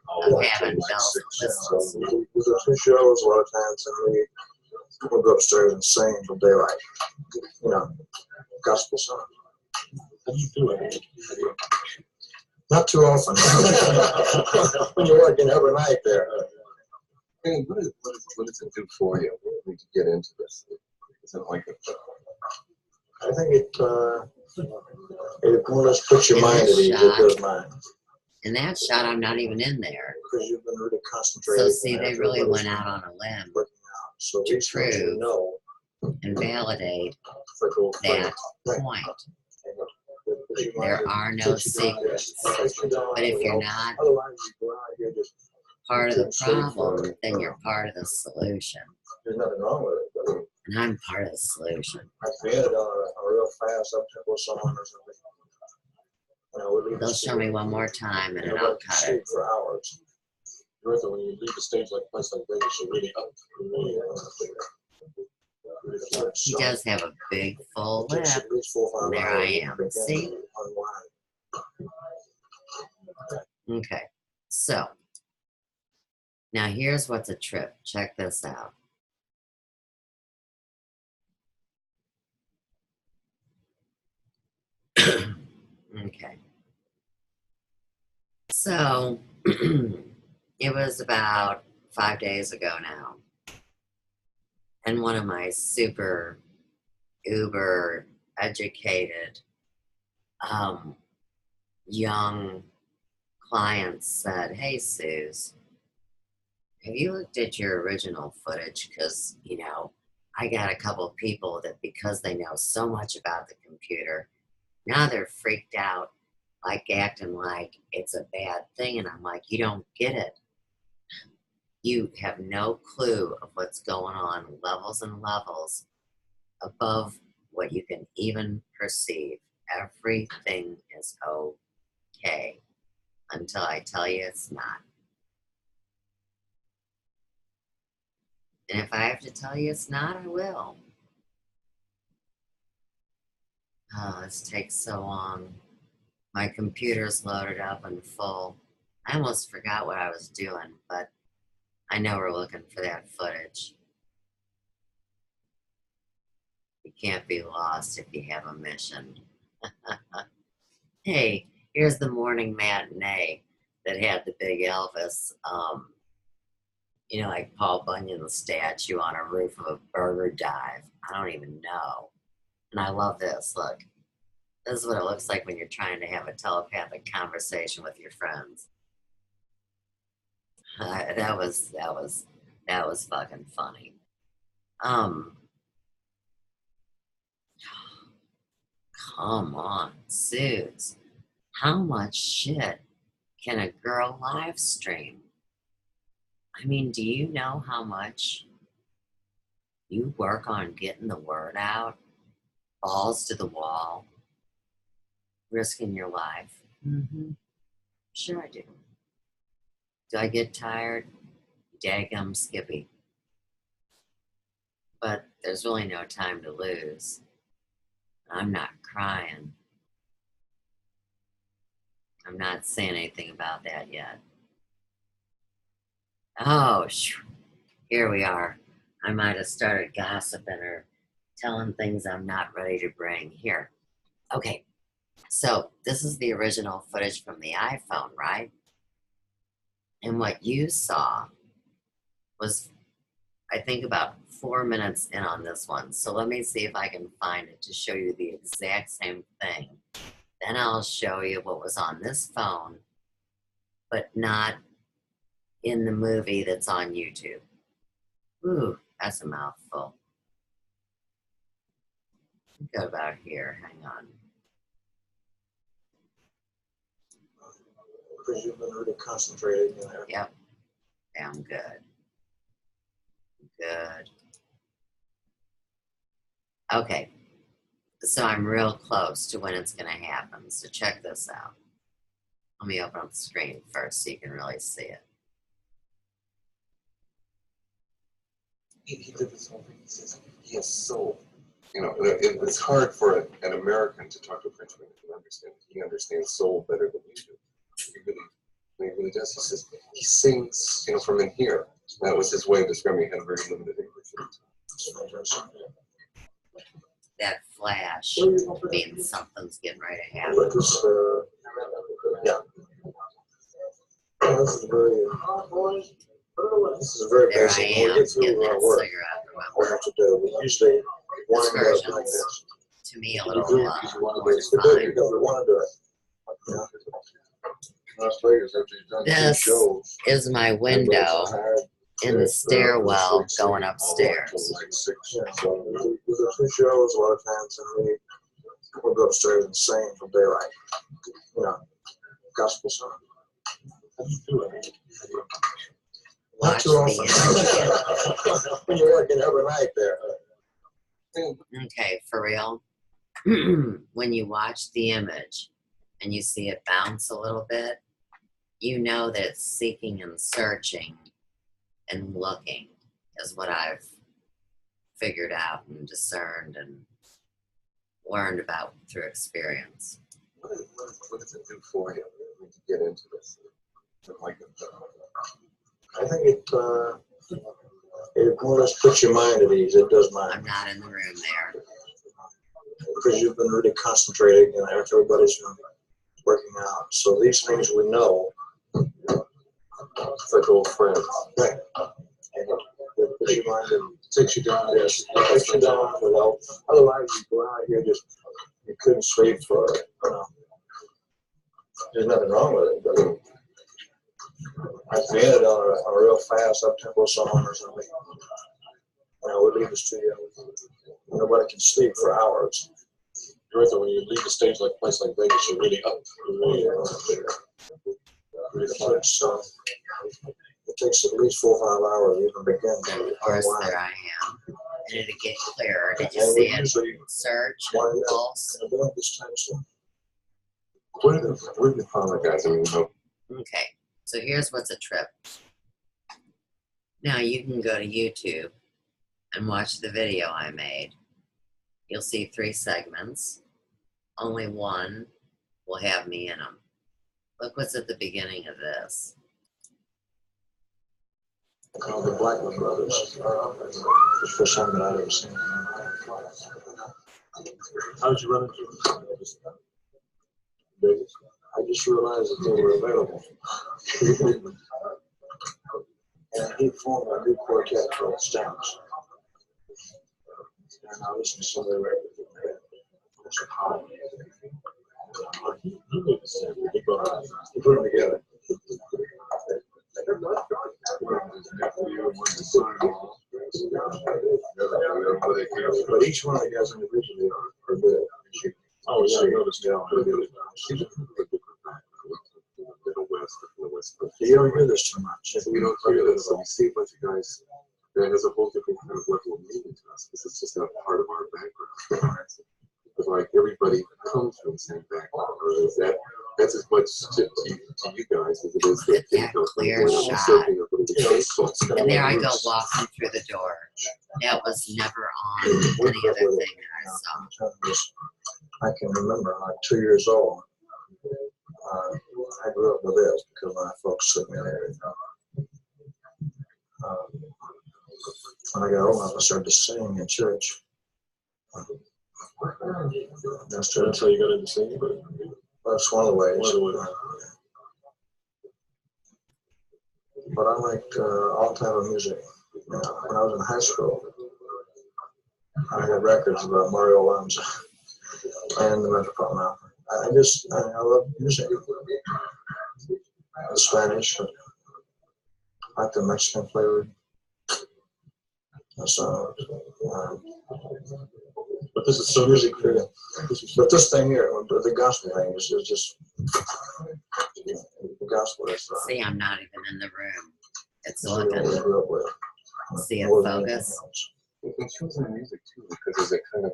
of having bells and whistles. We do 2 shows a lot of times, and we'll go upstairs and sing until daylight. You know, gospel songs. How do you do it? Not too often. When you're working every night there. Hey, what does it do for you when you get into this? Is it like I think it more or less puts your mind at ease. It does mine. In that shot, I'm not even in there. Because you've been really concentrated. So see, they really went out on a limb so to prove and validate that point. There are no secrets. But if you're not part of the problem, then you're part of the solution. There's nothing wrong with it. But And I'm part of the solution. I created a real fast up-tempo song or something. And I would leave They'll the show stage, me one more time and you then know, I'll like cut stage it. for hours. Bertha, when you leave the stage like a place like Vegas, you really up. He does have a big full lip. And there I am. See? Okay. So now here's what's a trip. Check this out. Okay. So it was about 5 days ago now. And one of my super uber educated young clients said, "Hey, Suze, have you looked at your original footage? Because, you know, I got a couple of people that because they know so much about the computer, now they're freaked out, like acting like it's a bad thing." And I'm like, you don't get it. You have no clue of what's going on, levels and levels above what you can even perceive. Everything is okay until I tell you it's not. And if I have to tell you it's not, I will. Oh, this takes so long. My computer's loaded up and full. I almost forgot what I was doing, but I know we're looking for that footage. You can't be lost if you have a mission. Hey, here's the morning matinee that had the big Elvis, you know, like Paul Bunyan's statue on a roof of a burger dive. I don't even know. And I love this. Look, this is what it looks like when you're trying to have a telepathic conversation with your friends. That was fucking funny. Come on, Suze. How much shit can a girl live stream? I mean, do you know how much you work on getting the word out? Balls to the wall, risking your life? Mm-hmm. Sure I do. Do I get tired? Daggum Skippy. But there's really no time to lose. I'm not crying. I'm not saying anything about that yet. Oh, here we are. I might have started gossiping or telling things I'm not ready to bring. Here. Okay, so this is the original footage from the iPhone, right? And what you saw was, I think, about 4 minutes in on this one. So let me see if I can find it to show you the exact same thing. Then I'll show you what was on this phone, but not in the movie that's on YouTube. Ooh, that's a mouthful. Go about here, hang on. Because you've been really concentrating in there. Yep, damn good. Good. Okay, so I'm real close to when it's gonna happen, so check this out. Let me open up the screen first so you can really see it. He did this whole thing. He says he has soul. You know, it's hard for an American to talk to a Frenchman and understand. He understands soul better than you do. He really does. He says he sings, you know, from in here. That was his way of describing. He had a very limited English. That flash means something's getting ready to happen. Yeah. This is very, There I basic. am, getting that Work, cigarette from my we have to do. We usually This wind up like version's, this. to me, a little We do it because we want to do it fine. because we want to do it. Las Vegas, after you've done 2 This shows, is my window in the stairwell going upstairs. Like 6. Yeah, so we do 2 shows a lot of times, and we'll go upstairs and sing from daylight. You know, gospel song. How do you do it? Not watch too the often. When you're working every night there. Okay, for real. When you watch the image and you see it bounce a little bit, you know that it's seeking and searching and looking is what I've figured out and discerned and learned about through experience. What does it do for you when you get into this? Like, I think it more or less puts your mind at ease. It does mine. I'm not in the room there. Because you've been really concentrating and after everybody's working out. So these things we know. It's like old friends. Right. And it puts your mind and takes you down. Yes, it takes you down. Without, otherwise, you go out here just you couldn't sleep for. There's nothing wrong with it. But I can end it on a real fast up-tempo song or something. We leave the studio. Nobody can sleep for hours. You're right, though, when you leave the stage like a place like Vegas, you're really up. It takes at least 4 or 5 hours to even begin. Of course, there I am. And it'll get clearer. Did you see it? Search and pulse. Where do you find the guys? I mean, Okay, so here's what's a trip. Now you can go to YouTube and watch the video I made. You'll see 3 segments. Only one will have me in them. Look what's at the beginning of this. Called the Blackman Brothers. The first time that I'd ever seen them. how did you run into Vegas. I just realized that they were available. And he formed a new quartet called Stamps. And I listened to some of their records. He put them together. But each one of the guys individually are good. Oh, yeah, I noticed. Yeah, you don't hear this too much. We don't hear this, so we see a bunch of guys that has a whole different kind of level of meaning to us because it's just not part of our background. It's like everybody comes from the same background, or is that's as much to you guys as it is to That clear shot. And there I go walking through the door. That was never on any other thing that I saw. I can remember, like 2 years old. I grew up with this because my folks took me there. When I got old enough, I started to sing in church. That's how you got into singing? That's one of the ways. But I liked all type of music. When I was in high school, I had records about Mario Lanza and the Metropolitan Opera. I love music. The Spanish, like the Mexican flavor. So, but this is so music. But this thing here, the gospel thing, is just the gospel. See, I'm not even in the room. It's what we looking. grew up with. See it focus. It shows in the music too, because there's a kind of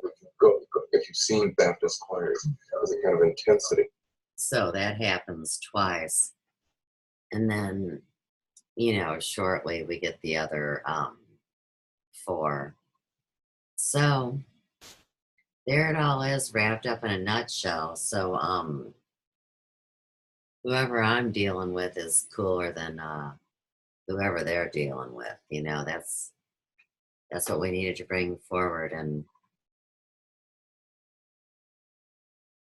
if you've seen Baptist choirs, there's a kind of intensity. So that happens twice. And then, shortly we get the other 4. So there it all is, wrapped up in a nutshell. So whoever I'm dealing with is cooler than whoever they're dealing with. That's what we needed to bring forward. And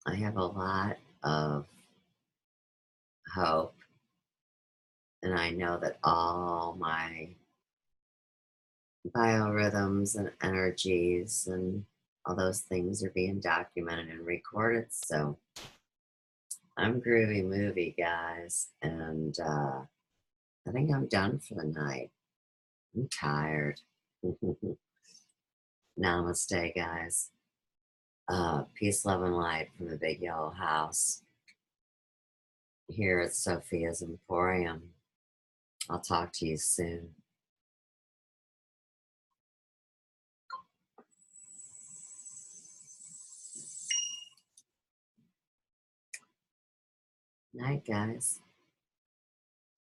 I have a lot of hope. And I know that all my biorhythms and energies and all those things are being documented and recorded. So I'm groovy movie, guys. And I think I'm done for the night. I'm tired. Namaste, guys. Peace, love, and light from the Big Yellow House here at Sophia's Emporium. I'll talk to you soon. Night, guys.